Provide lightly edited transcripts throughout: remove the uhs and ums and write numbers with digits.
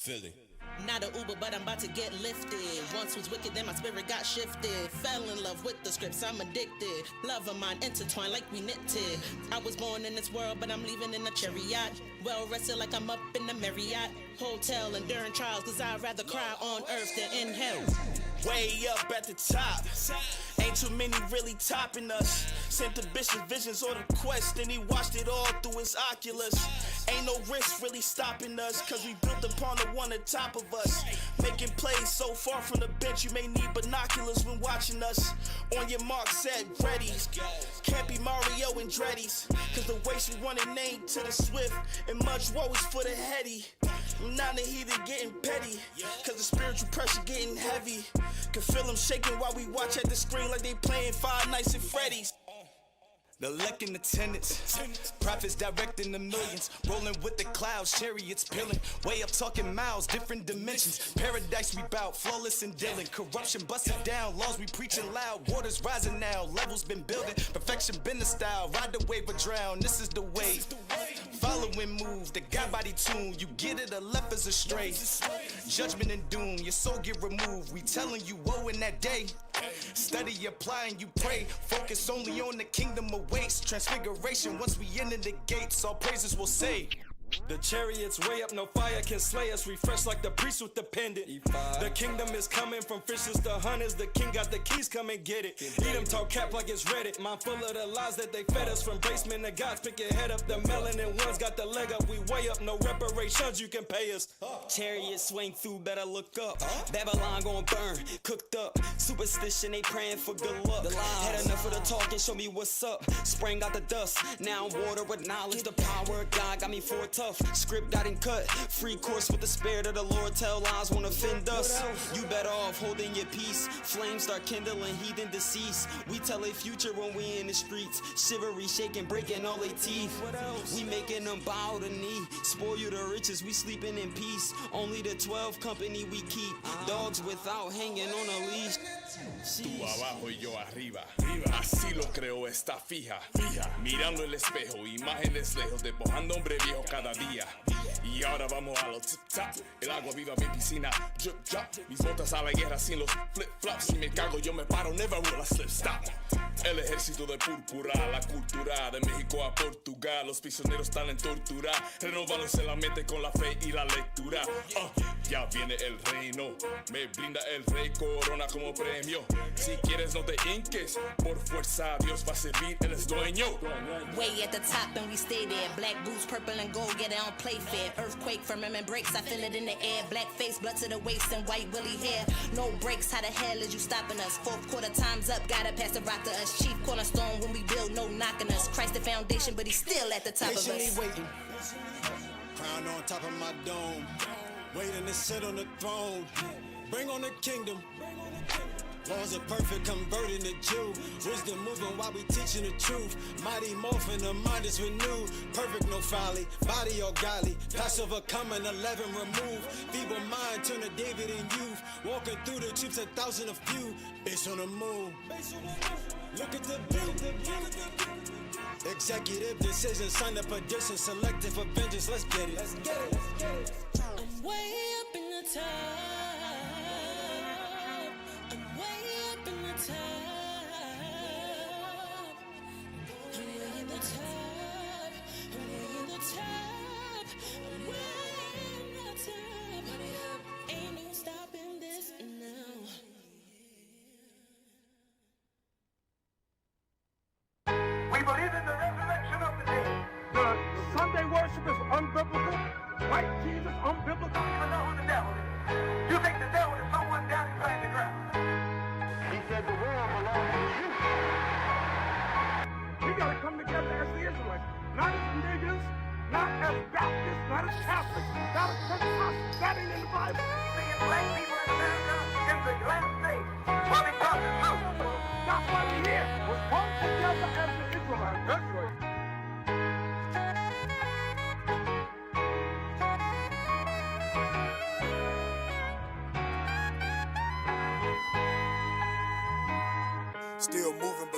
Philly. Not an Uber, but I'm about to get lifted. Once was wicked, then my spirit got shifted. Fell in love with the scripts, I'm addicted. Love of mine intertwined like we knitted. I was born in this world, but I'm leaving in a chariot. Well rested like I'm up in the Marriott Hotel, enduring trials, cause I'd rather cry on earth than in hell. Way up at the top, ain't too many really topping us. Sent the bishop visions on the quest, and he watched it all through his oculus. Ain't no risk really stopping us, cause we built upon the one on top of us. Making plays so far from the bench, you may need binoculars when watching us. On your mark, set, ready. Can't be Mario and Andretti's, cause the waste we running ain't to the swift, and much woe is for the heady. Now the heathen getting petty, cause the spiritual pressure getting heavy. Can feel them shaking while we watch at the screen like they playing Five Nights at Freddy's. The luck in attendance, profits directing the millions, rolling with the clouds, chariots peeling, way up talking miles, different dimensions, paradise we bout, flawless and dealing, corruption busted down, laws we preaching loud, waters rising now, levels been building, perfection been the style, ride the wave or drown, this is the way, following move, the God body tune, you get it or left as a stray, judgment and doom, your soul get removed, we telling you woe in that day. Study, apply, and you pray. Focus only on the kingdom awaits. Transfiguration, once we enter the gates, all praises will say. The chariot's way up, no fire can slay us. Refresh like the priest with the pendant. The kingdom is coming from fishes to hunters. The king got the keys, come and get it. Eat them, talk cap like it's Reddit. Mind full of the lies that they fed us. From basement to gods, pick your head up. The melanin ones got the leg up. We way up, no reparations you can pay us. Chariot swing through, better look up. Babylon gon' burn, cooked up. Superstition, they praying for good luck. Had enough of the talking, show me what's up. Sprang out the dust, now I'm water with knowledge. The power of God got me for a tough. Script got and cut, free course with the spirit of the Lord. Tell lies won't offend us. You better off holding your peace. Flames start kindling, heathen deceased. We tell a future when we in the streets. Chivalry shaking, breaking all their teeth. We making them bow the knee. Spoil you the riches, we sleeping in peace. Only the 12 company we keep. Dogs without hanging on a leash. Tú abajo y yo arriba. Así lo creo, está fija. Mirando el espejo, imágenes lejos, despojando hombre viejo cada día. Y ahora vamos a los tip-tap. El agua viva mi piscina, drip-drop. Mis botas a la guerra sin los flip-flops. Si me cago yo me paro, never will I slip-stop. El ejército de púrpura, la cultura de México a Portugal. Los prisioneros están en tortura, renovándose la mente con la fe y la lectura. Ya viene el reino, me brinda el rey corona como premio. Si quieres no te hinques, por fuerza Dios va a servir, él es dueño. Way at the top and we stay there. Black boots, purple and gold, get it on play fair. Earthquake, firmament breaks, I feel it in the air. Black face, blood to the waist and white willy hair. No breaks, how the hell is you stopping us? Fourth quarter, time's up, gotta pass the rock to us. Chief cornerstone, when we build, no knocking us. Christ the foundation, but he's still at the top of us. Waiting, crown on top of my dome, waiting to sit on the throne. Bring on the kingdom. Laws are perfect, converting the Jew. Wisdom moving while we teaching the truth. Mighty morphin', the mind is renewed. Perfect, no folly, body or godly. Passover coming, 11 removed. Feeble mind, turn to David in youth. Walking through the troops, 1,000 of few. Based on the moon. Look at the view. Executive decision, sign of perdition, selective for vengeance. Let's get it. I'm way up in the top. I'm way up in the top. I'm way in the top. I'm way in the top. I'm way in the top. Ain't no stopping this now. We believe in the resurrection of the dead. The Sunday worship is unbiblical. White Jesus unbiblical. You don't know who the devil is. You think the devil is someone down inside the ground. He said the world belongs to you. We gotta come together as the Israelites, not as niggas, not as Baptists, not as Catholics, not as Pentecostals. That ain't in the Bible. Seeing black people in America in the last days. Well, because the truth. That's why we're here. We're come together as the Israelites. That's right.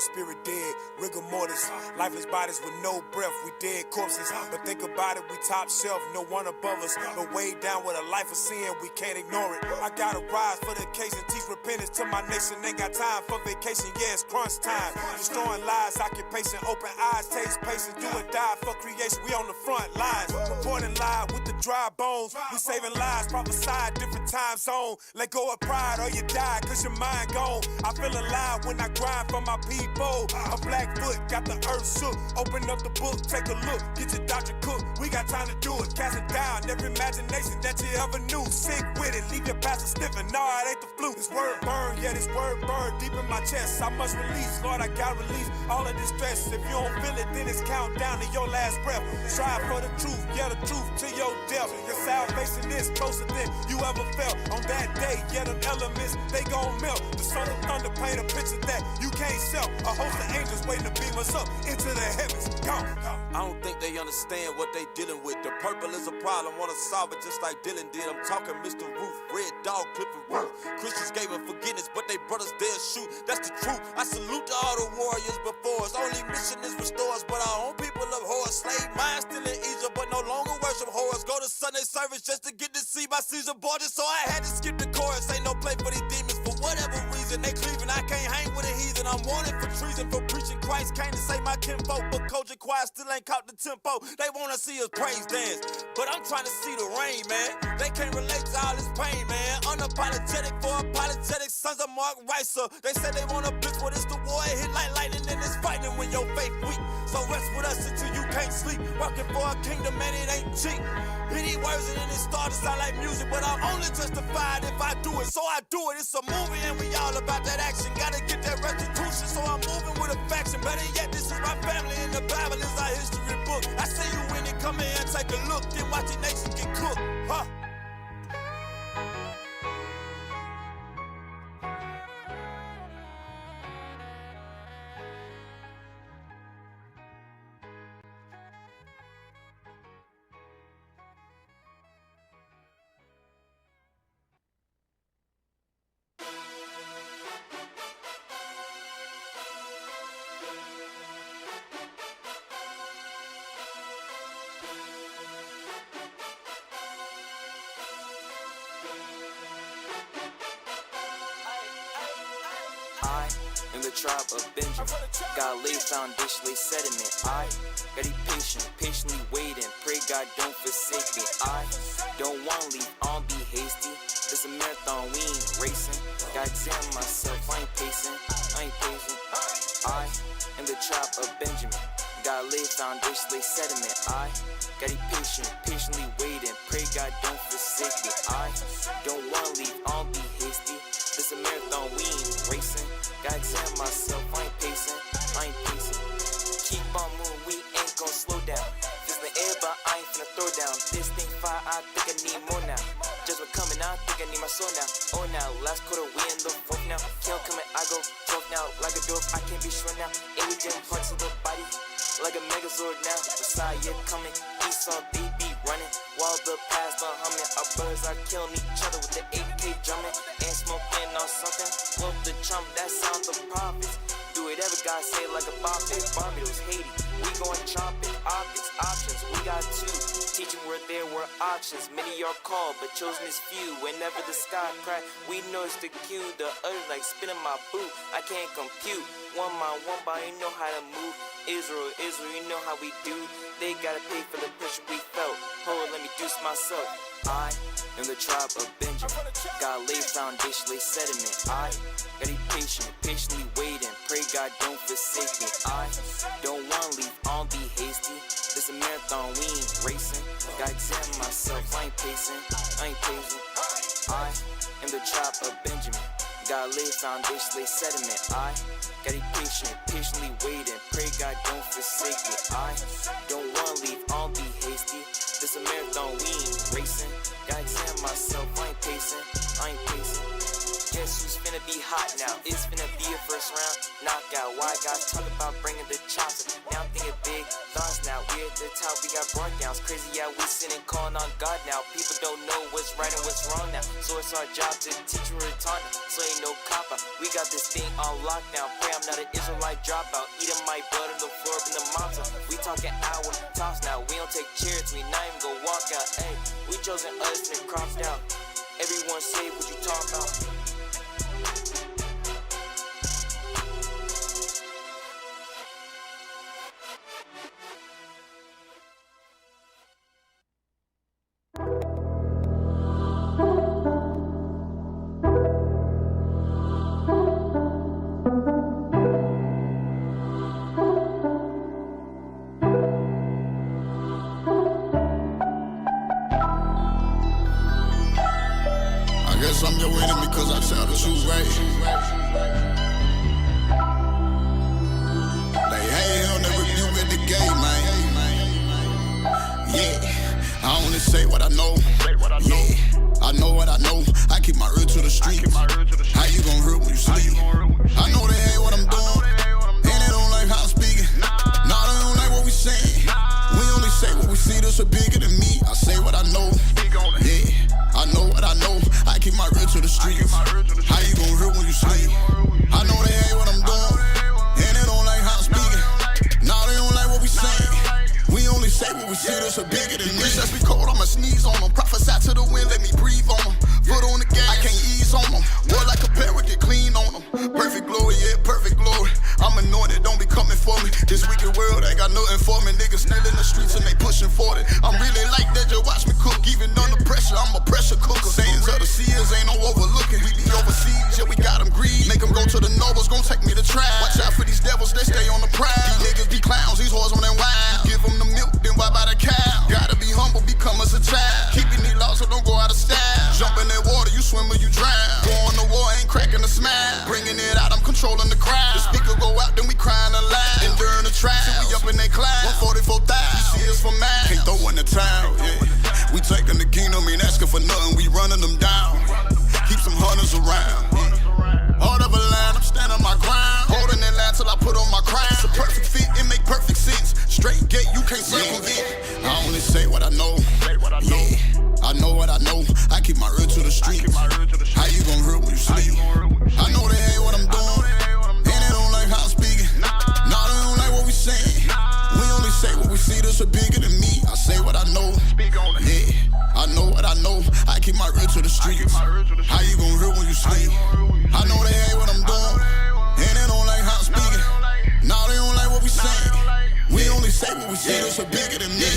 spirit dead, rigor mortis, lifeless bodies with no breath, we dead corpses. But think about it, we top shelf, no one above us. But way down with a life of sin, we can't ignore it. I gotta rise for the occasion, teach repentance to my nation. Ain't got time for vacation, yeah, it's crunch time. Destroying lies, occupation, open eyes, taste patience, do or die for creation. We on the front lines, reporting live with the dry bones. We saving lives, prophesied different time zone. Let go of pride or you die, cause your mind gone. I feel alive when I grind for my people. A black foot got the earth shook. Open up the book, take a look, get your doctor cooked. We got time to do it, cast it down every imagination that you ever knew. Sick with it, leave your pastor sniffing. Nah, it ain't the flu. This word burn, yeah, this word burn deep in my chest. I must release, Lord, I got release all of this stress. If you don't feel it, then it's countdown to your last breath. Strive for the truth, yeah, the truth to your death. Your salvation is closer than you ever felt. On that day, yeah, them elements, they gon' melt. The sun and thunder paint a picture that you can't sell. A host of angels waiting to beam us up into the heavens. Gone. I don't think they understand what they dealing with. The purple is a problem, wanna solve it just like Dylan did. I'm talking Mr. Roof, Red Dog, Clifford Roof. Christians gave him forgiveness, but they brothers they'll shoot. That's the truth. I salute to all the warriors before us. Only mission is restore us, but our own people of horror. Slave minds still in Egypt, but no longer worship horrors. Go to Sunday service just to get to see my Caesar border, so I had to skip the chorus. Ain't no play for these demons for whatever reason. They cleaving, I can't hang with a heathen. I'm wanted for treason, for preaching Christ. Came to say my kinfolk, but culture choir still ain't caught the tempo. They wanna see us praise dance, but I'm trying to see the rain, man. They can't relate to all this pain, man. Unapologetic for apologetic sons of Mark Reiser. They say they want a bitch, but it's the war. It hit like lightning and it's fighting when your faith weak. So rest with us until you can't sleep. Working for a kingdom, man, it ain't cheap. Any words and it start to sound like music, but I'm only justified if I do it. So I do it. It's a movie and we all about that action. Gotta get that restitution, so I'm moving with affection. Better yet, this is my family and the Bible is our history book. I see you when it come in and take a look, then watch the nation get cooked, huh? I am the tribe of Benjamin. God laid foundation, lay sediment. I gotta be patient, patiently waiting. Pray God don't forsake me. I don't wanna leave, I don't be hasty. It's a marathon, we ain't racing. Gotta examine myself, I ain't pacing, I ain't patient. I am the tribe of Benjamin. God laid foundation, lay sediment. I gotta be patient, patiently waiting. Pray God don't forsake me. I don't wanna leave, I don't be hasty. It's a marathon, we ain't racing. Gotta examine myself, I ain't pacing, I ain't pacing. Keep on moving, we ain't gon' slow down. Fist in the air, but I ain't finna throw down. This thing fire, I think I need more now. Judgment coming, I think I need my soul now. Oh now, last quarter, we in the fourth now. Kill coming, I go 12 now. Like a dope, I can't be sure now. Every gym parts of the body, like a megazord now. Messiah coming, Esau, they be running. While the past are humming, our brothers are killing each other with the AK drumming. And smoking on something, float the trump, that sounds of prophets. Do whatever God say like a Bombay, Barbados, Haiti. We going chopping, options, we got two. Teaching where there were options, many are called, but chosen is few. Whenever the sky crack, we notice the cue. The other like spinning my boot, I can't compute. One by, you know how to move. Israel, you know how we do. They gotta pay for the pressure we felt. Hold on, let me deuce myself. I am the tribe of Benjamin. God laid foundation, lay sediment. I gotta be patient, patiently waiting. Pray God don't forsake me. I don't wanna leave, I don't be hasty. This a marathon, we ain't racing. Gotta examine myself, I ain't pacing, I ain't patient. I am the tribe of Benjamin. God laid foundation, lay sediment. I gotta be patient, patiently waiting. Pray God don't forsake me. I don't wanna leave, I don't be hasty. This a marathon, we ain't racing. Gotta examine myself, I ain't pacing, I ain't pacing. Guess who's finna finna be hot now. It's finna be a first round knockout. Why guys talk about bringing the chops? Now I'm thinking big thoughts now. We at the top, we got brought down. It's crazy how we sitting calling on God now. People don't know what's right and what's wrong now. So it's our job to teach you retard. So ain't no cop out. We got this thing on lockdown. Pray I'm not an Israelite dropout. Eating my blood on the floor in the mountain. We talking hour tops now. We don't take chairs. We not even go walk out. Hey, we chosen us and cropped out. Everyone say what you talk about. I'm your enemy cause I tell the truth, right? Like, hey, he'll never you at the game, man. Yeah, I only say what I know. Yeah, I know what I know. I keep my ear to the streets. How you gon' hurt when you sleep? I know they hate what I'm doing, and they don't like how I'm speaking. Nah, they don't like what we saying. We only say what we see, this are bigger than me. I say what I know. Yeah, I know what I know. I keep my ear to the streets. How you gon' hurt when you sleep? I know they hate what I'm doing, and they don't like how I'm speaking. Nah, they don't like what we saying. We only say what we see, this are bigger than me. Let's be cold, I'ma sneeze on them. Prophesy to the wind, let me breathe on them. Foot on the gas, I can't ease on them. Boy, like a parrot, get clean on them. Perfect glory, yeah, perfect glory. I'm anointed, don't be coming for me. This wicked world ain't got nothing for me. Niggas still in the streets and they pushing for it. I'm really like that, just watch me cook. Even under pressure, I'm a pressure cooker. Sayings of the Seers ain't no overlooking. We be overseas, yeah, we got them greed. Make them go to the nobles, gon' take me to trial. Watch out for these devils, they stay on the prowl. These niggas be clowns, these whores on that wild. Give them the milk, then wipe out a cow. Gotta be humble, become as a child. Keeping these laws so don't go out of style. Jump in that water, you swim or you drown. Going to war, ain't cracking a smile. Bringing it out, I'm controlling the crowd. The speaker go out, then we crying aloud. Enduring the trial, we up in that cloud. 144,000, you see us for mine. Can't throw in the towel, yeah. We taking the kingdom, ain't asking for nothing, we running them down. Keep some hunters around, yeah. Hard of a line, I'm standing my ground. Holding that line till I put on my crown. It's a perfect fit, it make perfect sense. Straight gate, you can't circumvent. I only say what I know. Yeah, I know what I know. I keep my ear to the streets. How you gon' hurt when you sleep? I know they hate what I'm doing, and they don't like how I'm speaking. Nah, they don't like what we saying. We only say what we see, this are bigger than me. I say what I know. Yeah, I know what I know. I keep my ear to the streets. How you gon' hurt when you sleep? I know they hate what I'm doing, and they don't like how I'm speaking. Nah, they don't like what we saying. We only say what we see, this are bigger than me.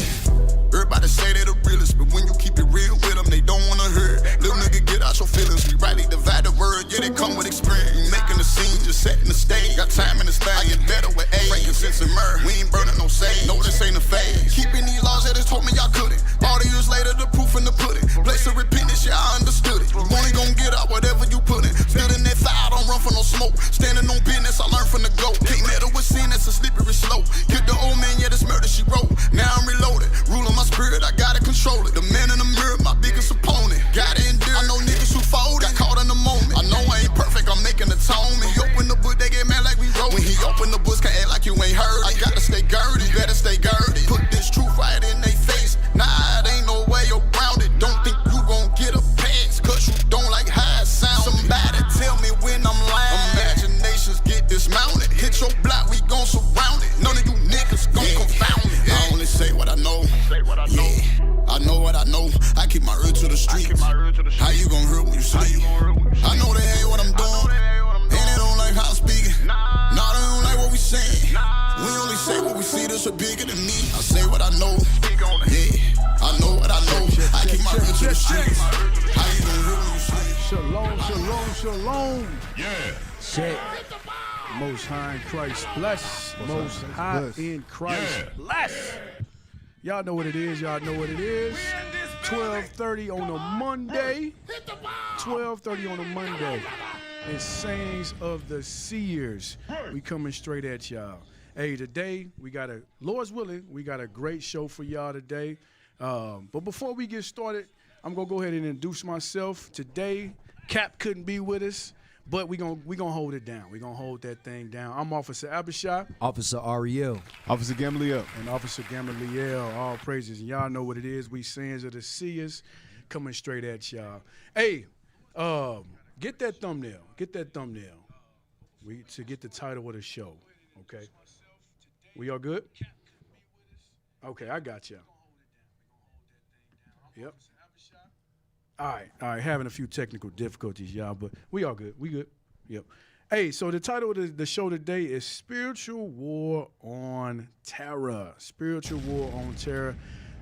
Everybody say they the realest, but when you keep it real with them, they don't wanna hear it. Little nigga, get out your feelings. We rightly divide the word, yeah, they come with experience. You making the scene, just setting the stage. Got time in the style, I get better with age. Frankincense and myrrh, we ain't burning no sage. No, this ain't a phase. Keeping these laws, yeah, they told me y'all couldn't. All the years later, the proof in the pudding. Place of repentance, yeah, I understood it. You only gon' get out whatever you put in. Still in that fire, don't run for no smoke. Standing on business, I learned from the GOAT. Can't meddle with sin, that's a slippery slope. Get the old man, yeah, this murder she wrote. Now I'm reloaded, ruling my spirit, I gotta control it. The man in the mirror, my biggest opponent. Gotta endure. I know niggas who folded, got caught in the moment. I know I ain't perfect, I'm making atonement. He open the book, they get mad like we wrote. When he open the books, can't act like you ain't heard. I gotta stay girded, better stay girded. Put this truth right in they face. Nah, it ain't no way around it. Don't think you gon' get a pass, cause you don't like how it sound. Somebody tell me when I'm lying. Imaginations get dismounted. Hit your block, we gon' surround it. None of you niggas gon' confound it. I only say what I know. Yeah, I know what I know. I keep my ear to the streets. How you gon' hurt when you sleep? I know they hate what I'm doing, and they don't like how I'm speaking. Nah, they don't like what we saying. We only say what we see, this are bigger than me. I say what I know. Yeah, I know what I know. I keep my ear to the streets. How you gon' hurt when you sleep? Shalom, shalom, shalom. Yeah. Check. Most High in Christ bless. Most High in Christ bless. Y'all know what it is. Y'all know what it is. 12:30 on a Monday. 12:30 on a Monday. It's Sayings of the Seers. We coming straight at y'all. Hey, today we got Lord's willing, we got a great show for y'all today. But before we get started, I'm gonna go ahead and introduce myself. Today, Cap couldn't be with us, But we gonna hold it down. We gonna hold that thing down. I'm Officer Abishai. Officer Ariel. Officer Gamaliel. And Officer Gamaliel. All praises. And y'all know what it is. We Sons of the Seers coming straight at y'all. Hey, get that thumbnail. Get that thumbnail. To get the title of the show. Okay. We all good? Okay, I got y'all. Yep. All right. Having a few technical difficulties, y'all, but we all good. We good. Yep. Hey, so the title of the show today is Spiritual War on Terror. Spiritual War on Terror.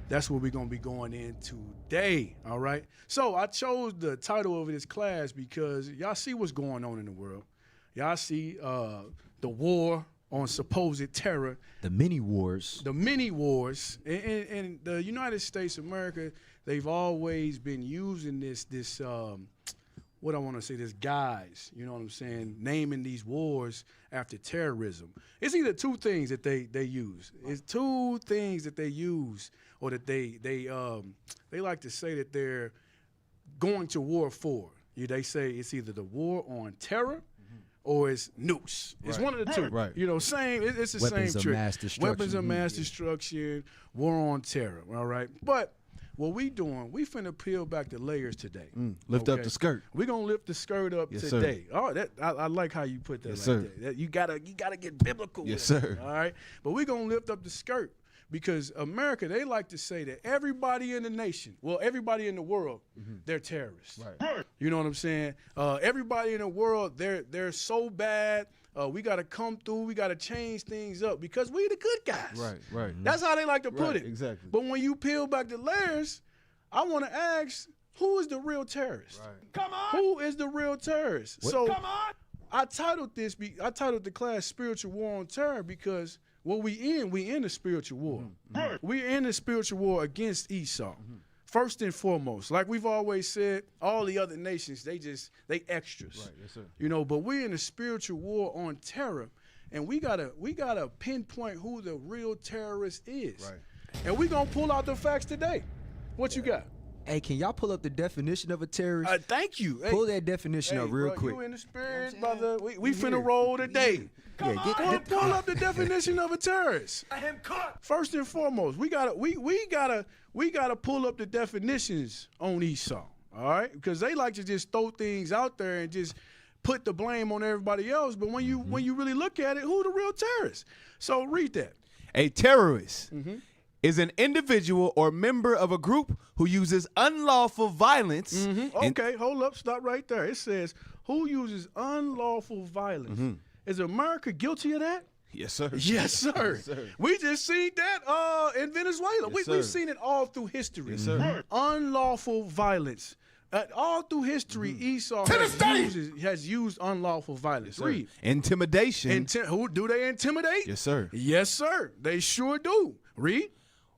That's what we're going to be going into today, all right? So I chose the title of this class because y'all see what's going on in the world. Y'all see the war on supposed terror. The mini wars. The mini wars. In the United States of America, they've always been using this what I want to say, this guise, you know what I'm saying, naming these wars after terrorism. It's either two things that they use. It's two things that they use, or that they like to say that they're going to war for. They say it's either the war on terror or it's nukes. It's one of the two. Right. You know, same. It's the Weapons same of trick. mass destruction. Weapons of mass destruction, war on terror. All right. But what we doing, we finna peel back the layers today. Lift up the skirt. We're gonna lift the skirt up today. Sir. Oh, that I like how you put that Yes, like sir. that. You gotta get biblical Yes, with sir. it. All right. But we're gonna lift up the skirt because America, they like to say that everybody in the nation, well, everybody in the world, they're terrorists. Right. You know what I'm saying? Everybody in the world, they're so bad. We got to come through. We got to change things up because we the good guys. Right. That's how they like to put it. Exactly. But when you peel back the layers, I want to ask, who is the real terrorist? Right. Come on. Who is the real terrorist? So come on. I titled the class Spiritual War on Terror because what we in a spiritual war. We're in a spiritual war against Esau. First and foremost, like we've always said, all the other nations, they extras. Right, yes, sir. You know, but we're in a spiritual war on terror, and we gotta pinpoint who the real terrorist is. Right. And we gonna pull out the facts today. What you got? Hey, can y'all pull up the definition of a terrorist? Thank you. Hey, pull that definition up real bro, quick. You in the spirit, brother. We finna roll today. Pull up the definition of a terrorist. First and foremost, we gotta pull up the definitions on Esau. All right, because they like to just throw things out there and just put the blame on everybody else. But when you really look at it, who the real terrorist? So read that. A terrorist is an individual or member of a group who uses unlawful violence. Okay, hold up, stop right there. It says, who uses unlawful violence? Is America guilty of that? Yes, sir. Yes, sir. Yes, sir. We just seen that in Venezuela. Yes, We've seen it all through history. Yes, sir. Unlawful violence. All through history, Esau has used unlawful violence. Yes, Read. Intimidation. Who do they intimidate? Yes, sir. Yes, sir. They sure do. Read.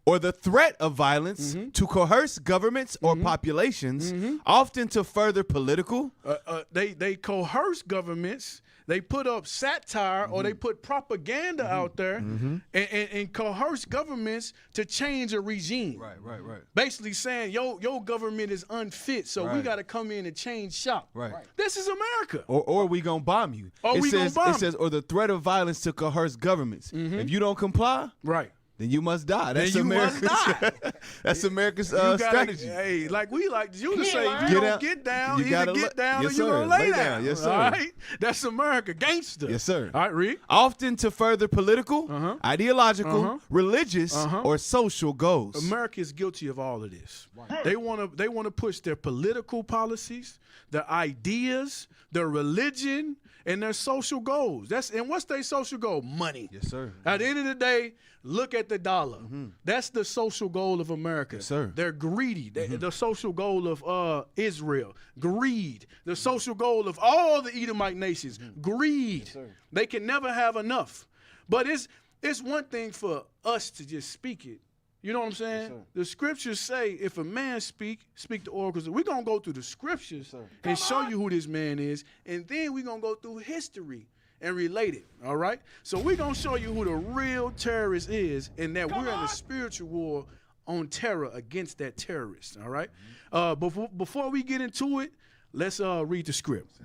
Or the threat of violence to coerce governments or populations, often to further political. They coerce governments. They put up satire or they put propaganda out there and coerce governments to change a regime. Right. Basically saying, your government is unfit, so we got to come in and change shop. Right. This is America. Or we gonna bomb you. It says, or the threat of violence to coerce governments. If you don't comply, then you must die. That's America's. That's America's strategy. Hey, like we like you to say, if you don't get down, you either get down yes, or you're sir. gonna lay down. Yes, sir. All right, that's America, gangster. Yes, sir. All right, read. Often to further political, ideological, religious, or social goals. America is guilty of all of this. They want to push their political policies, their ideas, their religion, and their social goals. And what's their social goal? Money. Yes, sir. At the end of the day, look at the dollar. That's the social goal of America. Yes, sir. They're greedy. The social goal of Israel, greed. The social goal of all the Edomite nations, greed. Yes, they can never have enough. But it's one thing for us to just speak it. You know what I'm saying? Yes, the scriptures say if a man speak the oracles. We're going to go through the scriptures and show you who this man is. And then we're going to go through history and relate it. All right? So we're going to show you who the real terrorist is and that we're in a spiritual war on terror against that terrorist. All right? Before we get into it, let's read the script.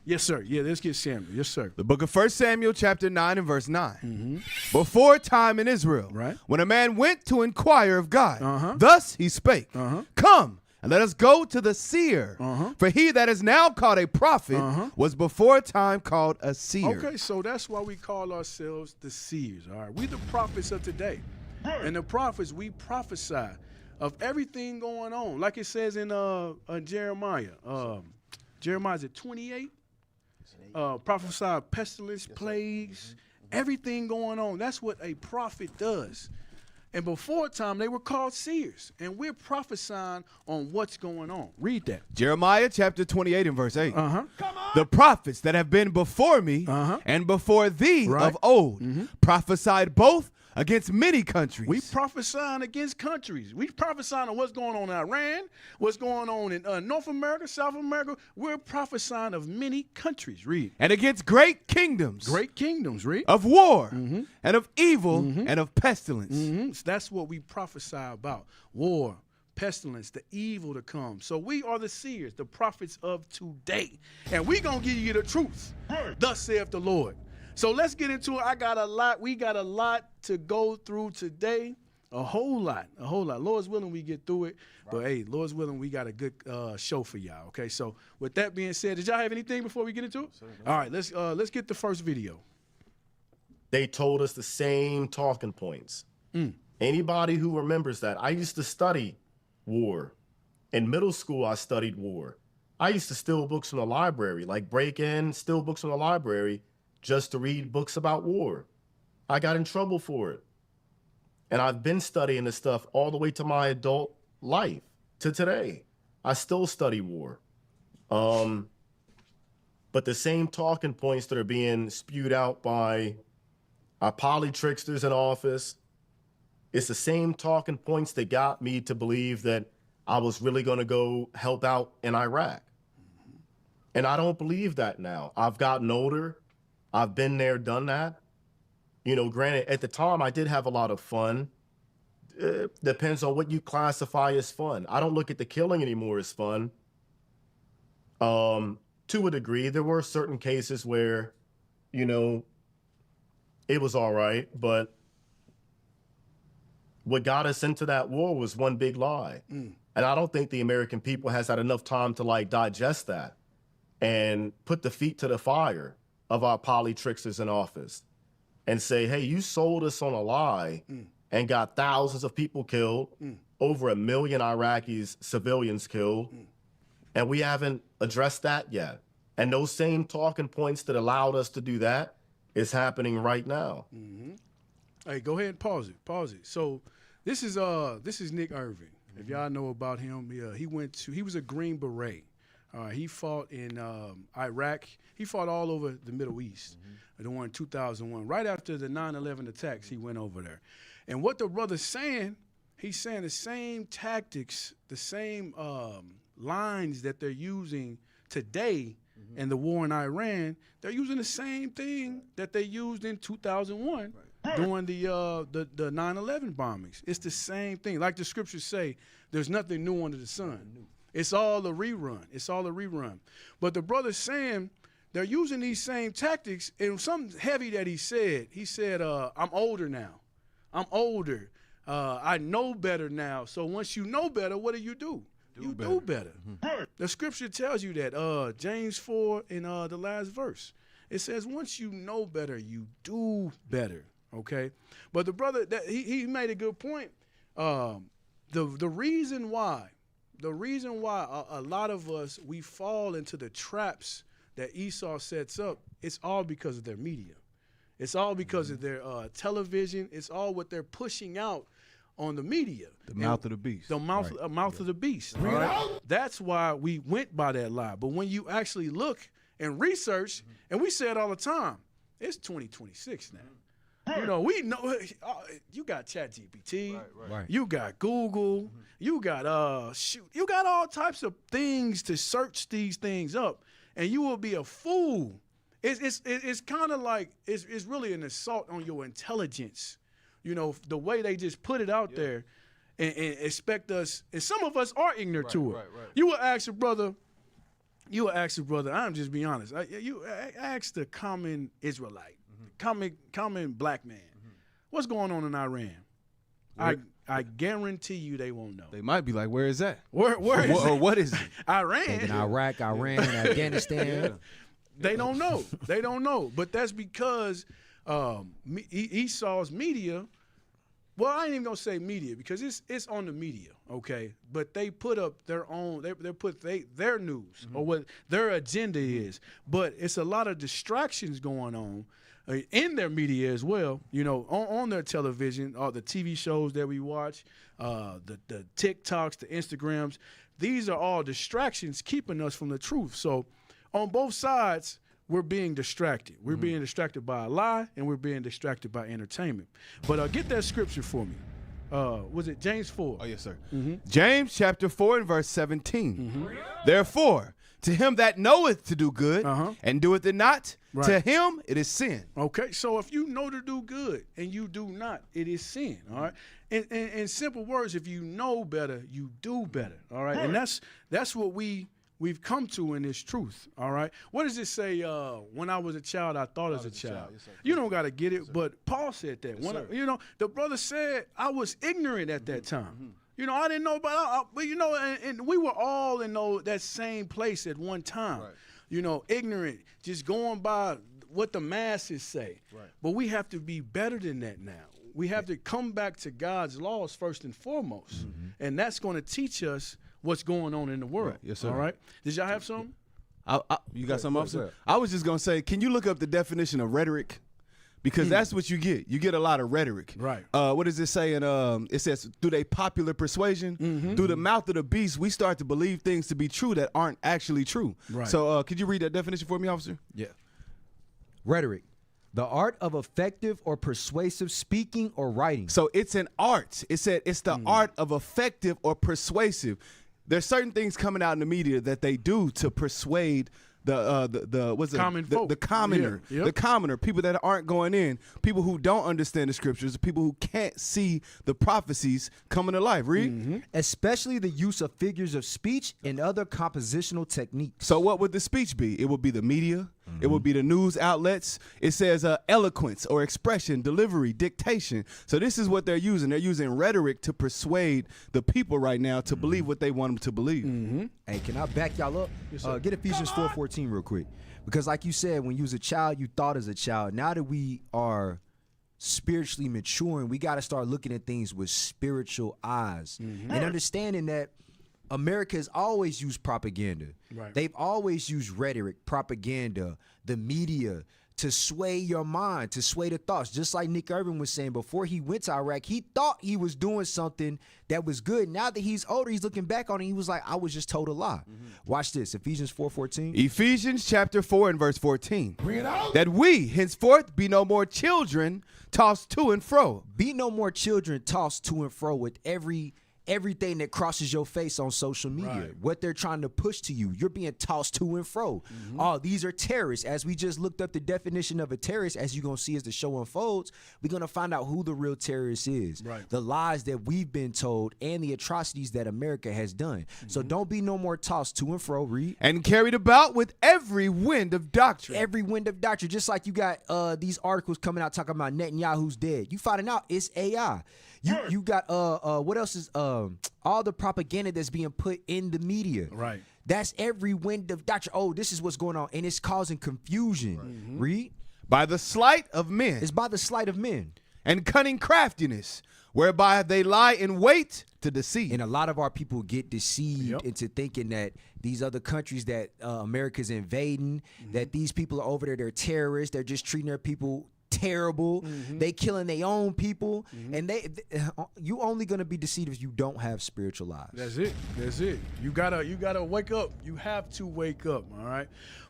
Yes, sir. Yeah, let's get Samuel. Yes, sir. The book of 1 Samuel, chapter 9 and verse 9. Before time in Israel, when a man went to inquire of God, thus he spake, Come, and let us go to the seer. For he that is now called a prophet was before time called a seer. Okay, so that's why we call ourselves the seers. All right, we the prophets of today. And the prophets, we prophesy of everything going on. Like it says in Jeremiah. Jeremiah, is it 28? Prophesy of pestilence, plagues, everything going on. That's what a prophet does. And before time, they were called seers. And we're prophesying on what's going on. Read that. Jeremiah chapter 28 and verse 8. The prophets that have been before me and before thee of old prophesied both against many countries. We prophesying against countries. We prophesying on what's going on in Iran, what's going on in North America, South America. We're prophesying of many countries. Read. And against great kingdoms. Great kingdoms. Read. Of war and of evil and of pestilence. So that's what we prophesy about. War, pestilence, the evil to come. So we are the seers, the prophets of today. And we going to give you the truth. Thus saith the Lord. So let's get into it. We got a lot to go through today. A whole lot. Lord's willing, we get through it. But hey, Lord's willing, we got a good show for y'all. Okay, so with that being said, did y'all have anything before we get into it? All right, let's get the first video. They told us the same talking points. Anybody who remembers that, I used to study war. In middle school, I studied war. I used to steal books from the library, like break in, steal books from the library, just to read books about war. I got in trouble for it. And I've been studying this stuff all the way to my adult life, to today. I still study war. But the same talking points that are being spewed out by our poly-tricksters in office, it's the same talking points that got me to believe that I was really going to go help out in Iraq. And I don't believe that now. I've gotten older. I've been there, done that. You know, granted, at the time, I did have a lot of fun. Depends on what you classify as fun. I don't look at the killing anymore as fun. To a degree, there were certain cases where, you know, it was all right. But what got us into that war was one big lie. And I don't think the American people has had enough time to, like, digest that and put the feet to the fire of our poly-tricksters in office and say, hey, you sold us on a lie and got thousands of people killed, over 1 million Iraqis, civilians killed, and we haven't addressed that yet. And those same talking points that allowed us to do that is happening right now. Hey, go ahead and pause it. So this is Nick Irving. If y'all know about him, he was a Green Beret. He fought in Iraq. He fought all over the Middle East. During 2001, right after the 9/11 attacks, he went over there. And what the brother's saying, he's saying the same tactics, the same lines that they're using today in the war in Iran, they're using the same thing that they used in 2001 during the 9/11 bombings. It's the same thing. Like the scriptures say, there's nothing new under the sun. It's all a rerun. But the brother's saying they're using these same tactics, and something heavy that he said, I'm older now. I know better now. So once you know better, what do? You do better. The scripture tells you that, James 4 in the last verse. It says, once you know better, you do better, okay? But the brother, he made a good point. The reason why a lot of us, we fall into the traps that Esau sets up, it's all because of their media. It's all because of their television. It's all what they're pushing out on the media. The mouth of the beast. The mouth of the beast. Right? That's why we went by that lie. But when you actually look and research, and we say it all the time, it's 2026 now. You know, we know you got ChatGPT, Right. You got Google, you got you got all types of things to search these things up, and you will be a fool. It's kind of like it's really an assault on your intelligence. You know, the way they just put it out there and expect us, and some of us are ignorant to it. Right. You will ask your brother, you ask your brother, I'm just being honest. You ask the common Israelite, common black man, what's going on in Iran? I guarantee you they won't know. They might be like, where is that? Where is it? Or what is it? Iran. Thinking Iraq, Iran, Afghanistan. They don't know. They don't know. But that's because Esau's media. Well, I ain't even gonna say media because it's on the media, okay? But they put up their own. They put their news or what their agenda is. But it's a lot of distractions going on in their media as well. You know, on their television, or the TV shows that we watch, the TikToks, the Instagrams. These are all distractions keeping us from the truth. So, on both sides, we're being distracted. We're being distracted by a lie, and we're being distracted by entertainment. But get that scripture for me. Was it James 4? Oh, yes, sir. James chapter 4 and verse 17. Therefore, to him that knoweth to do good and doeth it not, to him it is sin. Okay, so if you know to do good and you do not, it is sin, all right? In simple words, if you know better, you do better, all right? And that's what we've come to in this truth, all right? What does it say? When I was a child, I thought as a child. Yes, you don't got to get it, but Paul said that. Yes, the brother said, I was ignorant at that time. You know, I didn't know about, but you know, and we were all in that same place at one time. Right. You know, ignorant, just going by what the masses say. Right. But we have to be better than that now. We have to come back to God's laws first and foremost, and that's going to teach us what's going on in the world. Right. Yes, sir. All right. Did y'all have something? You got something, officer? I was just going to say, can you look up the definition of rhetoric? Because that's what you get. You get a lot of rhetoric. Right. What does it say? It says, through their popular persuasion, through the mouth of the beast, we start to believe things to be true that aren't actually true. Right. So could you read that definition for me, officer? Yeah. Rhetoric. The art of effective or persuasive speaking or writing. So it's an art. It said it's the art of effective or persuasive. There's certain things coming out in the media that they do to persuade the commoner, the commoner, people that aren't going in, people who don't understand the scriptures, people who can't see the prophecies coming to life. Read. Especially the use of figures of speech and other compositional techniques. So what would the speech be? It would be the media. It would be the news outlets. It says eloquence or expression, delivery, dictation. So this is what they're using. They're using rhetoric to persuade the people right now to believe what they want them to believe. Hey, can I back y'all up? Yes, get Ephesians 4:14 real quick. Because like you said, when you was a child, you thought as a child. Now that we are spiritually maturing, we got to start looking at things with spiritual eyes and understanding that America has always used propaganda. Right. They've always used rhetoric, propaganda, the media to sway your mind, to sway the thoughts. Just like Nick Irvin was saying, before he went to Iraq, he thought he was doing something that was good. Now that he's older, he's looking back on it. He was like, I was just told a lie. Watch this, Ephesians 4:14. Ephesians chapter 4 and verse 14. Bring it out. That we henceforth be no more children tossed to and fro. Be no more children tossed to and fro with everything that crosses your face on social media, what they're trying to push to you, you're being tossed to and fro. Oh, these are terrorists. As we just looked up the definition of a terrorist, as you're going to see as the show unfolds, we're going to find out who the real terrorist is, the lies that we've been told, and the atrocities that America has done. So don't be no more tossed to and fro, read. And carried about with every wind of doctrine. Every wind of doctrine. Just like you got these articles coming out talking about Netanyahu's dead. You finding out it's AI. You got what else is all the propaganda that's being put in the media. Right. That's every wind of doctrine. Oh, this is what's going on, and it's causing confusion. Read. By the sleight of men. It's by the sleight of men. And cunning craftiness, whereby they lie in wait to deceive. And a lot of our people get deceived into thinking that these other countries that America's invading, that these people are over there, they're terrorists, they're just treating their people terrible. They killing their own people, and you only gonna be deceived if you don't have spiritual lives. That's it. You gotta wake up. You have to wake up. All right.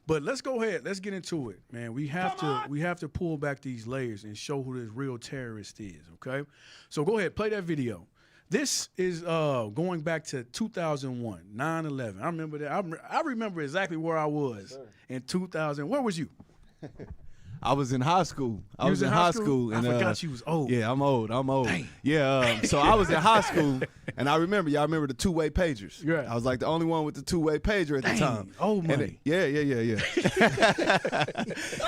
But let's go ahead. Let's get into it, man. We have to pull back these layers and show who this real terrorist is. Okay. So go ahead, play that video. This is going back to 2001, 9/11. I remember that. I remember exactly where I was in 2000. Where was you? I was in high school. You was in high school? And, I forgot you was old. Yeah, I'm old. Dang. Yeah, so I was in high school, and I remember, y'all remember the two-way pagers. Yeah. I was like the only one with the two-way pager at the time. Old money. Yeah.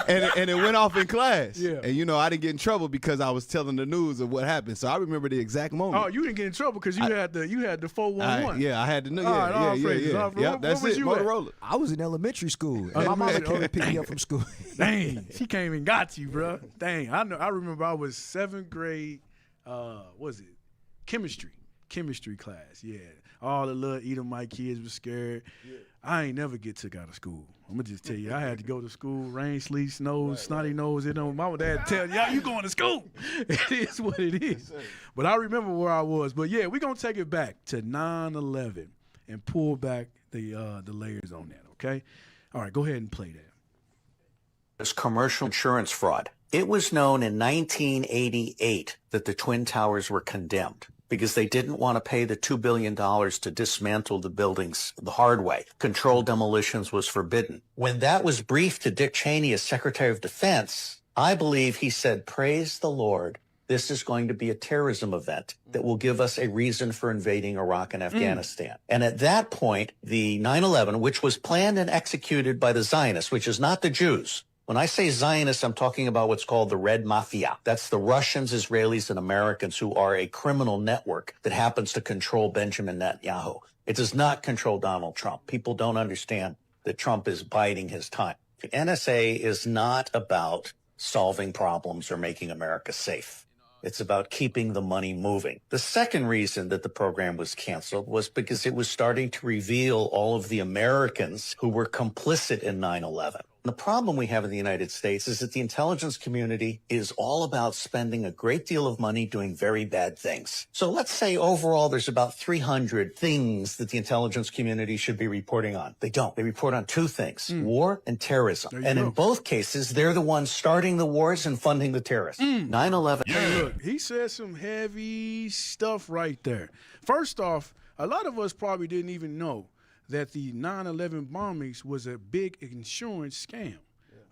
and it went off in class. Yeah. And, you know, I didn't get in trouble because I was telling the news of what happened. So I remember the exact moment. Oh, you didn't get in trouble because you had the 411. Yeah, I had to know. All right, all praises. Yeah. Yep, that's What was it. you at? Motorola. I was in elementary school. And my mama came to pick me up from school. Dang, she came and got you, bro. Dang, I remember I was 7th grade. Was it chemistry class? Yeah, all the little Edomite kids were scared. Yeah. I ain't never get took out of school. I'm gonna just tell you, I had to go to school, rain, sleet, snow, snotty nose. It don't. Mama, dad tell y'all you going to school. It is what it is. But I remember where I was. But yeah, we're gonna take it back to 9/11 and pull back the layers on that. Okay. All right, go ahead and play that. This commercial insurance fraud. It was known in 1988 that the Twin Towers were condemned because they didn't want to pay the $2 billion to dismantle the buildings the hard way. Controlled demolitions was forbidden. When that was briefed to Dick Cheney as Secretary of Defense, I believe he said, praise the Lord, this is going to be a terrorism event that will give us a reason for invading Iraq and Afghanistan. And at that point, the 9/11, which was planned and executed by the Zionists, which is not the Jews. When I say Zionists, I'm talking about what's called the Red Mafia. That's the Russians, Israelis, and Americans who are a criminal network that happens to control Benjamin Netanyahu. It does not control Donald Trump. People don't understand that Trump is biding his time. The NSA is not about solving problems or making America safe. It's about keeping the money moving. The second reason that the program was canceled was because it was starting to reveal all of the Americans who were complicit in 9/11. The problem we have in the United States is that the intelligence community is all about spending a great deal of money doing very bad things. So let's say overall there's about 300 things that the intelligence community should be reporting on. They don't. They report on two things, war and terrorism. And in both cases, they're the ones starting the wars and funding the terrorists. 9/11. Hey, look, he said some heavy stuff right there. First off, a lot of us probably didn't even know that the 9/11 bombings was a big insurance scam.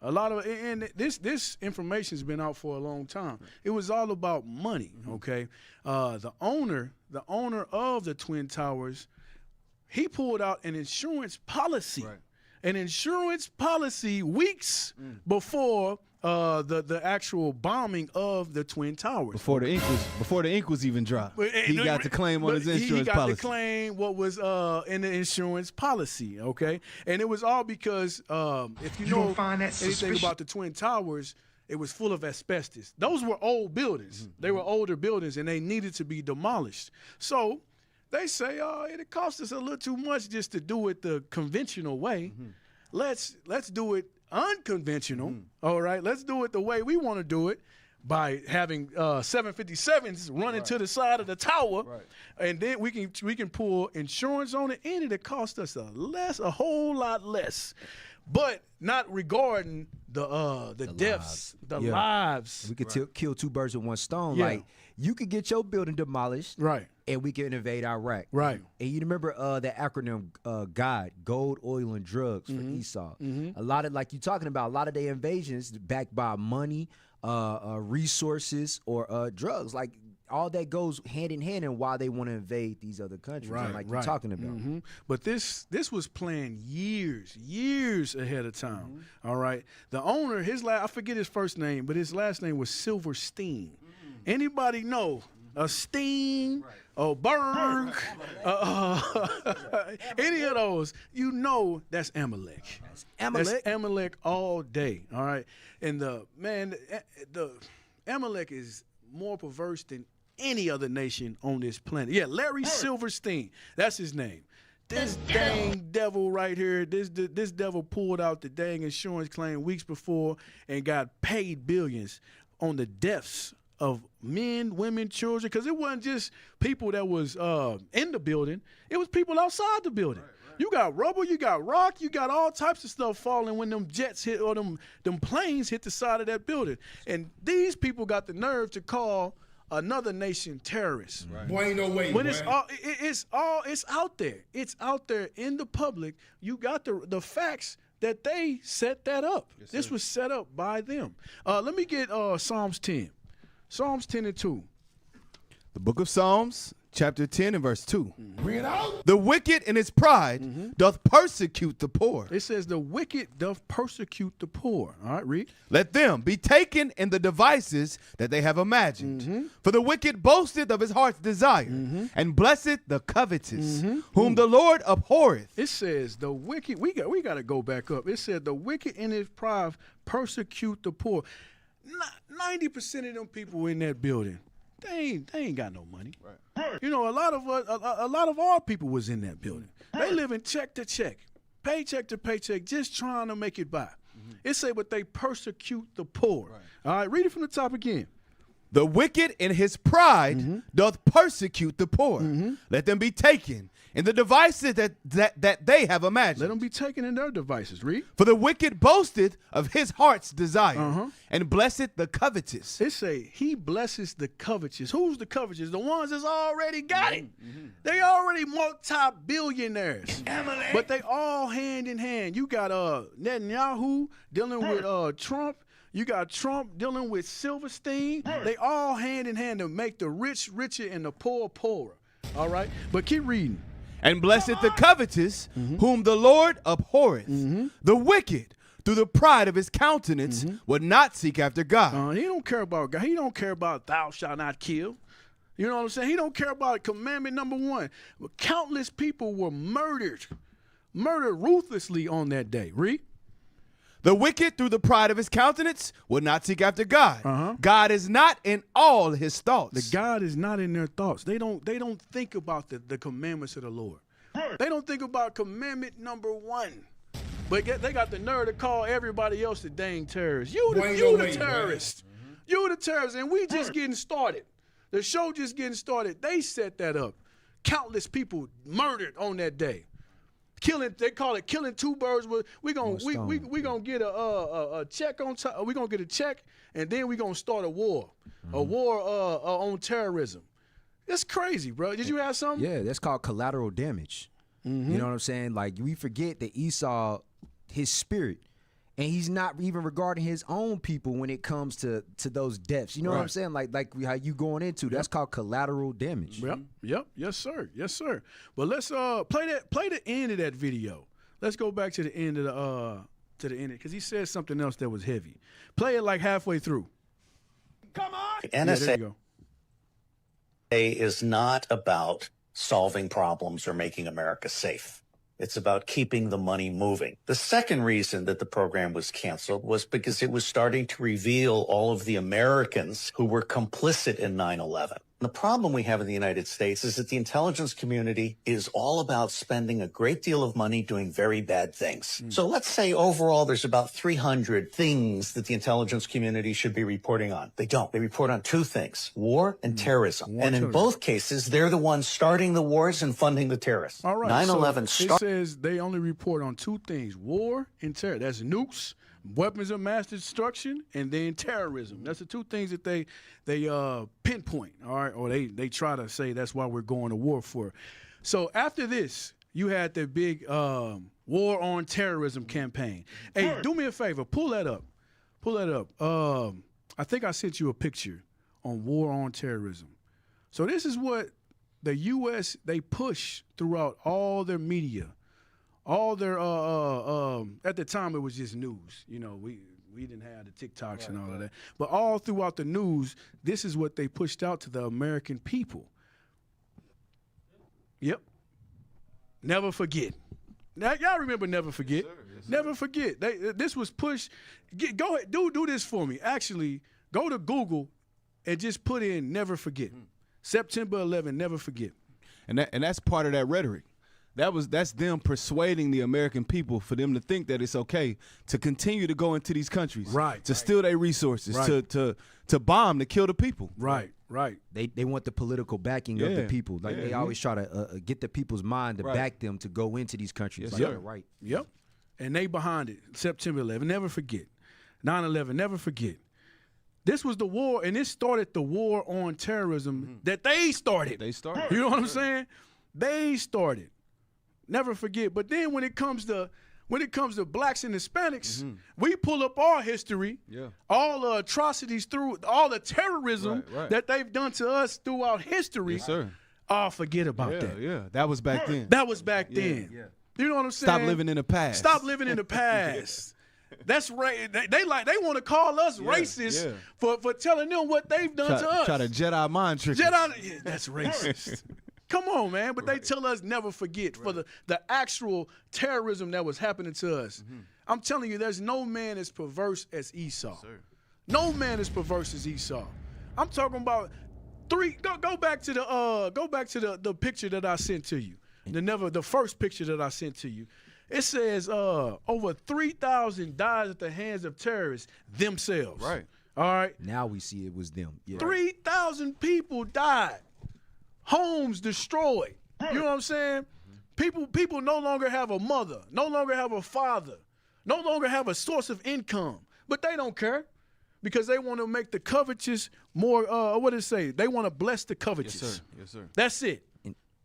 A lot of and this information's been out for a long time. It was all about money. Okay, the owner of the Twin Towers, he pulled out an insurance policy, an insurance policy weeks before the actual bombing of the Twin Towers. Before the ink was even dropped, he got to claim on his insurance policy. He got to claim what was in the insurance policy, okay? And it was all because if you know anything about the Twin Towers, it was full of asbestos. Those were old buildings. They were older buildings, and they needed to be demolished. So they say, it cost us a little too much just to do it the conventional way. Let's do it unconventional. All right, let's do it the way we want to do it by having 757s running to the side of the tower, and then we can pull insurance on it, and it'll cost us a whole lot less, but not regarding the deaths, the lives. We could kill two birds with one stone. Like you could get your building demolished, and we can invade Iraq, And you remember that acronym GOD, Gold, Oil, and Drugs for Esau. A lot of, like you're talking about, a lot of their invasions backed by money, resources, or drugs. Like all that goes hand in hand in why they want to invade these other countries, like you're talking about. But this was planned years ahead of time. All right, the owner, I forget his first name, but his last name was Silverstein. Anybody know a Steen, a Berg, any of those? You know that's Amalek. That's Amalek all day. All right, and the Amalek is more perverse than any other nation on this planet. Yeah, Larry Silverstein, that's his name. This dang devil right here, this devil pulled out the dang insurance claim weeks before and got paid billions on the deaths of men, women, children, because it wasn't just people that was in the building, it was people outside the building. You got rubber, you got rock, you got all types of stuff falling when them jets hit or them planes hit the side of that building. And these people got the nerve to call another nation terrorists. Boy, ain't no way. When it's out there. It's out there in the public. You got the facts that they set that up. This was set up by them. Let me get Psalms 10. Psalms 10 and 2. The book of Psalms, chapter 10 and verse 2. Bring it out. The wicked in his pride doth persecute the poor. It says the wicked doth persecute the poor. All right, read. Let them be taken in the devices that they have imagined. For the wicked boasteth of his heart's desire, and blesseth the covetous, whom the Lord abhorreth. It says the wicked, we got to go back up. It said the wicked in his pride persecute the poor. 90% of them people in that building, they ain't got no money. Right. You know, a lot of our people was in that building. They living check to check, paycheck to paycheck, just trying to make it by. It say, but they persecute the poor. Right. All right, read it from the top again. The wicked in his pride doth persecute the poor. Let them be taken in the devices that they have imagined. Let them be taken in their devices. Read. For the wicked boasteth of his heart's desire, and blesseth the covetous. It say he blesses the covetous. Who's the covetous? The ones that's already got it. They already multi-billionaires. But they all hand in hand. You got Netanyahu dealing with Trump. You got Trump dealing with Silverstein. They all hand in hand to make the rich richer and the poor poorer. All right? But keep reading. And blesseth the covetous, whom the Lord abhorreth. The wicked, through the pride of his countenance, would not seek after God. He don't care about God. He don't care about thou shalt not kill. You know what I'm saying? He don't care about commandment number 1. Countless people were murdered ruthlessly on that day. Read. The wicked, through the pride of his countenance, would not seek after God. God is not in all his thoughts. The God is not in their thoughts. They don't think about the commandments of the Lord. They don't think about commandment number 1. But they got the nerve to call everybody else the dang terrorist. You the terrorist. You the terrorist. And we just getting started. The show just getting started. They set that up. Countless people murdered on that day. They call it killing two birds with. We gonna get a check on top. We gonna get a check, and then we gonna start a war on terrorism. That's crazy, bro. Did you have something? Yeah, that's called collateral damage. You know what I'm saying? Like, we forget that Esau, his spirit, and he's not even regarding his own people when it comes to those deaths. You know what I'm saying? Like how you going into, that's called collateral damage. Yep. Yes, sir. But let's play the end of that video. Let's go back to the end of because he said something else that was heavy. Play it like halfway through. Come on. NSA is not about solving problems or making America safe. It's about keeping the money moving. The second reason that the program was canceled was because it was starting to reveal all of the Americans who were complicit in 9/11. The problem we have in the United States is that the intelligence community is all about spending a great deal of money doing very bad things. So let's say overall there's about 300 things that the intelligence community should be reporting on. They don't. They report on 2 things, war and terrorism. And in both cases, they're the ones starting the wars and funding the terrorists. All right. 9/11 it says they only report on 2 things, war and terror. That's nukes, weapons of mass destruction, and then terrorism. That's the 2 things that they pinpoint, all right, or they try to say that's why we're going to war for. So after this, you had the big war on terrorism campaign. Hey, do me a favor, pull that up. I think I sent you a picture on war on terrorism. So this is what the U.S., they push throughout all their media. All their at the time it was just news. You know, we didn't have the TikToks and all of that. But all throughout the news, this is what they pushed out to the American people. Yep. Never forget. Now y'all remember Never Forget. Yes, sir. Yes, sir. Never forget. This was pushed. Go ahead, do this for me. Actually, go to Google and just put in Never Forget. September 11, Never Forget. And that's part of that rhetoric. That's them persuading the American people for them to think that it's okay to continue to go into these countries, to steal their resources, to bomb, to kill the people. Right. They want the political backing of the people. Like they always try to get the people's mind to back them to go into these countries. Yes, they're right. Yep. And they behind it. September 11, never forget. 9/11, never forget. This was the war, and this started the war on terrorism that they started. You know what I'm saying? They started. Never forget. But then when it comes to when it comes to blacks and Hispanics, we pull up our history, all the atrocities through all the terrorism that they've done to us throughout history. Yes, sir. Oh, forget about that. Yeah, that was back then. That was back then. Yeah. You know what I'm saying? Stop living in the past. Stop living in the past. That's right. They want to call us racist for telling them what they've done to us. Try to Jedi mind trick. Jedi, that's racist. Come on, man. But they tell us never forget for the actual terrorism that was happening to us. I'm telling you, there's no man as perverse as Esau. No man as perverse as Esau. I'm talking about go back to the picture that I sent to you. The first picture that I sent to you. It says over 3,000 died at the hands of terrorists themselves. Right. All right. Now we see it was them. Yeah. 3,000 people died. Homes destroyed. You know what I'm saying? People no longer have a mother, no longer have a father, no longer have a source of income. But they don't care because they want to make the covetous more, what did it say? They want to bless the covetous. Yes, sir. Yes, sir. That's it.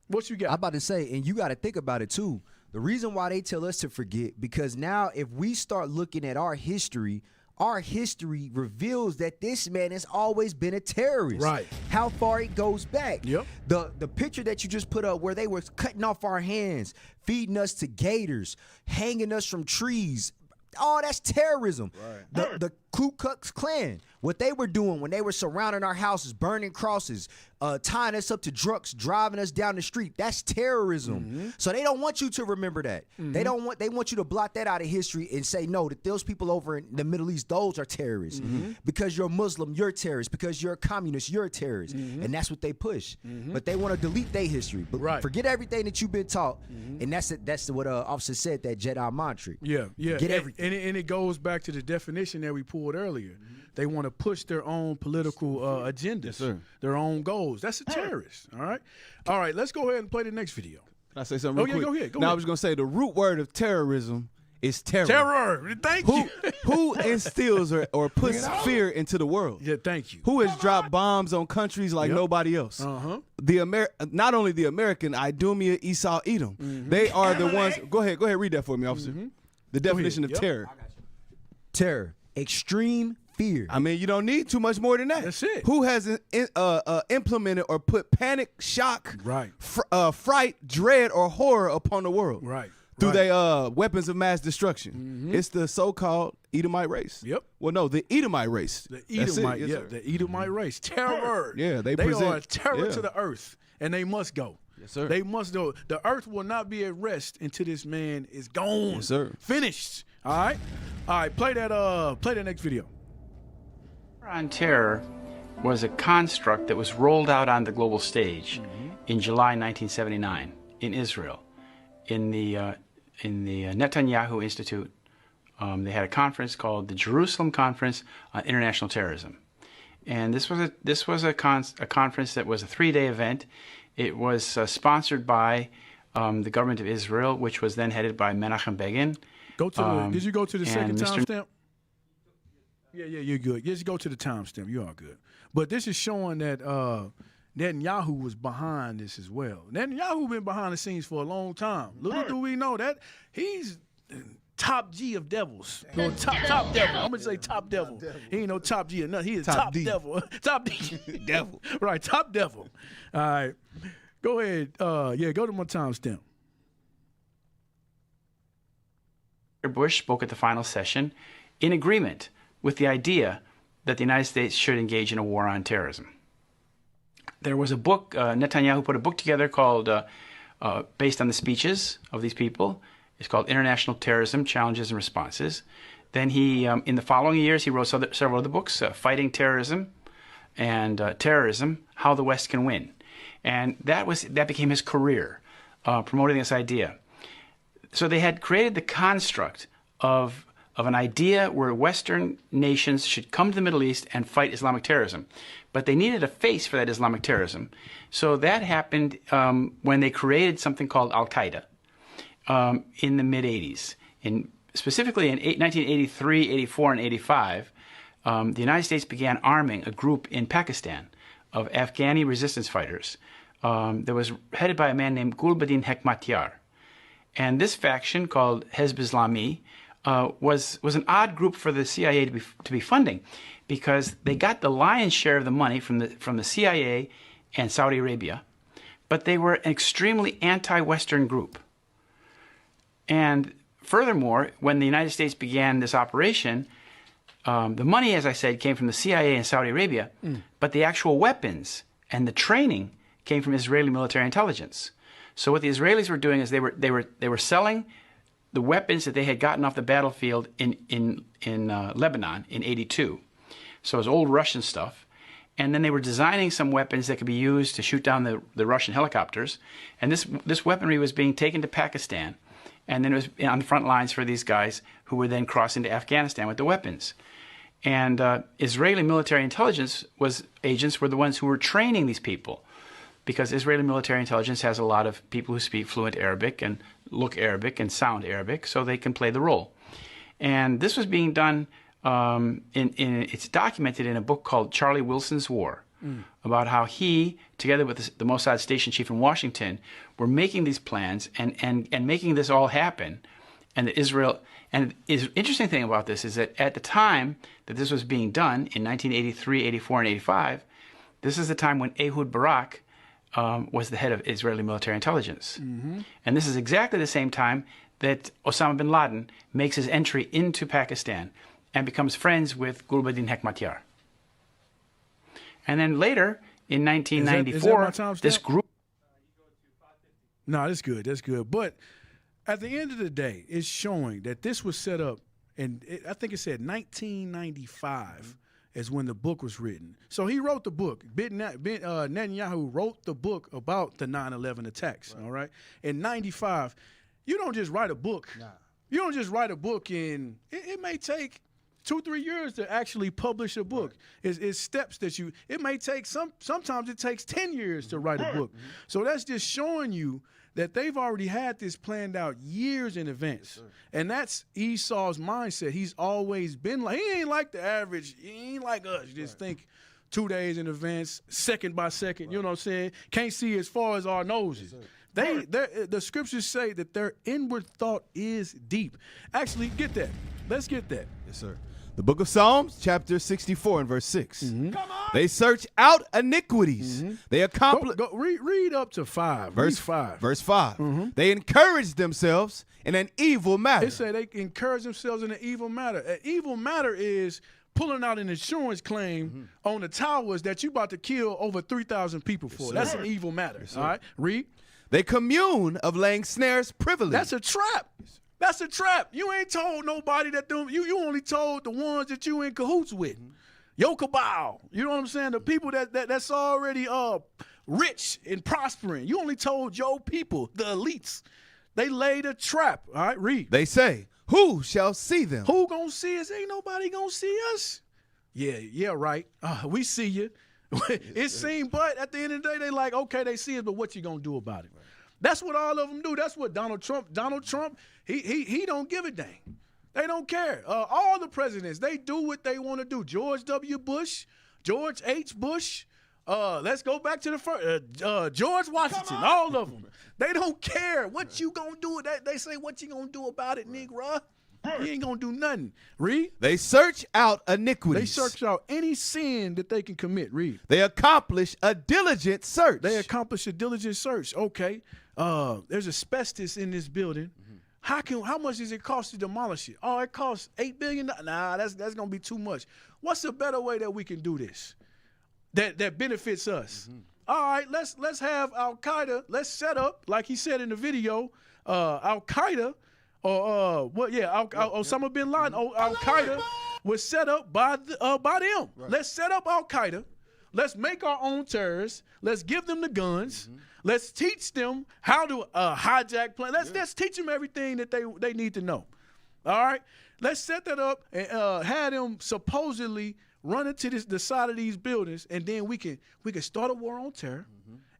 What you got? I'm about to say, and you got to think about it too. The reason why they tell us to forget, because now if we start looking at our history reveals that this man has always been a terrorist. Right. How far it goes back. Yep. The picture that you just put up where they were cutting off our hands, feeding us to gators, hanging us from trees. Oh, that's terrorism. Right. The Ku Klux Klan, what they were doing when they were surrounding our houses, burning crosses, tying us up to trucks, driving us down the street, that's terrorism. So they don't want you to remember that. They want you to blot that out of history and say, no, that those people over in the Middle East, those are terrorists. Because you're a Muslim, you're a terrorist. Because you're a communist, you're a terrorist. And that's what they push. But they want to delete their history. But forget everything that you've been taught. And that's what Officer said, that Jedi mind trick. Yeah. Get everything. And it goes back to the definition that we pulled earlier. They want to push their own political agendas, their own goals. That's a terrorist, all right? Let's go ahead and play the next video. Can I say something real quick? Go ahead. I was going to say the root word of terrorism is terror. Terror. Thank you. Who instills or puts fear into the world? Yeah, thank you. Who has dropped bombs on countries like nobody else? Not only the American, Idumea, Esau, Edom. They are the ones. Go ahead, read that for me, officer. The definition of terror. Terror. Extreme fear. I mean, you don't need too much more than that. That's it. Who has implemented or put panic, shock, fright, dread, or horror upon the world? Through their weapons of mass destruction. It's the so-called Edomite race. Yep. Well, no, the Edomite race. The Edomite, the Edomite race. Terror. Yeah, they are a terror to the earth, and they must go. Yes, sir. They must go. The earth will not be at rest until this man is gone. Yes, sir. Finished. All right. Play that next video. On Terror was a construct that was rolled out on the global stage in July 1979 in Israel, in the Netanyahu Institute. They had a conference called the Jerusalem Conference on International Terrorism, and this was a conference that was a 3-day event. It was sponsored by the government of Israel, which was then headed by Menachem Begin. Did you go to the second timestamp? Yeah, you're good. Just go to the timestamp. You are good. But this is showing that Netanyahu was behind this as well. Netanyahu been behind the scenes for a long time. Little do we know that he's top G of devils. Top devil. I'm gonna say top devil. He ain't no top G or nothing. He is top devil. Top D. Devil. Right, top devil. All right. Go ahead. Go to my timestamp. Bush spoke at the final session in agreement with the idea that the United States should engage in a war on terrorism. There was a book, Netanyahu put a book together called, based on the speeches of these people. It's called International Terrorism, Challenges and Responses. Then he, in the following years, he wrote several other books, Fighting Terrorism and Terrorism, How the West Can Win. And that became his career, promoting this idea. So they had created the construct of an idea where Western nations should come to the Middle East and fight Islamic terrorism. But they needed a face for that Islamic terrorism. So that happened when they created something called Al-Qaeda in the mid-'80s. Specifically in 1983, 84, and 85, the United States began arming a group in Pakistan of Afghani resistance fighters that was headed by a man named Gulbuddin Hekmatyar. And this faction, called Hezb Islami, was an odd group for the CIA to be funding, because they got the lion's share of the money from the CIA and Saudi Arabia, but they were an extremely anti-Western group. And furthermore, when the United States began this operation, the money, as I said, came from the CIA and Saudi Arabia, but the actual weapons and the training came from Israeli military intelligence. So what the Israelis were doing is they were selling the weapons that they had gotten off the battlefield in Lebanon in '82. So it was old Russian stuff. And then they were designing some weapons that could be used to shoot down the Russian helicopters. And this weaponry was being taken to Pakistan. And then it was on the front lines for these guys who would then cross into Afghanistan with the weapons. And Israeli military intelligence agents were the ones who were training these people, because Israeli military intelligence has a lot of people who speak fluent Arabic and look Arabic and sound Arabic, so they can play the role. And this was being done, it's documented in a book called Charlie Wilson's War, about how he, together with the Mossad station chief in Washington, were making these plans and making this all happen. And the interesting thing about this is that at the time that this was being done, in 1983, 84, and 85, this is the time when Ehud Barak was the head of Israeli military intelligence. And this is exactly the same time that Osama bin Laden makes his entry into Pakistan and becomes friends with Gulbuddin Hekmatyar. And then later, in 1994, this group... No, that's good. That's good. But at the end of the day, it's showing that this was set up, and I think it said 1995 is when the book was written. So he wrote the book. Netanyahu wrote the book about the 9/11 attacks, all right? In 95, you don't just write a book. You don't just write a book in, it may take 2-3 years to actually publish a book. It's steps that it may take, sometimes it takes 10 years to write a book. So that's just showing you that they've already had this planned out years in advance. And that's Esau's mindset. He's always been like, he ain't like the average, he ain't like us. You just think 2 days in advance, second by second, you know what I'm saying? Can't see as far as our noses. The scriptures say that their inward thought is deep. Actually, get that. Let's get that. Yes, sir. The book of Psalms, chapter 64 and verse 6. They search out iniquities. They accomplish. Read up to 5. Verse 5. Verse 5. They encourage themselves in an evil matter. It say they encourage themselves in an evil matter. An evil matter is pulling out an insurance claim on the towers that you about to kill over 3,000 people for. That's an evil matter. All right, read. They commune of laying snares privily. That's a trap. That's a trap. You ain't told nobody that them. You only told the ones that you in cahoots with. Yo cabal. You know what I'm saying? The people that's already rich and prospering. You only told your people, the elites. They laid a trap. All right, read. They say, who shall see them? Who gonna see us? Ain't nobody gonna see us. Yeah, right. We see you. It seemed, but at the end of the day, they like, okay, they see us, but what you gonna do about it? That's what all of them do. That's what Donald Trump, he don't give a dang. They don't care. All the presidents, they do what they want to do. George W. Bush, George H. Bush, let's go back to the first, George Washington, all of them. They don't care what you gonna do. They say, what you gonna do about it, Negro? You ain't gonna do nothing. Read. They search out iniquities. They search out any sin that they can commit. Read. They accomplish a diligent search. They accomplish a diligent search. Okay. There's asbestos in this building. How much does it cost to demolish it? Oh, it costs $8 billion. Nah, that's gonna be too much. What's a better way that we can do this? That benefits us. All right, let's have Al Qaeda. Let's set up, like he said in the video, Al Qaeda. Osama bin Laden, Al Qaeda was set up by them. Right. Let's set up Al Qaeda. Let's make our own terrorists. Let's give them the guns. Let's teach them how to hijack planes. Let's teach them everything that they need to know. All right. Let's set that up and have them supposedly run into the side of these buildings, and then we can start a war on terror,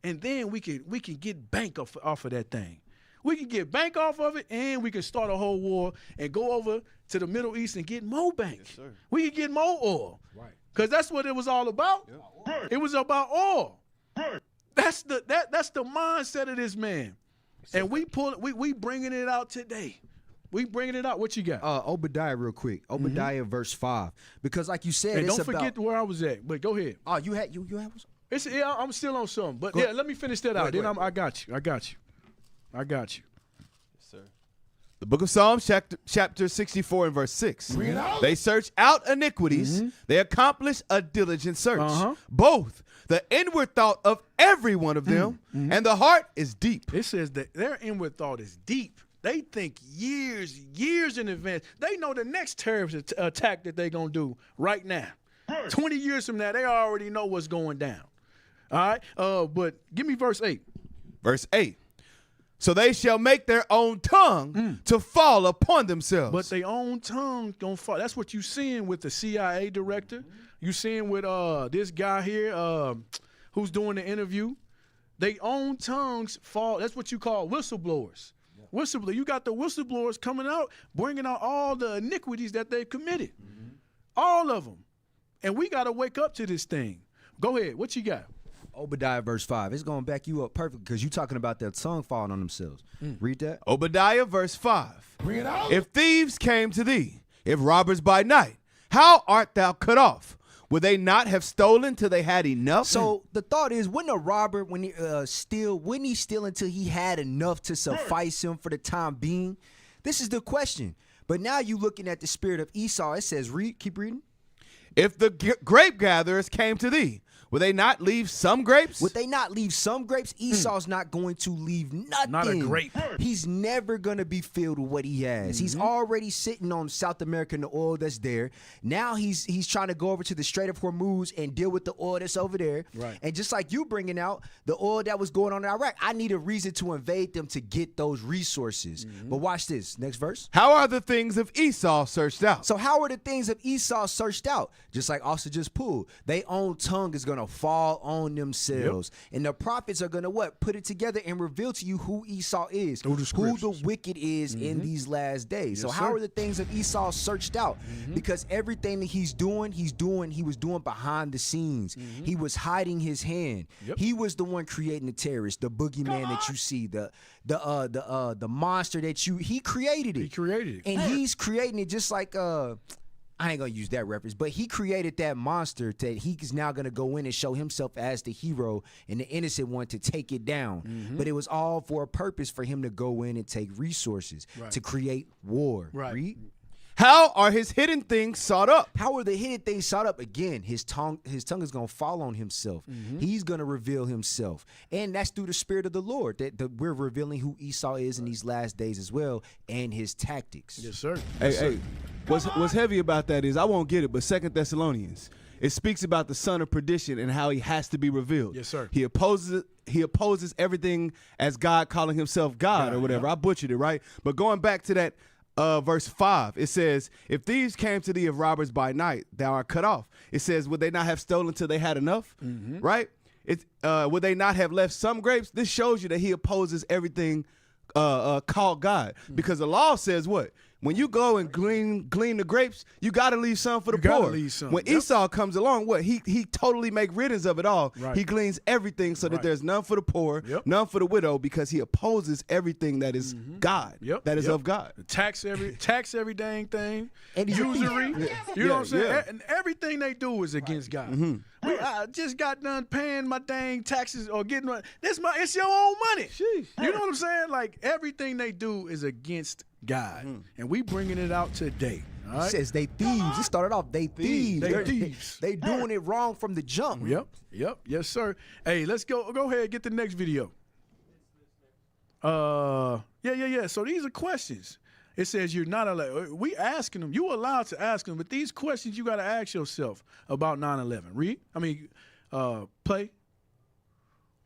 and then we can get bank off of that thing. We can get bank off of it, and we can start a whole war and go over to the Middle East and get more bank. Yes, we can get more oil. Right. Because that's what it was all about. Yep. It was about oil. Right. That's the mindset of this man. And we bringing it out today. We bringing it out. What you got? Obadiah, real quick. Obadiah, verse 5. Because, like you said, hey, don't forget where I was at. But go ahead. Oh, you have. Yeah, I'm still on something. But yeah, let me finish that out. Then I got you. Yes, sir. The book of Psalms, chapter 64 and verse 6. They search out iniquities. They accomplish a diligent search. Both the inward thought of every one of them and the heart is deep. It says that their inward thought is deep. They think years in advance. They know the next terrorist attack that they're going to do right now. 20 years from now, they already know what's going down. All right? But give me verse 8. Verse 8. So they shall make their own tongue to fall upon themselves. But their own tongue going to fall. That's what you seeing with the CIA director. You seeing with this guy here who's doing the interview. Their own tongues fall. That's what you call whistleblowers. Whistleblower. You got the whistleblowers coming out, bringing out all the iniquities that they've committed. All of them. And we got to wake up to this thing. Go ahead. What you got? Obadiah, verse 5. It's going to back you up perfect because you're talking about their tongue falling on themselves. Read that. Obadiah, verse 5. Bring it out. If thieves came to thee, if robbers by night, how art thou cut off? Would they not have stolen till they had enough? So the thought is, wouldn't a robber, when he wouldn't he steal until he had enough to suffice him for the time being? This is the question. But now you looking at the spirit of Esau. It says, keep reading. If the grape gatherers came to thee, would they not leave some grapes? Would they not leave some grapes? Esau's not going to leave nothing. Not a grape. He's never going to be filled with what he has. He's already sitting on South America and the oil that's there. Now he's trying to go over to the Strait of Hormuz and deal with the oil that's over there. Right. And just like you bringing out the oil that was going on in Iraq, I need a reason to invade them to get those resources. But watch this. Next verse. How are the things of Esau searched out? So how are the things of Esau searched out? Just like Austin just pulled. Their own tongue is going to fall on themselves. And the prophets are going to put it together and reveal to you who Esau is, who the wicked is in these last days. Yes, so how sir. are the things of Esau searched out? Because everything that he was doing behind the scenes. He was hiding his hand. He was the one creating the terrorist, the boogeyman that you see, the monster that he created it. He created it. And he's creating it just like I ain't gonna use that reference, but he created that monster that he's now gonna go in and show himself as the hero and the innocent one to take it down. But it was all for a purpose for him to go in and take resources to create war. Right. Read. How are his hidden things sought up? How are the hidden things sought up? Again, his tongue is going to fall on himself. He's going to reveal himself. And that's through the Spirit of the Lord that we're revealing who Esau is in these last days as well and his tactics. Yes, sir. Hey, what's heavy about that is, I won't get it, but 2 Thessalonians, it speaks about the son of perdition and how he has to be revealed. Yes, sir. He opposes everything as God, calling himself God or whatever. I butchered it, right? But going back to that, verse 5, it says, if thieves came to thee of robbers by night, thou art cut off. It says, would they not have stolen till they had enough? Right? Would they not have left some grapes? This shows you that he opposes everything called God. Because the law says what? When you go and glean the grapes, you got to leave some for the poor. When Esau comes along, what? He totally make riddance of it all. Right. He gleans everything so that there's none for the poor, none for the widow, because he opposes everything that is God, that is of God. Tax every dang thing, and usury. You know what I'm saying? And everything they do is against God. I just got done paying my dang taxes or getting it's your own money. Sheesh. You know what I'm saying? Like everything they do is against God, and we bringing it out today. All right? It says they thieves. It started off they thieves. They thieves. They doing it wrong from the jump. Yep. Yes, sir. Hey, let's go ahead and get the next video. Yeah. So these are questions. It says you're not allowed. We asking them. You allowed to ask them, but these questions you got to ask yourself about 9/11. Play.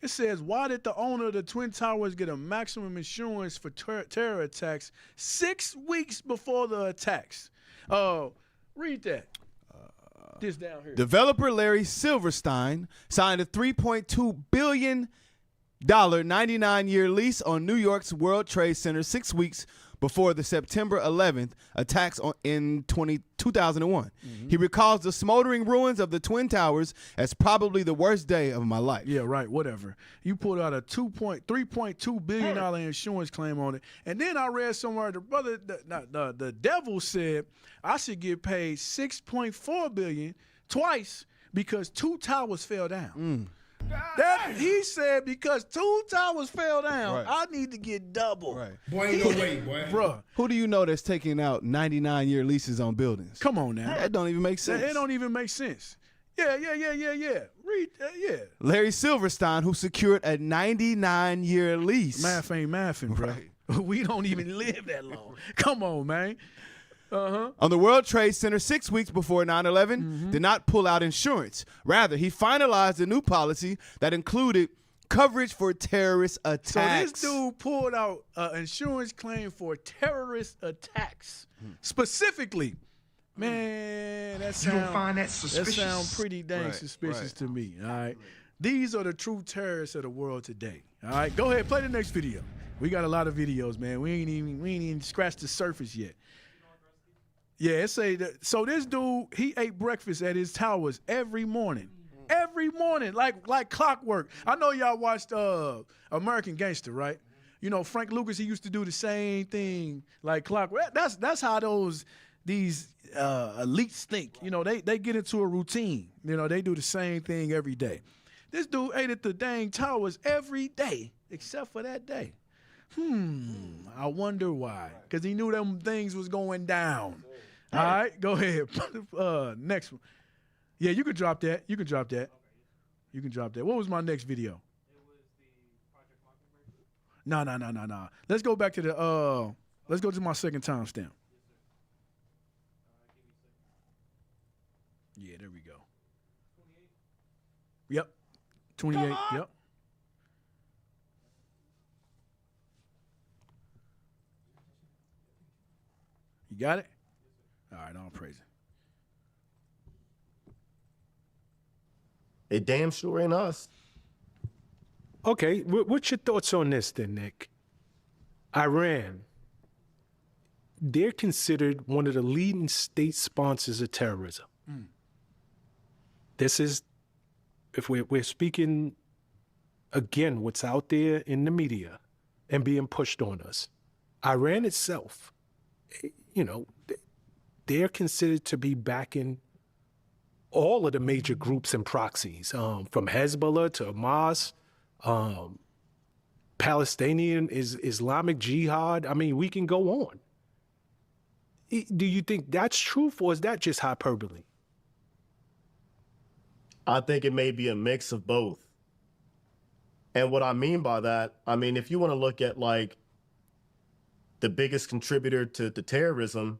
It says, why did the owner of the Twin Towers get a maximum insurance for terror attacks 6 weeks before the attacks? Read that. This down here. Developer Larry Silverstein signed a $3.2 billion 99-year lease on New York's World Trade Center 6 weeks before the September 11th attacks in 2001. He recalls the smoldering ruins of the Twin Towers as probably the worst day of my life. Yeah, right, whatever. You pulled out a $3.2 billion insurance claim on it. And then I read somewhere the devil said I should get paid $6.4 billion twice because 2 towers fell down. He said because 2 towers fell down, I need to get double. Right. Boy, ain't no way, boy. Bruh. Who do you know that's taking out 99-year leases on buildings? Come on now. That don't even make sense. It don't even make sense. Yeah. Read, yeah. Larry Silverstein, who secured a 99-year lease. Math ain't mathing, bro. Right. We don't even live that long. Come on, man. On the World Trade Center 6 weeks before 9/11, did not pull out insurance. Rather, he finalized a new policy that included coverage for terrorist attacks. So this dude pulled out an insurance claim for terrorist attacks. Specifically, man, that You don't find that suspicious? That sounds pretty dang suspicious to me, all right? These are the true terrorists of the world today, all right? Go ahead, play the next video. We got a lot of videos, man. We ain't even scratched the surface yet. Yeah, it say that. So this dude, he ate breakfast at his towers every morning. Every morning, like clockwork. I know y'all watched American Gangster, right? You know, Frank Lucas, he used to do the same thing like clockwork. That's how these elites think. You know, they get into a routine. You know, they do the same thing every day. This dude ate at the dang towers every day, except for that day. I wonder why. Because he knew them things was going down. All right, go ahead. Next one. Yeah, you could drop that. You can drop that. What was my next video? It was the Project Mockingbird. No. Let's go back to the let's go to my second timestamp. Yeah, there we go. 28. Yep. 28. Yep. You got it? All right, I'll praise it. It damn sure ain't us. Okay, what's your thoughts on this then, Nick? Iran, they're considered one of the leading state sponsors of terrorism. This is, if we're speaking, again, what's out there in the media and being pushed on us. Iran itself, you know, they're considered to be backing all of the major groups and proxies, from Hezbollah to Hamas, Palestinian, Islamic Jihad. I mean, we can go on. Do you think that's truth, or is that just hyperbole? I think it may be a mix of both. And what I mean by that, I mean, if you want to look at like the biggest contributor to terrorism,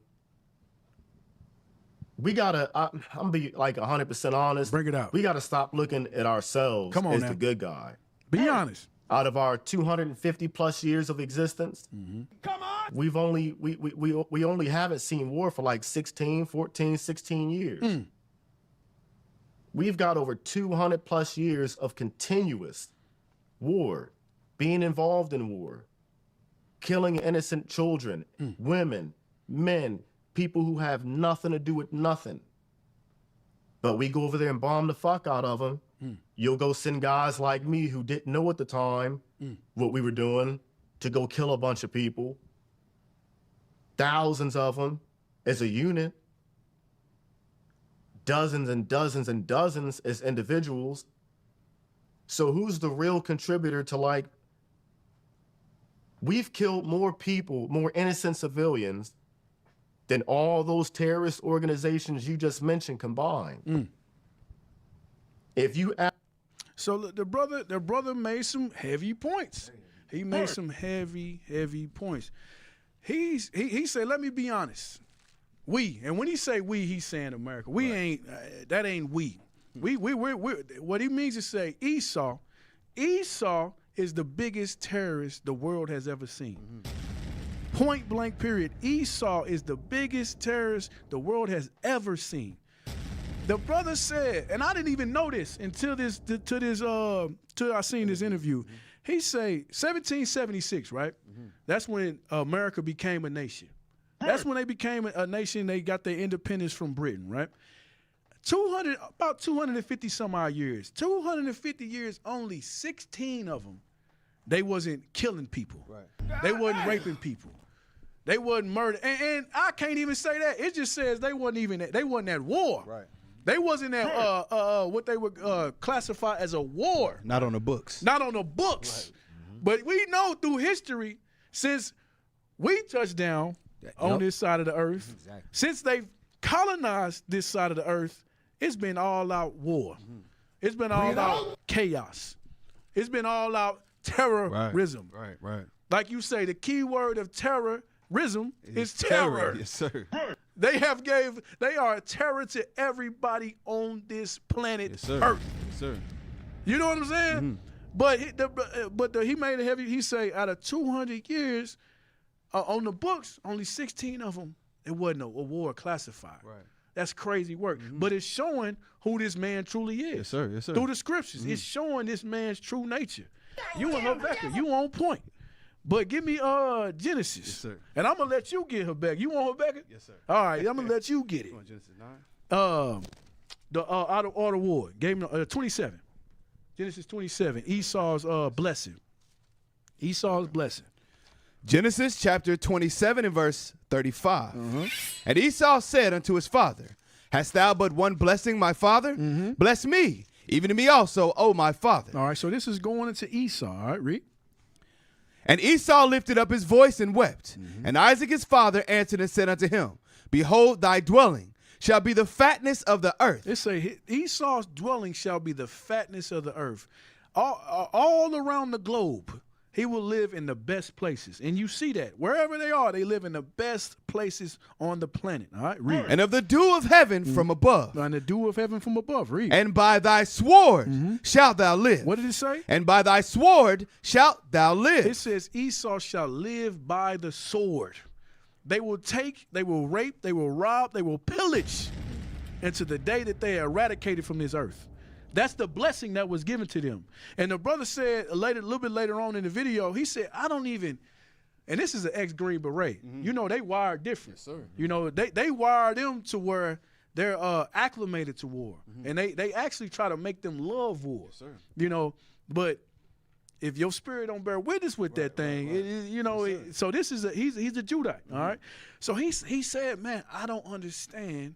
we gotta, I'm gonna be like 100% honest. Bring it out. We gotta stop looking at ourselves as the good guy. Be honest. Out of our 250 plus years of existence, Come on. we've only, we only haven't seen war for like 16, 14, 16 years. We've got over 200 plus years of continuous war, being involved in war, killing innocent children, women, men, people who have nothing to do with nothing. But we go over there and bomb the fuck out of them. You'll go send guys like me who didn't know at the time what we were doing to go kill a bunch of people. Thousands of them as a unit. Dozens and dozens and dozens as individuals. So who's the real contributor to, like, we've killed more people, more innocent civilians than all those terrorist organizations you just mentioned combined. If you So the brother made some heavy points. He made some heavy points. He said, let me be honest. We, and when he say we, he's saying America. We ain't, that ain't we. We're what he means to say Esau is the biggest terrorist the world has ever seen. Point blank period. Esau is the biggest terrorist the world has ever seen. The brother said, and I didn't even know this until I seen this interview. He say 1776, right? That's when America became a nation. That's when they became a nation. They got their independence from Britain, right? About 250 some odd years. 250 years, only 16 of them, they wasn't killing people. Right. They wasn't raping people. They wasn't murdering. And I can't even say that. It just says they wasn't at war. Right. They wasn't at what they would classify as a war. Not on the books. Not on the books. Right. But we know through history, since we touched down on this side of the earth, since they've colonized this side of the earth, it's been all out war. It's been all out chaos. It's been all out terrorism. Right. Like you say, the key word of terrorism is terror. Yes, sir. They are a terror to everybody on this planet Earth. Yes, sir. You know what I'm saying? But he made it heavy. He say out of 200 years on the books, only 16 of them, it wasn't a war classified. Right. That's crazy work. But it's showing who this man truly is. Yes, sir. Yes, sir. Through the scriptures. It's showing this man's true nature. You and Rebecca, you on point. But give me Genesis. Yes, sir. And I'm going to let you get Rebecca. You want Rebecca? Yes, sir. All right, I'm going to let you get it. You want Genesis 9? The out of order war. Game 27. Genesis 27. Esau's blessing. Esau's blessing. Genesis chapter 27 and verse 35. And Esau said unto his father, hast thou but one blessing, my father? Bless me, even to me also, O my father. All right, so this is going into Esau. All right, read. And Esau lifted up his voice and wept. And Isaac his father answered and said unto him, behold, thy dwelling shall be the fatness of the earth. It say Esau's dwelling shall be the fatness of the earth. All around the globe, he will live in the best places. And you see that. Wherever they are, they live in the best places on the planet. All right, read. And of the dew of heaven from above. And the dew of heaven from above. Read. And by thy sword shalt thou live. What did it say? And by thy sword shalt thou live. It says Esau shall live by the sword. They will take, they will rape, they will rob, they will pillage until the day that they are eradicated from this earth. That's the blessing that was given to them. And the brother said a little bit later on in the video, he said, I don't even, and this is an ex-Green Beret. You know, they wired different. Yes, sir. You know, they wire them to where they're acclimated to war. And they actually try to make them love war. Yes, sir. You know, but if your spirit don't bear witness with that thing, you know, yes, so this is he's a Judite, all right? So he said, man, I don't understand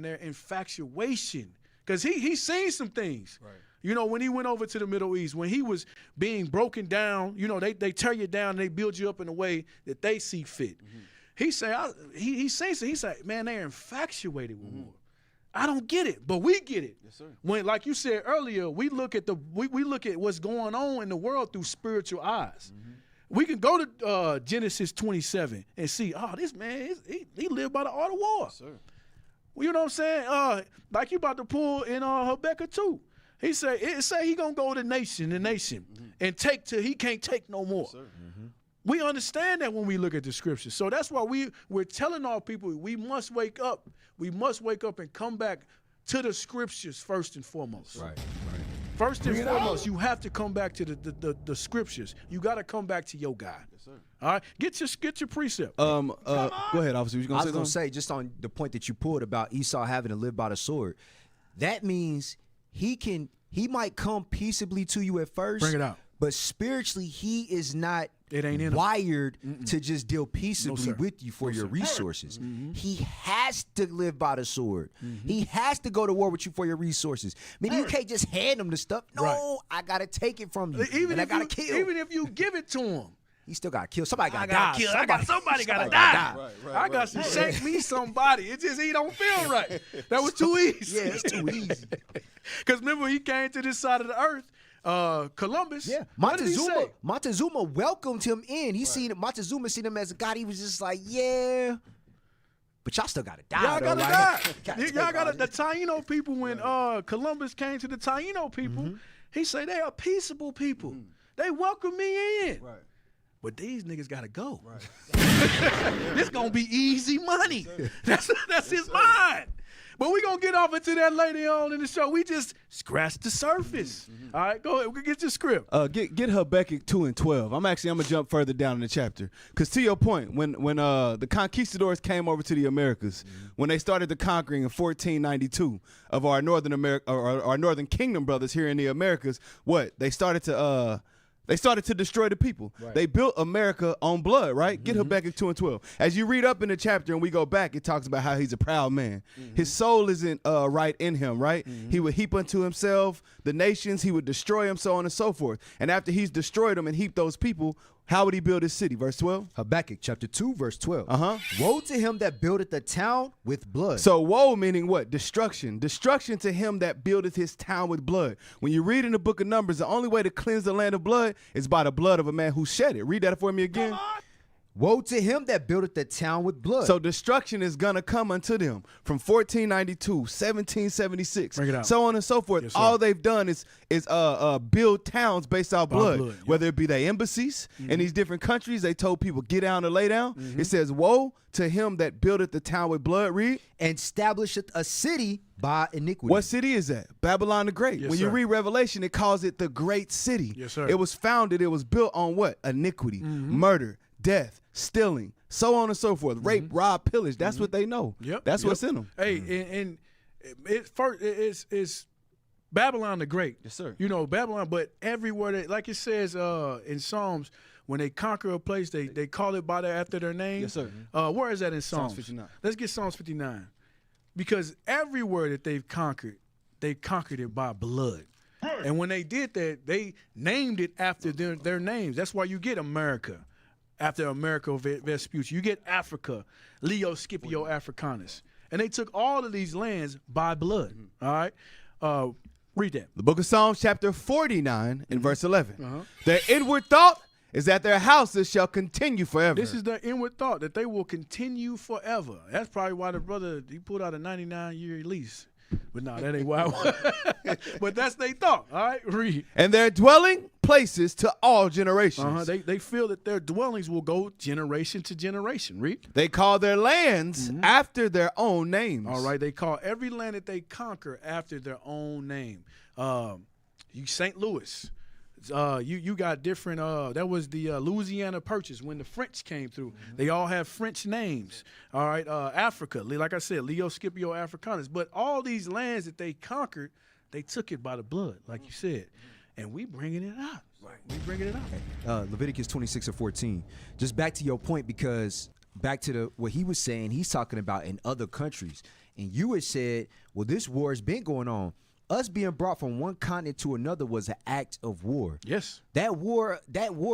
their infatuation. Because he's seen some things. Right. You know, when he went over to the Middle East, when he was being broken down, you know, they tear you down and they build you up in a way that they see fit. He said, he said, man, they're infatuated with war. I don't get it, but we get it. Yes, sir. When, like you said earlier, we look at we look at what's going on in the world through spiritual eyes. We can go to Genesis 27 and see, oh, this man, he lived by the art of war. Yes, sir. You know what I'm saying? Like you about to pull in Rebecca too. He said he gonna go to the nation and take till he can't take no more. Yes, we understand that when we look at the scriptures. So that's why we're telling our people we must wake up. We must wake up and come back to the scriptures first and foremost. Right. First and foremost, you have to come back to the scriptures. You got to come back to your God. Yes, sir. All right, get your precept. Go ahead, officer. You gonna I was gonna say just on the point that you pulled about Esau having to live by the sword. That means he might come peaceably to you at first. Bring it out. But spiritually, he is not ain't wired to just deal peaceably with you for your resources. He has to live by the sword. He has to go to war with you for your resources. I mean, you can't just hand him the stuff. No, I got to take it from you. Even I got to kill. Even if you give it to him. He still got to kill. Somebody got to die. Somebody got to die. I got to shake me somebody. It's just he don't feel right. That was too easy. Yeah, it's too easy. Because remember, he came to this side of the earth. Columbus. Yeah, Montezuma welcomed him in. Montezuma seen him as a god. He was just like, yeah, but y'all still gotta die. Y'all gotta die. Y'all gotta. The Taino people, when Columbus came to the Taino people, he said they are peaceable people. They welcome me in. Right. But these niggas gotta go. Right. This gonna be easy money. That's his mind. But we're going to get off into that later on in the show. We just scratched the surface. All right, go ahead. We can get your script. Get Habakkuk 2 and 12. I'm gonna jump further down in the chapter. Because to your point, when the conquistadors came over to the Americas, when they started the conquering in 1492 of our northern America, or our northern kingdom brothers here in the Americas, they started to destroy the people. Right. They built America on blood, right? Get Habakkuk 2 and 12. As you read up in the chapter and we go back, it talks about how he's a proud man. His soul isn't right in him, right? He would heap unto himself the nations. He would destroy them, so on and so forth. And after he's destroyed them and heaped those people, how would he build his city? Verse 12? Habakkuk chapter 2, verse 12. Woe to him that buildeth the town with blood. So woe meaning what? Destruction. Destruction to him that buildeth his town with blood. When you read in the book of Numbers, the only way to cleanse the land of blood is by the blood of a man who shed it. Read that for me again. Woe to him that buildeth the town with blood. So destruction is going to come unto them from 1492, 1776, Bring it out. so on and so forth. Yes, all they've done is build towns based off blood. Yep. Whether it be their embassies in these different countries, they told people get down or lay down. It says, woe to him that buildeth the town with blood. Read. And establisheth a city by iniquity. What city is that? Babylon the Great. Yes, when you sir. read Revelation, it calls it the great city. Yes, sir. It was built on what? Iniquity, murder, death, stealing, so on and so forth. Rape, rob, pillage. That's what they know. That's what's in them. Hey, and it's Babylon the Great. Yes, sir. You know, Babylon, but everywhere, like it says in Psalms, when they conquer a place, they call it after their name. Yes, sir. Where is that in Psalms? Psalms 59. Let's get Psalms 59. Because everywhere that they've conquered it by blood. And when they did that, they named it after their names. That's why you get America. After America Vespucci, you get Africa, Leo Scipio Africanus. And they took all of these lands by blood. All right? Read that. The book of Psalms, chapter 49, and verse 11. Their inward thought is that their houses shall continue forever. This is their inward thought, that they will continue forever. That's probably why the brother, he pulled out a 99-year lease. But no, that ain't why. But that's their thought. All right, read. And their dwelling places to all generations. They feel that their dwellings will go generation to generation. Read. They call their lands after their own names. All right, they call every land that they conquer after their own name. You St. Louis. You got different. That was the Louisiana Purchase when the French came through. They all have French names. All right, Africa, like I said, Leo Scipio Africanus. But all these lands that they conquered, they took it by the blood, like you said, and we bringing it out. Right, we bringing it out. Leviticus 26 and 14. Just back to your point, because back to what he was saying, he's talking about in other countries, and you had said, well, this war has been going on. Us being brought from one continent to another was an act of war. Yes. That war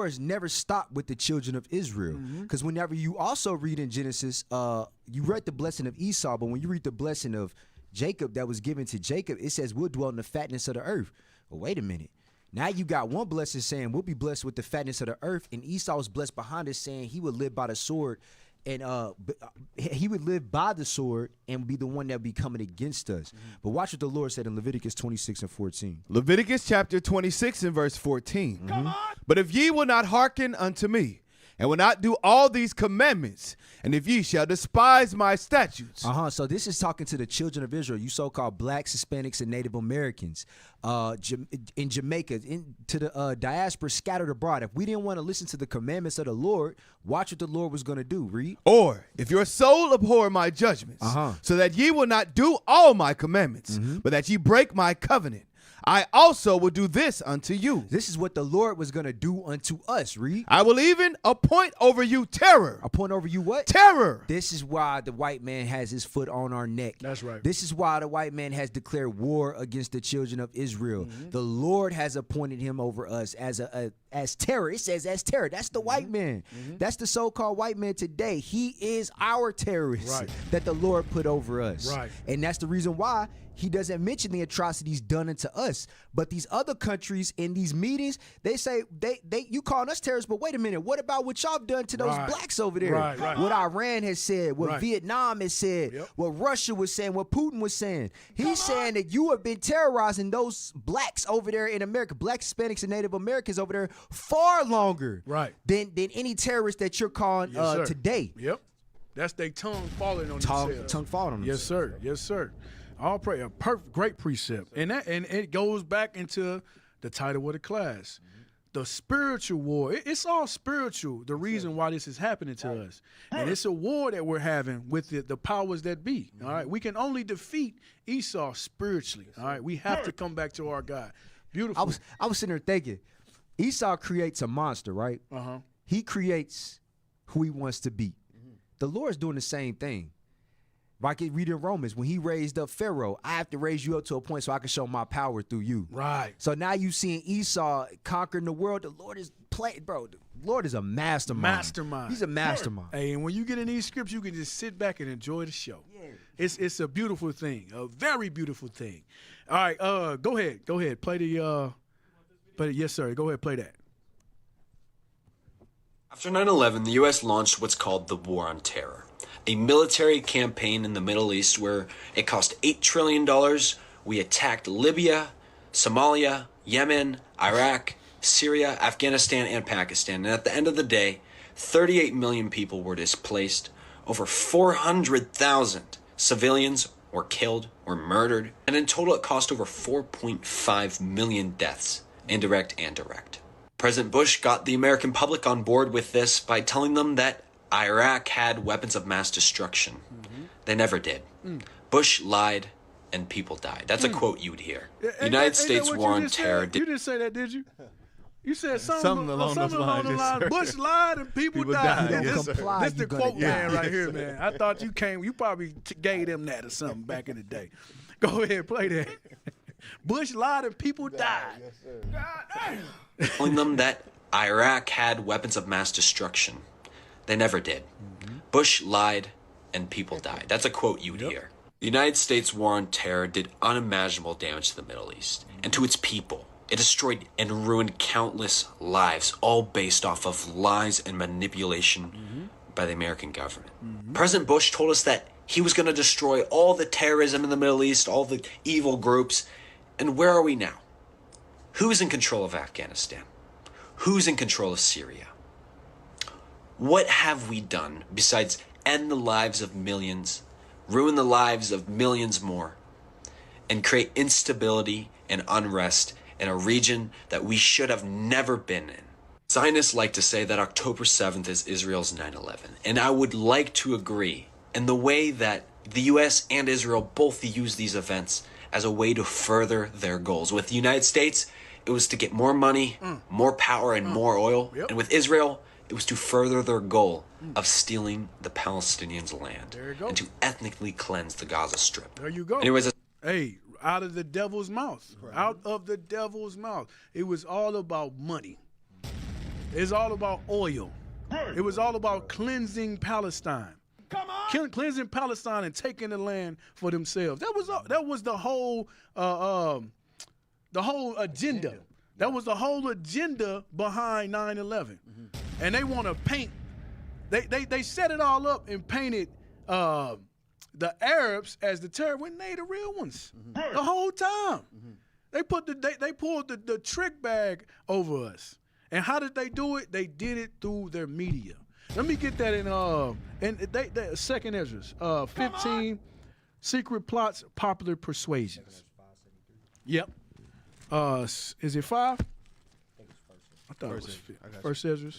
has never stopped with the children of Israel. Because whenever you also read in Genesis, you read the blessing of Esau, but when you read the blessing of Jacob that was given to Jacob, it says we'll dwell in the fatness of the earth. Well, wait a minute. Now you got one blessing saying we'll be blessed with the fatness of the earth, and Esau was blessed behind it saying he would live by the sword. And he would live by the sword and be the one that would be coming against us. But watch what the Lord said in Leviticus 26 and 14. Leviticus chapter 26 and verse 14. Come on. But if ye will not hearken unto me, and will not do all these commandments, and if ye shall despise my statutes. So this is talking to the children of Israel, you so-called blacks, Hispanics, and Native Americans in Jamaica, to the diaspora scattered abroad. If we didn't want to listen to the commandments of the Lord, watch what the Lord was going to do. Read. Or if your soul abhor my judgments, so that ye will not do all my commandments, but that ye break my covenant, I also will do this unto you. This is what the Lord was going to do unto us. Read. I will even appoint over you terror. Appoint over you what? Terror. This is why the white man has his foot on our neck. That's right. This is why the white man has declared war against the children of Israel. The Lord has appointed him over us as terror. It says as terror. That's the white man. That's the so-called white man today. He is our terrorist that the Lord put over us. Right. And that's the reason why he doesn't mention the atrocities done unto us. But these other countries in these meetings, they say, you calling us terrorists, but wait a minute, what about what y'all done to those blacks over there? What Iran has said, what Vietnam has said, what Russia was saying, what Putin was saying. He's saying that you have been terrorizing those blacks over there in America, blacks, Hispanics, and Native Americans over there far longer than any terrorist that you're calling today. Yep. That's their tongue falling on themselves. Tongue falling on Yes, sir. Yes, sir. All praise. A great precept. And it goes back into the title of the class. The spiritual war. It's all spiritual, the reason why this is happening to us. And it's a war that we're having with the powers that be. All right. We can only defeat Esau spiritually. All right. We have to come back to our God. Beautiful. I was sitting there thinking, Esau creates a monster, right? He creates who he wants to be. The Lord's doing the same thing. Like it read in Romans, when he raised up Pharaoh, I have to raise you up to a point so I can show my power through you. Right. So now you seeing Esau conquering the world. The Lord is bro. The Lord is a mastermind. He's a mastermind. Hey, and when you get in these scripts, you can just sit back and enjoy the show. Yeah. It's a beautiful thing, a very beautiful thing. All right, go ahead. Play the yes, sir. Go ahead, play that. After 9/11, the U.S. launched what's called the War on Terror, a military campaign in the Middle East where it cost $8 trillion. We attacked Libya, Somalia, Yemen, Iraq, Syria, Afghanistan, and Pakistan. And at the end of the day, 38 million people were displaced. Over 400,000 civilians were killed or murdered. And in total, it cost over 4.5 million deaths, indirect and direct. President Bush got the American public on board with this by telling them that Iraq had weapons of mass destruction. They never did. Bush lied and people died. That's a quote you'd hear. The United States War on Terror You didn't say that, did you? You said something along those lines. Bush lied and people died. Yes, this the quote man right here, man. I thought you probably gave them that or something back in the day. Go ahead, play that. Bush lied and people died. Yes, sir. Telling them that Iraq had weapons of mass destruction. They never did. Bush lied and people died. That's a quote you'd hear. The United States War on Terror did unimaginable damage to the Middle East and to its people. It destroyed and ruined countless lives, all based off of lies and manipulation by the American government. President Bush told us that he was going to destroy all the terrorism in the Middle East, all the evil groups. And where are we now? Who's in control of Afghanistan? Who's in control of Syria? What have we done besides end the lives of millions, ruin the lives of millions more, and create instability and unrest in a region that we should have never been in? Zionists like to say that October 7th is Israel's 9/11, and I would like to agree in the way that the U.S. and Israel both use these events as a way to further their goals. With the United States, it was to get more money, more power, and more oil. And with Israel, it was to further their goal of stealing the Palestinians' land and to ethnically cleanse the Gaza Strip. There you go. Anyways, hey, out of the devil's mouth. Out of the devil's mouth. It was all about money. It's all about oil. It was all about cleansing Palestine. Cleansing Palestine and taking the land for themselves. That was the whole agenda. That was the whole agenda behind 9/11. And they want to paint. They set it all up and painted the Arabs as the terrorists when they the real ones the whole time. They pulled the trick bag over us. And how did they do it? They did it through their media. Let me get that in they Second Ezra, 15 secret plots, popular persuasions. Yep. Is it 5? I thought it was First Ezra.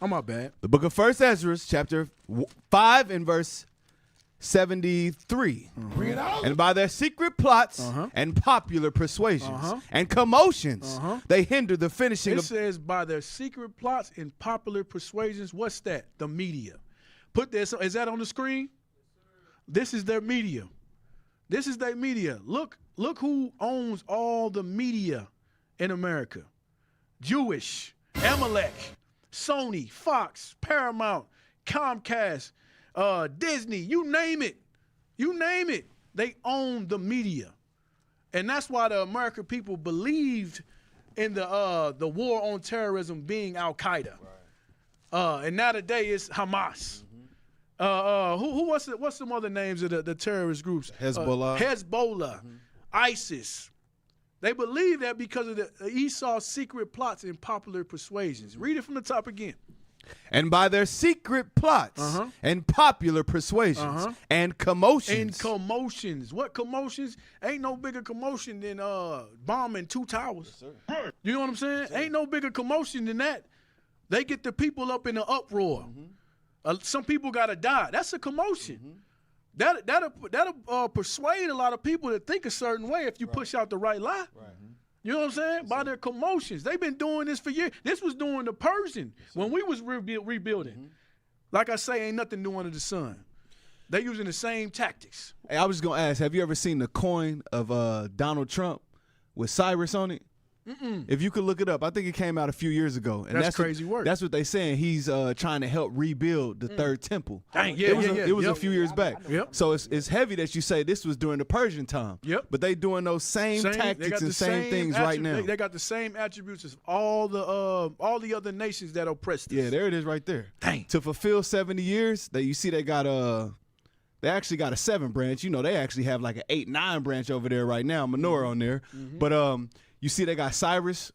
Oh, my bad. The book of First Ezra, chapter 5 and verse 73. Bring it out. And by their secret plots and popular persuasions and commotions, they hinder the finishing It says by their secret plots and popular persuasions. What's that? The media. Put this. Is that on the screen? This is their media. This is their media. Look who owns all the media in America. Jewish, Amalek, Sony, Fox, Paramount, Comcast, Disney, you name it. They own the media. And that's why the American people believed in the war on terrorism being Al-Qaeda. And now today it's Hamas. What's some other names of the terrorist groups? Hezbollah. ISIS. They believe that because of the Esau's secret plots and popular persuasions. Read it from the top again. And by their secret plots and popular persuasions and commotions. What commotions? Ain't no bigger commotion than bombing 2 towers. Yes, you know what I'm saying? Ain't no bigger commotion than that. They get the people up in an uproar. Some people got to die. That's a commotion. That'll persuade a lot of people to think a certain way if you push out the right lie. You know what I'm saying? By their commotions. They've been doing this for years. This was during the Persian when we was rebuilding. Like I say, ain't nothing new under the sun. They using the same tactics. Hey, I was just going to ask, have you ever seen the coin of Donald Trump with Cyrus on it? If you could look it up, I think it came out a few years ago. And that's crazy work. That's what they saying. He's trying to help rebuild the third temple. Dang, It was a few years back. So it's heavy that you say this was during the Persian time. But they doing those same tactics and same things right now. They got the same attributes as all the other nations that oppressed us. Yeah, there it is right there. Dang. To fulfill 70 years, you see they got they actually got a 7 branch. You know, they actually have like an 8-9 branch over there right now, menorah on there. But you see they got Cyrus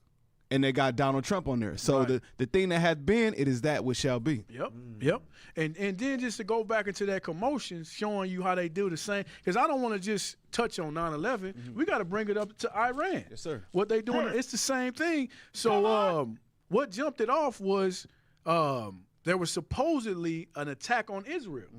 and they got Donald Trump on there. So the thing that had been, it is that which shall be. Yep. And then just to go back into that commotion, showing you how they do the same, because I don't want to just touch on 9/11. We got to bring it up to Iran. Yes, sir. What they doing, it's the same thing. So what jumped it off was there was supposedly an attack on Israel.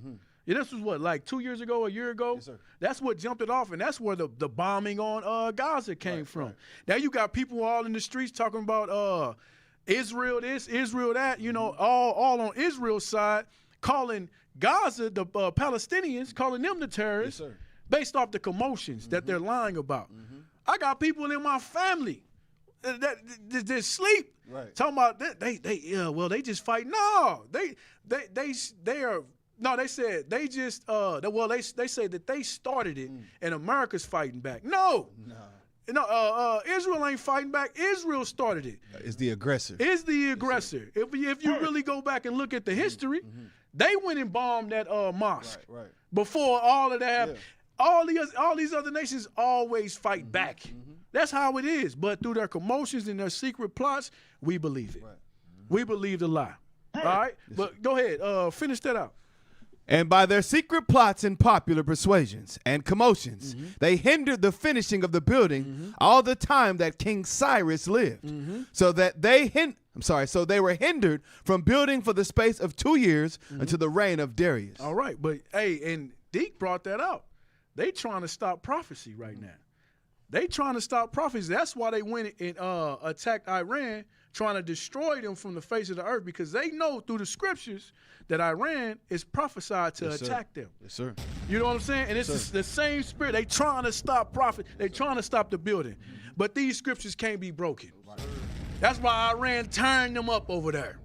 Yeah, this was what, like 2 years ago, a year ago? Yes, sir. That's what jumped it off, and that's where the bombing on Gaza came from. Now you got people all in the streets talking about Israel this, Israel that, you know, all on Israel's side, calling Gaza, the Palestinians, calling them the terrorists based off the commotions that they're lying about. I got people in my family that sleep talking about they just fight. No, they are. No, they said they just they say that they started it and America's fighting back. No, Israel ain't fighting back. Israel started it. It's the aggressor. It's the aggressor. If you really go back and look at the history, they went and bombed that mosque before all of that happened. All these other nations always fight back. That's how it is. But through their commotions and their secret plots, we believe it. We believe the lie. All right, but go ahead, finish that out. And by their secret plots and popular persuasions and commotions, they hindered the finishing of the building all the time that King Cyrus lived. So they were hindered from building for the space of 2 years until the reign of Darius. All right, but hey, and Deke brought that out. They trying to stop prophecy right now. They trying to stop prophecy. That's why they went and attacked Iran, trying to destroy them from the face of the earth, because they know through the scriptures that Iran is prophesied to attack them. Yes, sir. You know what I'm saying? And it's the same spirit. They trying to stop prophet. They trying to stop the building. But these scriptures can't be broken. That's why Iran turned them up over there.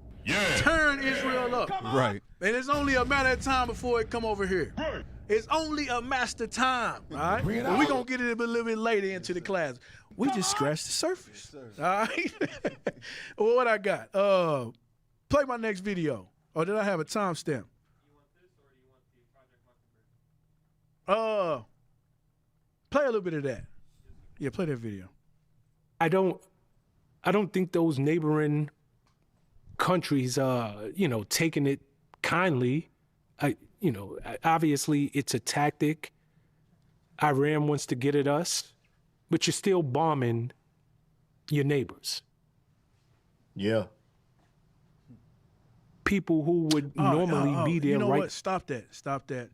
Turn Israel up. Right. And it's only a matter of time before it come over here. It's only a matter of time, all right? We're going to get it a little bit later into the class. We just scratched the surface, all right? Well, what I got? Play my next video. Or did I have a timestamp? Play a little bit of that. Yeah, play that video. I don't think those neighboring countries taking it kindly. Obviously it's a tactic. Iran wants to get at us, but you're still bombing your neighbors. Yeah. People who would normally be there, you know right? What? Stop that.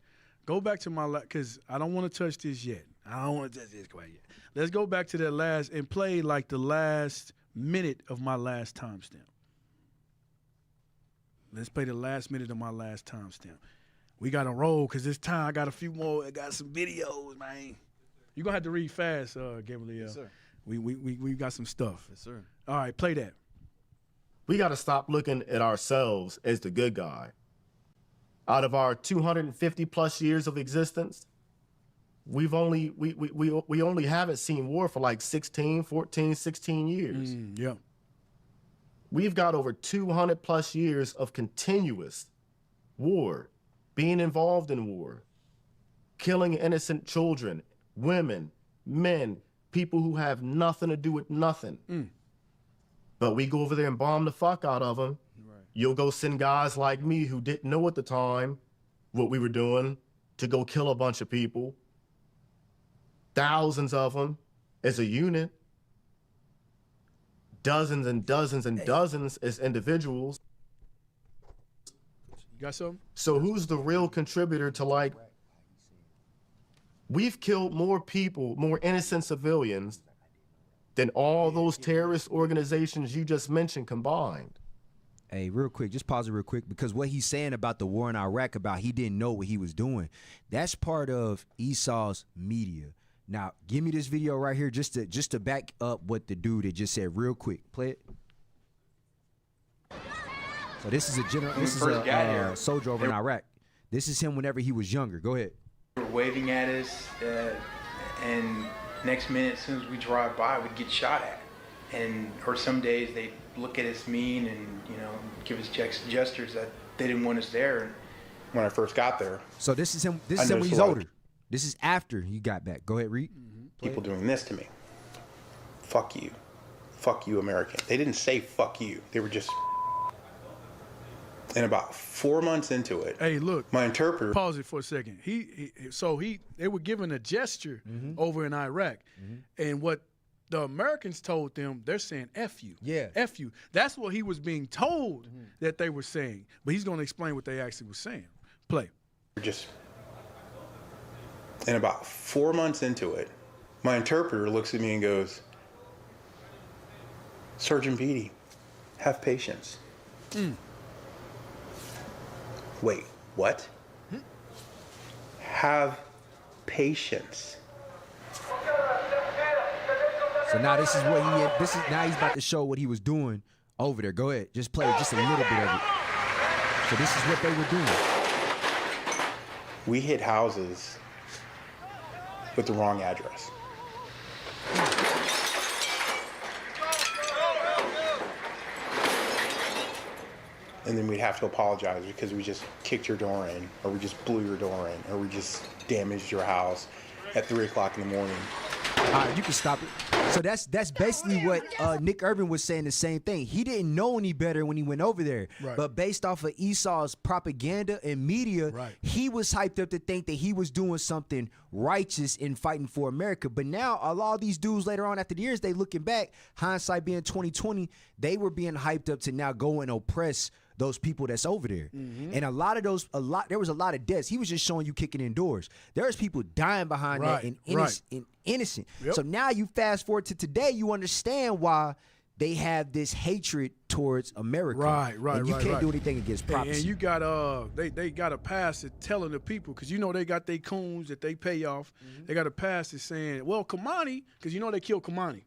Go back to my because I don't want to touch this yet. I don't want to touch this quite yet. Let's go back to that last and play like the last minute of my last timestamp. Let's play the last minute of my last timestamp. We got to roll because this time I got a few more. I got some videos, man. You're going to have to read fast, Gabriel. Yes, sir. We got some stuff. Yes, sir. All right, play that. We got to stop looking at ourselves as the good guy. Out of our 250 plus years of existence, we only haven't seen war for like 16, 14, 16 years. Yeah. We've got over 200 plus years of continuous war, being involved in war, killing innocent children, women, men, people who have nothing to do with nothing. But we go over there and bomb the fuck out of them, you'll go send guys like me who didn't know at the time what we were doing to go kill a bunch of people. Thousands of them as a unit. Dozens and dozens and dozens as individuals. You got something? So who's the real contributor to, like, we've killed more people, more innocent civilians than all those terrorist organizations you just mentioned combined. Hey, real quick, just pause it real quick, because what he's saying about the war in Iraq, about he didn't know what he was doing, that's part of Esau's media. Now, give me this video right here just to back up what the dude had just said real quick. Play it. So this is a soldier over in Iraq. This is him whenever he was younger. Go ahead. They were waving at us, and next minute, as soon as we drive by, we'd get shot at. Or some days they'd look at us mean and, you know, give us gestures that they didn't want us there. When I first got there. So this is him. This is him when he's older. This is after he got back. Go ahead, read. People doing this to me. Fuck you. Fuck you, American. They didn't say fuck you. They were just. And about 4 months into it. Hey, look. My interpreter. Pause it for a second. They were given a gesture over in Iraq, and what the Americans told them, they're saying F you. Yeah. F you. That's what he was being told that they were saying. But he's going to explain what they actually were saying. Play. Just. And about 4 months into it, my interpreter looks at me and goes, Sergeant Beatty, have patience. Wait, what? Have patience. So now this is what now he's about to show what he was doing over there. Go ahead, just play just a little bit of it. So this is what they were doing. We hit houses with the wrong address. And then we'd have to apologize because we just kicked your door in, or we just blew your door in, or we just damaged your house at 3 o'clock in the morning. All right, you can stop it. So that's basically what Nick Urban was saying, the same thing. He didn't know any better when he went over there. Right. But based off of Esau's propaganda and media, he was hyped up to think that he was doing something righteous in fighting for America. But now a lot of these dudes later on after the years, they looking back, hindsight being 2020, they were being hyped up to now go and oppress those people that's over there. And there was a lot of deaths. He was just showing you kicking indoors. There's people dying behind that and innocent. So now you fast forward to today, you understand why they have this hatred towards America. And you can't do anything against prophecy. And you got they got a pass at telling the people, because you know they got their coons that they pay off. They got a pass at saying, well, Kamani, because you know they killed Kamani.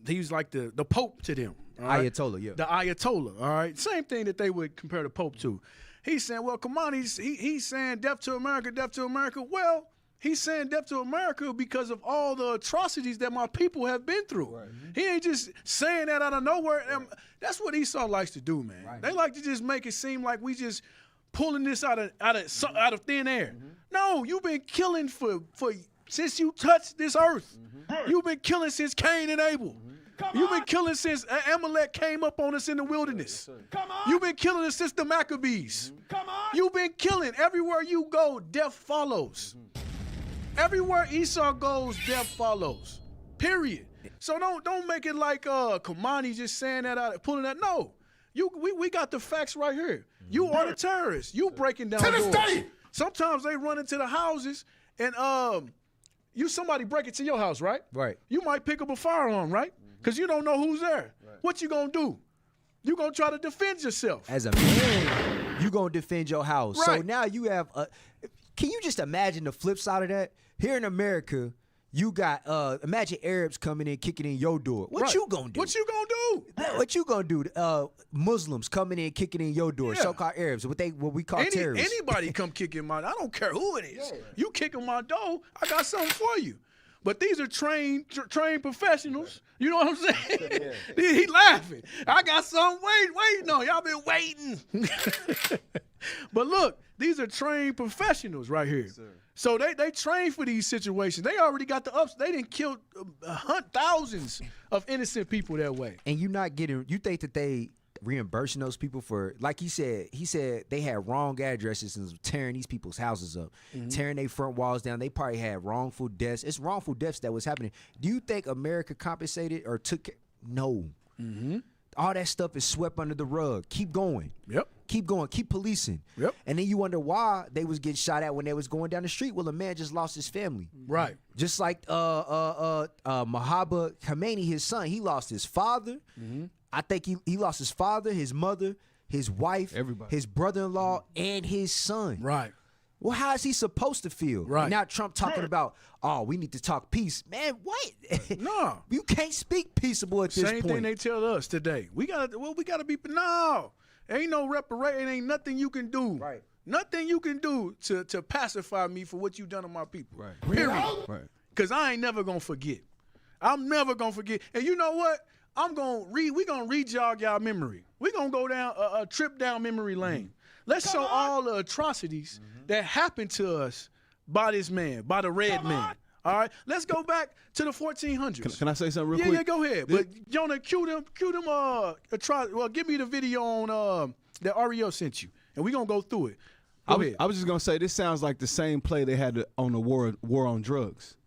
He's like the Pope to them. Ayatollah, yeah. The Ayatollah, all right? Same thing that they would compare the Pope to. He's saying, well, Kamani's he's saying death to America, death to America. Well, he's saying death to America because of all the atrocities that my people have been through. He ain't just saying that out of nowhere. That's what Esau likes to do, man. They like to just make it seem like we just pulling this out of thin air. No, you've been killing for since you touched this earth. You've been killing since Cain and Abel. You've been killing since Amalek came up on us in the wilderness. You've been killing us since the Maccabees. You've been killing. Everywhere you go, death follows. Everywhere Esau goes, death follows. Period. So don't make it like Kamani just saying that out, pulling that. No, we got the facts right here. You are the terrorist. You breaking down doors. Sometimes they run into the houses and somebody break into your house, right? Right. You might pick up a firearm, right? Because you don't know who's there. What you gonna do? You gonna try to defend yourself. As a man, you gonna defend your house. Right. So now you have can you just imagine the flip side of that? Here in America, you got imagine Arabs coming in, kicking in your door. What you gonna do? What you gonna do? What you gonna do? Muslims coming in, kicking in your door. So-called Arabs, what we call terrorists. Anybody come kick in my door. I don't care who it is. You kick in my door, I got something for you. But these are trained professionals. You know what I'm saying? He laughing. I got something waiting on. Y'all been waiting. But look, these are trained professionals right here. Yes, so they train for these situations. They already got the ups. They didn't kill thousands of innocent people that way. And you think that reimbursing those people for, like he said they had wrong addresses and was tearing these people's houses up, tearing their front walls down. They probably had wrongful deaths. It's wrongful deaths that was happening. Do you think America compensated or took? No. All that stuff is swept under the rug. Keep going. Yep. Keep going. Keep policing. Yep. And then you wonder why they was getting shot at when they was going down the street. Well, a man just lost his family. Right. Just like Mahaba Khomeini, his son, he lost his father. I think he lost his father, his mother, his wife, everybody, his brother-in-law, and his son. Right. Well, how is he supposed to feel? Right. Now Trump talking about, oh, we need to talk peace. Man, what? No. You can't speak peaceable at this point. Same thing they tell us today. We gotta be, no. Ain't no reparation, ain't nothing you can do. Right. Nothing you can do to pacify me for what you done to my people. Right. Period. Right. Because I ain't never gonna forget. I'm never gonna forget. And you know what? We gonna re-jog y'all memory. We gonna go down a trip down memory lane. Let's show all the atrocities that happened to us by this man, by the red man. All right, let's go back to the 1400s. Can I say something real quick? Yeah, go ahead. But Jonah, cue them. Well, give me the video on that Ariel sent you, and we gonna go through it. Go ahead. I was just gonna say this sounds like the same play they had on the war on drugs.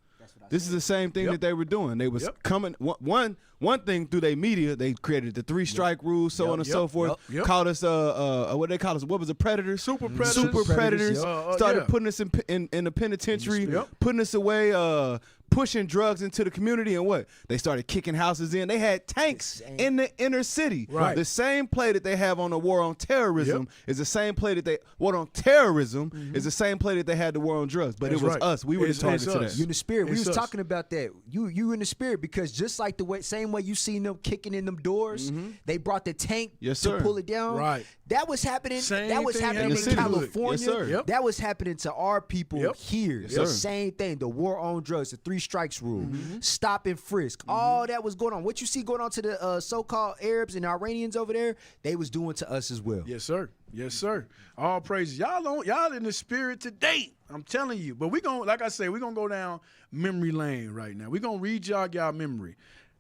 This is the same thing that they were doing. They was coming one thing through their media. They created the 3-strike rule, so on and so forth. Called us what they call us? What was it? Predators. Super predators. Started putting us in the penitentiary, putting us away. Pushing drugs into the community, and what? They started kicking houses in. They had tanks in the inner city. Right. The same play that they have on the war on terrorism is the same play that they is the same play that they had the war on drugs. But it was us. We were the target to that. You in the spirit. We was talking about that. You in the spirit, because just like the same way you seen them kicking in them doors, they brought the tank to pull it down. Right. That was happening. Same that was thing happening in California. Yes, sir. That was happening to our people here. Yes, the sir. same thing. The war on drugs, the 3 strikes rule, stop and frisk. All that was going on. What you see going on to the so-called Arabs and Iranians over there, they was doing to us as well. Yes, sir. Yes, sir. All praises. Y'all in the spirit today. I'm telling you. But we gonna, like I say, we gonna go down memory lane right now. We gonna re-jog y'all memory.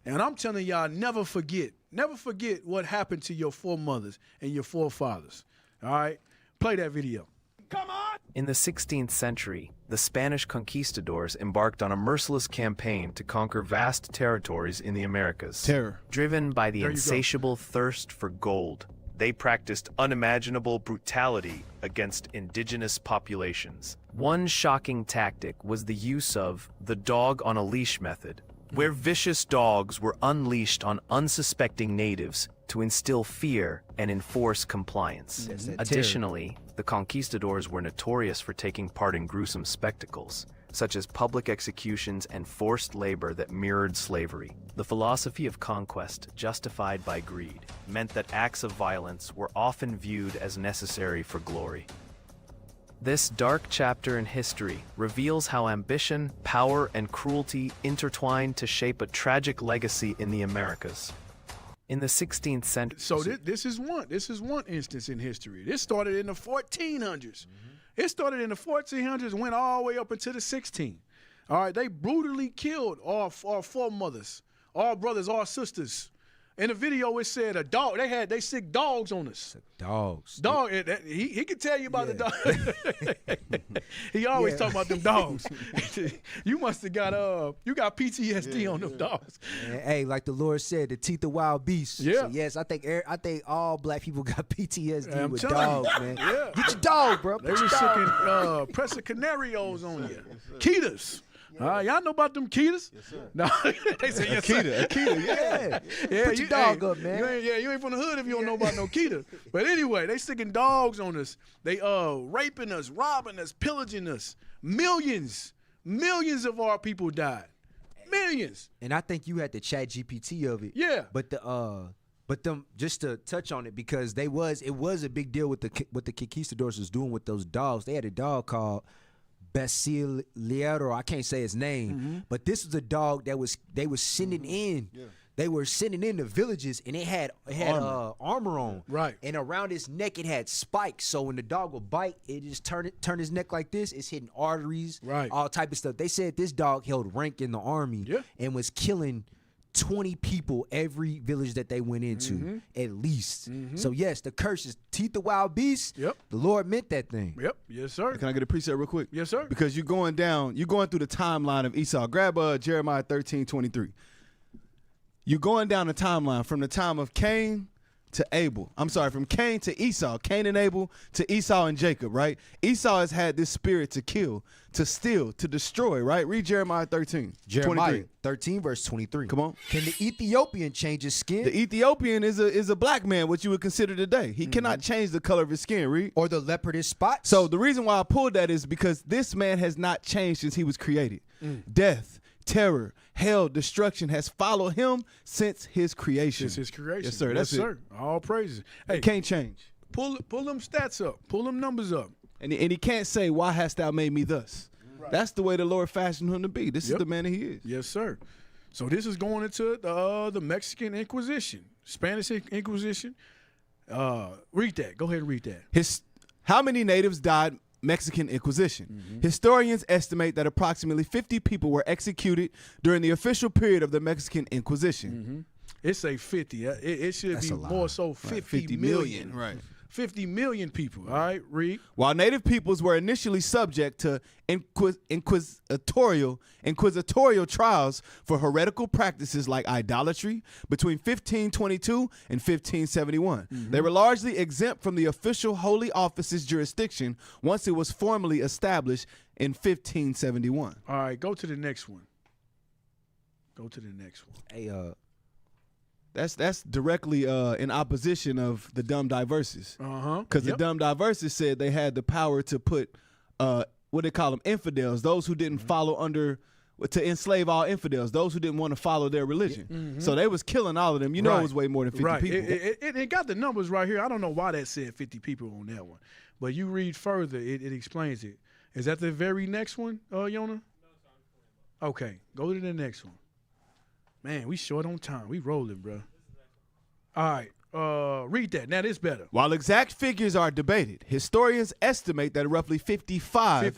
And I'm telling y'all, never forget what happened to your foremothers and your forefathers. All right? Play that video. Come on! In the 16th century, the Spanish conquistadors embarked on a merciless campaign to conquer vast territories in the Americas. Terror. Driven by the insatiable thirst for gold, they practiced unimaginable brutality against indigenous populations. One shocking tactic was the use of the dog on a leash method, where vicious dogs were unleashed on unsuspecting natives to instill fear and enforce compliance. Additionally, the conquistadors were notorious for taking part in gruesome spectacles, such as public executions and forced labor that mirrored slavery. The philosophy of conquest, justified by greed, meant that acts of violence were often viewed as necessary for glory. This dark chapter in history reveals how ambition, power, and cruelty intertwined to shape a tragic legacy in the Americas. In the 16th century... So this is one instance in history. This started in the 1400s. It started in the 1400s, went all the way up into the 16th. All right, they brutally killed our foremothers, our brothers, our sisters. In the video, it said a dog. They sick dogs on us. Dogs. Dog. He can tell you about the dog. He always talk about them dogs. You must have got you got PTSD on them dogs. Hey, like the Lord said, the teeth of wild beasts. Yeah. So yes, I think all black people got PTSD with telling dogs, you. man. Yeah. Get your dog, bro. They were sicking pressing canarios on you. Ketas. Y'all know about them Ketas? Yes, sir. No, they say yes, sir. Yeah. Put your dog up, man. You ain't from the hood if you don't know about no Keita. But anyway, they sticking dogs on us. They raping us, robbing us, pillaging us. Millions of our people died. Millions. And I think you had the chat GPT of it. Yeah. But them, just to touch on it, because it was a big deal with the conquistadors was doing with those dogs. They had a dog called Basilero, I can't say his name, but this was a dog that they were sending in. Yeah. They were sending in the villages, and it had armor on. Right. And around his neck it had spikes. So when the dog would bite, it just turn his neck like this. It's hitting arteries. Right. All type of stuff. They said this dog held rank in the army and was killing 20 people every village that they went into, at least. So yes, the curses, teeth of wild beasts. Yep. The Lord meant that thing. Yep. Yes, sir. Can I get a precept real quick? Yes, sir. Because you're going through the timeline of Esau. Grab Jeremiah 13:23. You're going down the timeline from the time of Cain to Abel. I'm sorry, from Cain to Esau. Cain and Abel to Esau and Jacob, right? Esau has had this spirit to kill, to steal, to destroy, right? Read Jeremiah 13. Jeremiah 23. 13, verse 23. Come on. Can the Ethiopian change his skin? The Ethiopian is a black man, what you would consider today. He cannot change the color of his skin, read. Or the leopard's spots? So the reason why I pulled that is because this man has not changed since he was created. Death, terror, hell, destruction has followed him since his creation. Since his creation. Yes, sir. That's yes, it. sir. All praises. Hey, He can't change. pull them stats up. Pull them numbers up. And he can't say, why hast thou made me thus? Right. That's the way the Lord fashioned him to be. This is the man that he is. Yes, sir. So this is going into the Mexican Inquisition, Spanish Inquisition. Read that. Go ahead and read that. How many natives died Mexican Inquisition? Historians estimate that approximately 50 people were executed during the official period of the Mexican Inquisition. It say 50. It should be more so 50 million. Right. 50 million people. All right, read. While native peoples were initially subject to inquisitorial trials for heretical practices like idolatry between 1522 and 1571, they were largely exempt from the official Holy Office's jurisdiction once it was formally established in 1571. All right, go to the next one. Go to the next one. Hey, That's directly in opposition of the dumb diverses. Because the dumb diverses said they had the power to put, what they call them, infidels, those who didn't follow under, to enslave all infidels, those who didn't want to follow their religion. So they was killing all of them. You know, it was way more than 50 people. It got the numbers right here. I don't know why that said 50 people on that one. But you read further, it explains it. Is that the very next one, Yona? Okay, go to the next one. Man, we short on time. We rolling, bro. All right, read that. Now this better. While exact figures are debated, historians estimate that roughly 55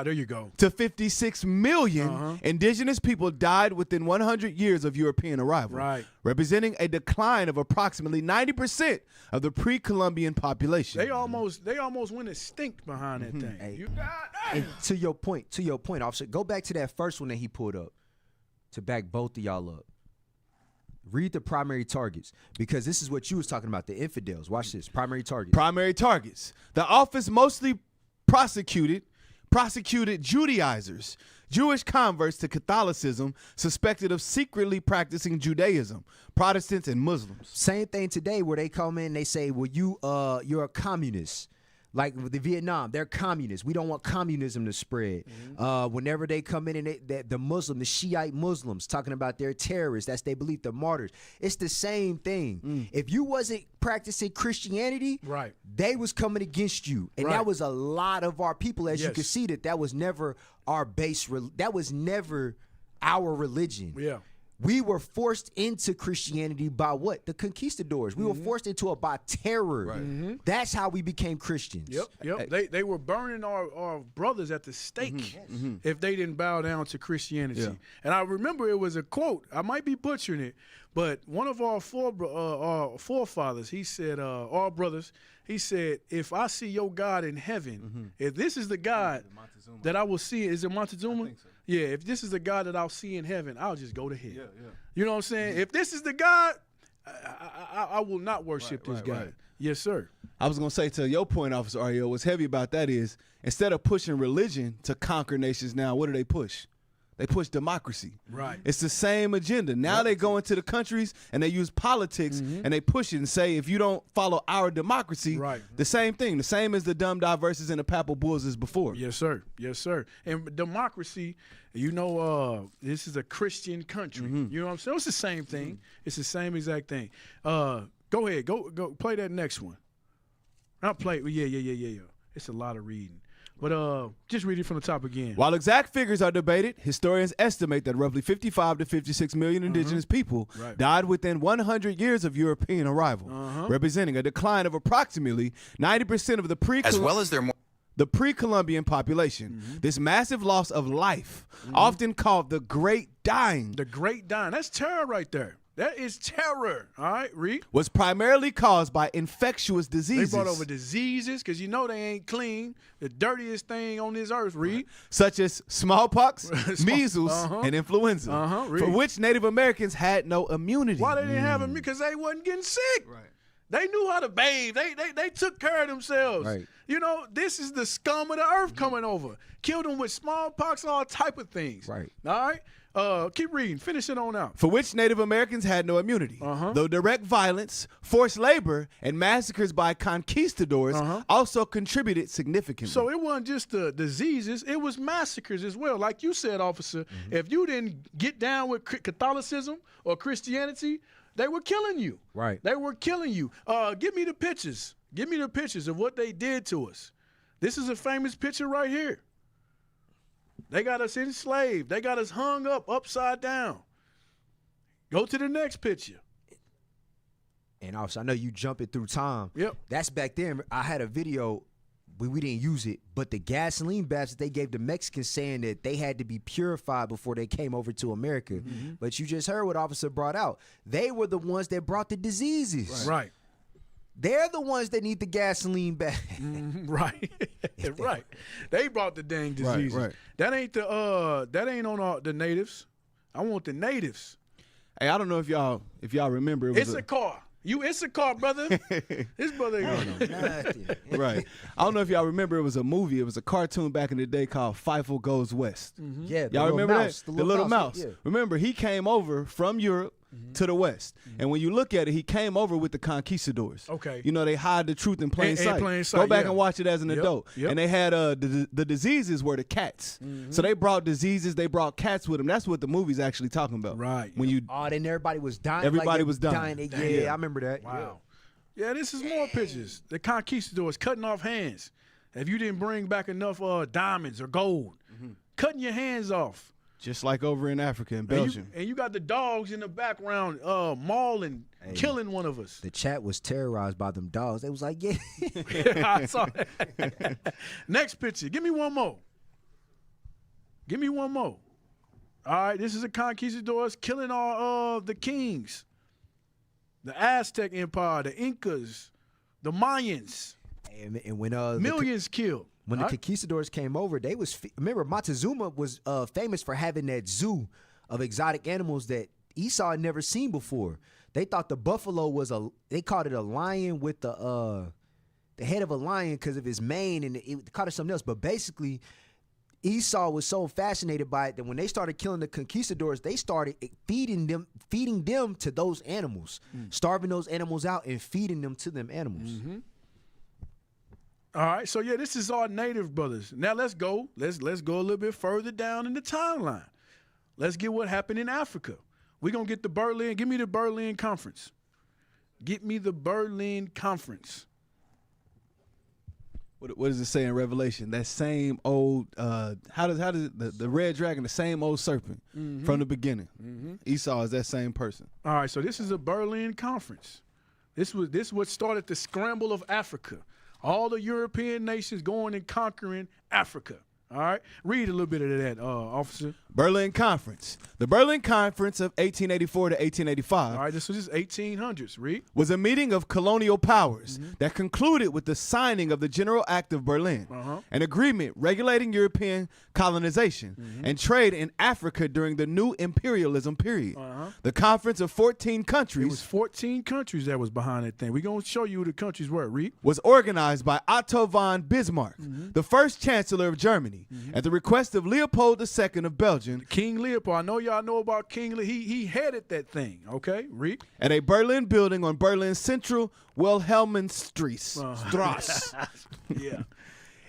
there you go, to 56 million indigenous people died within 100 years of European arrival, representing a decline of approximately 90% of the pre-Columbian population. They almost went extinct behind that thing. Hey, and to your point, officer, go back to that first one that he pulled up to back both of y'all up. Read the primary targets, because this is what you was talking about, the infidels. Watch this, primary targets. Primary targets. The office mostly prosecuted Judaizers, Jewish converts to Catholicism suspected of secretly practicing Judaism, Protestants and Muslims. Same thing today, where they come in, they say, well, you're a communist. Like the Vietnam, they're communists. We don't want communism to spread. Whenever they come in and the Shiite Muslims talking about they're terrorists, that's their belief, they're martyrs. It's the same thing. If you wasn't practicing Christianity, they was coming against you. And that was a lot of our people, as you can see, that was never our base. That was never our religion. Yeah. We were forced into Christianity by what? The conquistadors. We were forced into it by terror. That's how we became Christians. Yep. They were burning our brothers at the stake if they didn't bow down to Christianity. Yeah. And I remember it was a quote. I might be butchering it, but one of our forefathers, he said, our brothers, he said, if I see your God in heaven, if this is the God that I will see, is it Montezuma? So. Yeah, if this is the God that I'll see in heaven, I'll just go to hell. You know what I'm saying? If this is the God, I will not worship this God. Yes, sir. I was going to say, to your point, Officer Ariel, what's heavy about that is, instead of pushing religion to conquer nations now, what do they push? They push democracy. Right. It's the same agenda. Now they go into the countries and they use politics and they push it and say, if you don't follow our democracy, the same thing. The same as the dumb diverses and the papal bulls as before. Yes, sir. Yes, sir. And democracy, you know, this is a Christian country. You know what I'm saying? It's the same thing. It's the same exact thing. Go ahead. Go play that next one. Not play. Yeah. It's a lot of reading. But just read it from the top again. While exact figures are debated, historians estimate that roughly 55 to 56 million indigenous people died within 100 years of European arrival, representing a decline of approximately 90% of the the pre-Columbian population. This massive loss of life, often called the Great Dying. The Great Dying. That's terror right there. That is terror. All right, read. Was primarily caused by infectious diseases. They brought over diseases because you know they ain't clean. The dirtiest thing on this earth, read. Such as smallpox, measles, and influenza, read. for which Native Americans had no immunity. Why they didn't have them? Because they wasn't getting sick. Right. They knew how to bathe. They took care of themselves. Right. You know, this is the scum of the earth coming over. Killed them with smallpox and all type of things. Right. All right. Keep reading. Finish it on out. For which Native Americans had no immunity. Though direct violence, forced labor, and massacres by conquistadors also contributed significantly. So it wasn't just the diseases, it was massacres as well. Like you said, officer, if you didn't get down with Catholicism or Christianity, they were killing you. Right. They were killing you. Give me the pictures. Give me the pictures of what they did to us. This is a famous picture right here. They got us enslaved. They got us hung up upside down. Go to the next picture. And also, I know you jumping through time. Yep. That's back then. I had a video, we didn't use it, but the gasoline baths that they gave the Mexicans saying that they had to be purified before they came over to America. But you just heard what Officer brought out. They were the ones that brought the diseases. Right. They're the ones that need the gasoline bath. Right. Right. They brought the dang diseases. Right. That ain't on the natives. I want the natives. Hey, I don't know if y'all remember. It's a car. It's a car, brother. This brother ain't gonna know nothing. Right. I don't know if y'all remember. It was a movie. It was a cartoon back in the day called Feifel Goes West. Yeah, y'all remember mouse, that? The little mouse. Yeah. Remember, he came over from Europe to the West, and when you look at it, he came over with the conquistadors. Okay. You know, they hide the truth in plain sight. Go back and watch it as an adult. And they had the diseases were the cats. So they brought diseases. They brought cats with them. That's what the movie's actually talking about. Right. When you then everybody was dying. Everybody was dying. Yeah, I remember that. Wow. Yeah, this is more pictures. The conquistadors cutting off hands. If you didn't bring back enough diamonds or gold, cutting your hands off. Just like over in Africa and Belgium. And you got the dogs in the background mauling, killing one of us. The chat was terrorized by them dogs. They was like, yeah. I saw that. Next picture. Give me one more. Give me one more. All right, this is the conquistadors killing all the kings. The Aztec Empire, the Incas, the Mayans. And when millions killed. When the conquistadors came over, they was remember Montezuma was famous for having that zoo of exotic animals that Esau had never seen before. They thought the buffalo was they called it a lion with the head of a lion because of his mane, and it called it something else. But basically, Esau was so fascinated by it that when they started killing the conquistadors, they started feeding them to those animals, starving those animals out and feeding them to them animals. All right, so yeah, this is our native brothers. Now let's go. Let's go a little bit further down in the timeline. Let's get what happened in Africa. We're gonna get the Berlin. Give me the Berlin Conference. Get me the Berlin Conference. What does it say in Revelation? That same old how does the red dragon, the same old serpent from the beginning. Esau is that same person. All right, so this is a Berlin Conference. This what started the scramble of Africa. All the European nations going and conquering Africa. All right, read a little bit of that, officer. Berlin Conference. The Berlin Conference of 1884 to 1885. All right, this was 1800s. Read. Was a meeting of colonial powers that concluded with the signing of the General Act of Berlin, an agreement regulating European colonization and trade in Africa during the new imperialism period. The conference of 14 countries. It was 14 countries that was behind that thing. We're going to show you who the countries were. Read. Was organized by Otto von Bismarck, the first chancellor of Germany, at the request of Leopold II of Belgium. King Leopold. I know y'all know about King Leopold. He headed that thing. Okay, read. At a Berlin building on Berlin's central Wilhelmstrasse. Yeah.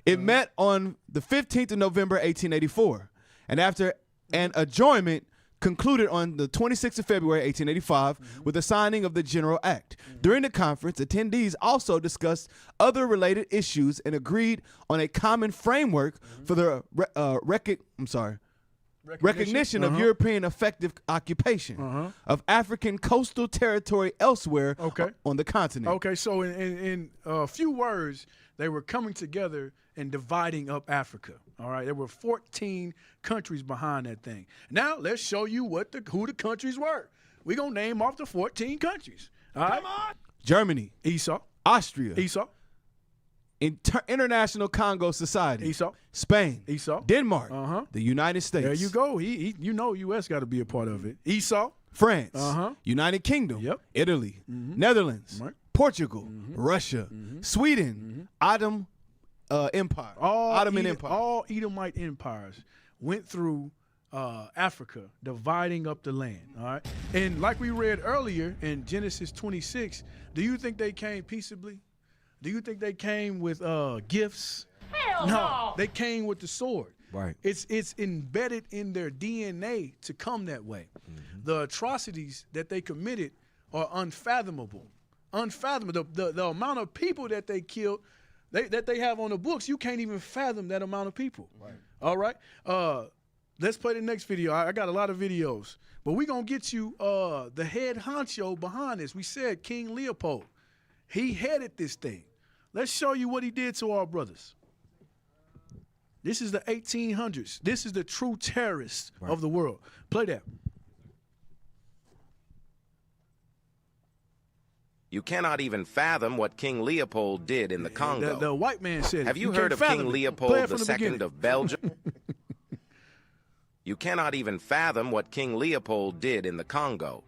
It met on the 15th of November, 1884, and after an adjournment concluded on the 26th of February, 1885, with the signing of the General Act. During the conference, attendees also discussed other related issues and agreed on a common framework for the recognition of European effective occupation of African coastal territory elsewhere on the continent. Okay, so in a few words, they were coming together and dividing up Africa. All right, there were 14 countries behind that thing. Now let's show you who the countries were. We're gonna name off the 14 countries. All right? Come on. Germany, Esau, Austria, Esau, International Congo Society, Esau, Spain, Esau, Denmark, the United States. There you go. U.S. got to be a part of it. Esau, France, United Kingdom, Italy, Netherlands, Portugal, Russia, Sweden, Ottoman Empire. All Edomite empires went through Africa, dividing up the land. All right, and like we read earlier in Genesis 26, do you think they came peaceably? Do you think they came with gifts? Hell no. They came with the sword. Right. It's embedded in their DNA to come that way. The atrocities that they committed are unfathomable. Unfathomable. The amount of people that they killed, that they have on the books, you can't even fathom that amount of people. Right. All right. Let's play the next video. I got a lot of videos, but we're gonna get you the head honcho behind this. We said King Leopold. He headed this thing. Let's show you what he did to our brothers. This is the 1800s. This is the true terrorist of the world. Play that. You cannot even fathom what King Leopold did in the Congo. The white man said Have it. you heard of King Leopold II of Belgium? You cannot even fathom what King Leopold did in the Congo.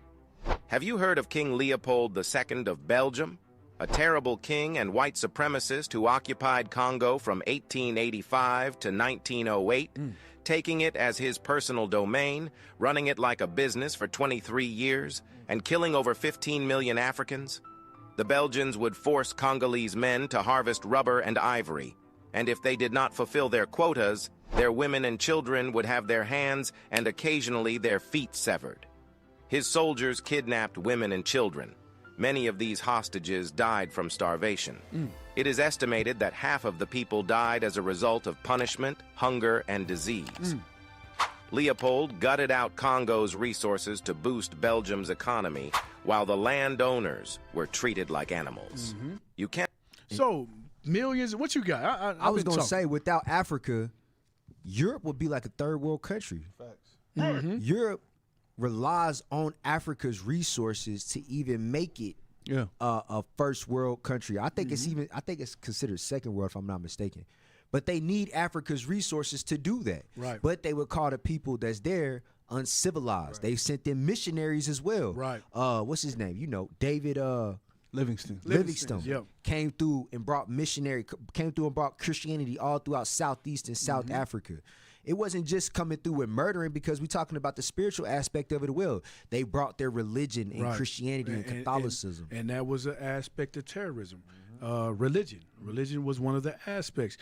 Have you heard of King Leopold II of Belgium? A terrible king and white supremacist who occupied Congo from 1885 to 1908, taking it as his personal domain, running it like a business for 23 years, and killing over 15 million Africans. The Belgians would force Congolese men to harvest rubber and ivory, and if they did not fulfill their quotas, their women and children would have their hands and occasionally their feet severed. His soldiers kidnapped women and children. Many of these hostages died from starvation. It is estimated that half of the people died as a result of punishment, hunger, and disease. Leopold gutted out Congo's resources to boost Belgium's economy, while the landowners were treated like animals. You can't... So, millions, what you got? I was going to say, without Africa, Europe would be like a third world country. Facts. Europe relies on Africa's resources to even make it a first world country. I think it's considered second world if I'm not mistaken. But they need Africa's resources to do that. Right. But they would call the people that's there uncivilized. They sent them missionaries as well. Right. What's his name? You know, David Livingstone. Yep. Came through and brought Christianity all throughout Southeast and South Africa. It wasn't just coming through and murdering, because we're talking about the spiritual aspect of it as well. They brought their religion and Christianity and Catholicism. And that was an aspect of terrorism. Religion. Religion was one of the aspects.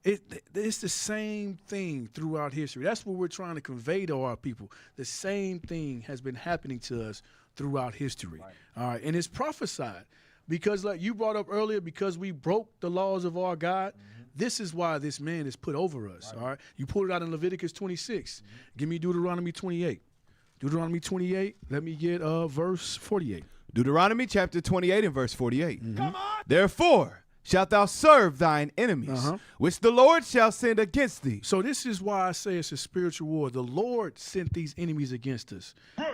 It's the same thing throughout history. That's what we're trying to convey to our people. The same thing has been happening to us throughout history. All right. And it's prophesied. Because like you brought up earlier, because we broke the laws of our God, this is why this man is put over us. All right. You pulled it out in Leviticus 26. Give me Deuteronomy 28. Deuteronomy 28. Let me get verse 48. Deuteronomy chapter 28 and verse 48. Come on. Therefore shalt thou serve thine enemies, which the Lord shall send against thee. So this is why I say it's a spiritual war. The Lord sent these enemies against us.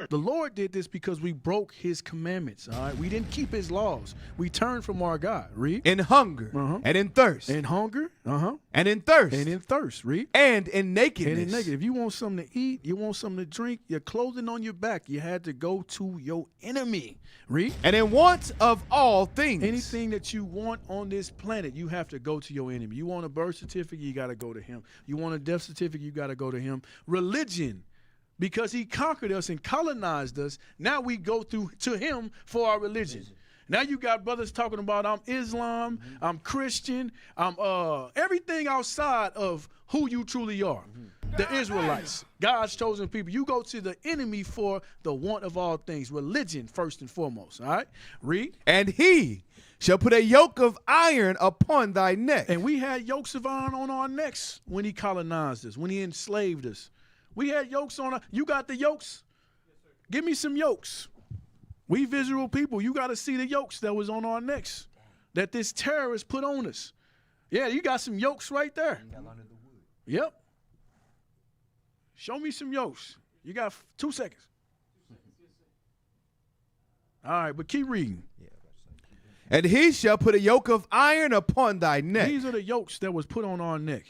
The Lord did this because we broke his commandments. All right, we didn't keep his laws. We turned from our God. Read. In hunger and in thirst. In hunger. And in thirst. And in thirst. Read. And in nakedness. And in nakedness. If you want something to eat, you want something to drink, your clothing on your back, you had to go to your enemy. Read. And in want of all things. Anything that you want on this planet, you have to go to your enemy. You want a birth certificate, you got to go to him. You want a death certificate, you got to go to him. Religion, because he conquered us and colonized us, now we go to him for our religion. Now you got brothers talking about I'm Islam, I'm Christian, I'm everything outside of who you truly are. The Israelites, God's chosen people. You go to the enemy for the want of all things. Religion first and foremost. All right? Read. And he shall put a yoke of iron upon thy neck. And we had yokes of iron on our necks when he colonized us, when he enslaved us, We had yokes on. You got the yokes? Give me some yokes. We visual people, you got to see the yokes that was on our necks that this terrorist put on us. Yeah, you got some yokes right there. Yep. Show me some yokes. You got 2 seconds. All right, but keep reading. And he shall put a yoke of iron upon thy neck. These are the yokes that was put on our neck.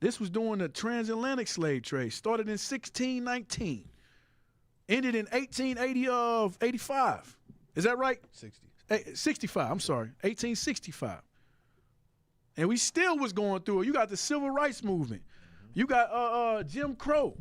This was during the transatlantic slave trade. Started in 1619. Ended in 1885. Is that right? 65, I'm sorry. 1865. And we still was going through it. You got the civil rights movement. You got Jim Crow.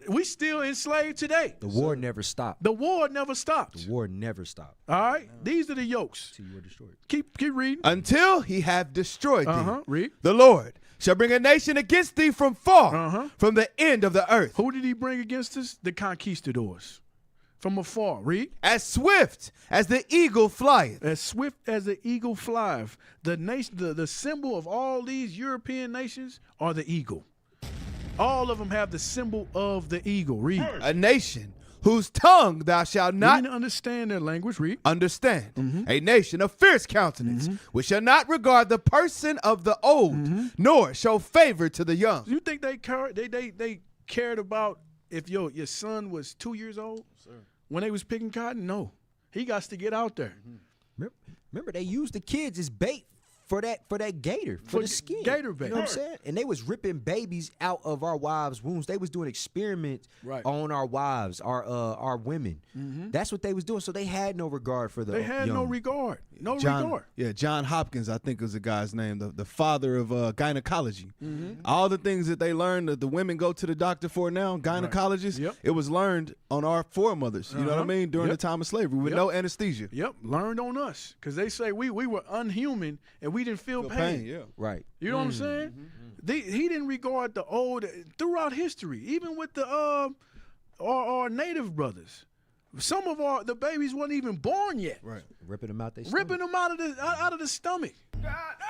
We still enslaved today. The war never stopped. The war never stopped. The war never stopped. All right? These are the yokes. Till you were destroyed. Keep reading. Until he have destroyed thee. Read. The Lord shall bring a nation against thee from far, from the end of the earth. Who did he bring against us? The conquistadors. From afar. Read. As swift as the eagle flieth. As swift as the eagle flieth. The nation, the symbol of all these European nations are the eagle. All of them have the symbol of the eagle. Read. A nation whose tongue thou shalt not we didn't understand their language. Read. Understand. A nation of fierce countenance, which shall not regard the person of the old, nor show favor to the young. You think they cared about if your son was 2 years old when they was picking cotton? No, he got to get out there. Remember, they used the kids as bait for that gator, for the skin. Gator bait. You know what I'm saying? And they was ripping babies out of our wives' wombs. They was doing experiments on our wives, our women. That's what they was doing. So they had no regard for the They had young. no regard. No regard. Yeah, John Hopkins, I think was the guy's name, the father of gynecology. All the things that they learned that the women go to the doctor for now, gynecologists, it was learned on our foremothers, you know what I mean, during the time of slavery with no anesthesia. Yep, learned on us. Because they say we were unhuman and we didn't feel pain. Yeah. Right. You know what I'm saying? He didn't regard the old throughout history, even with the our native brothers. Some of the babies wasn't even born yet. Right. Ripping them out Ripping them out of the stomach.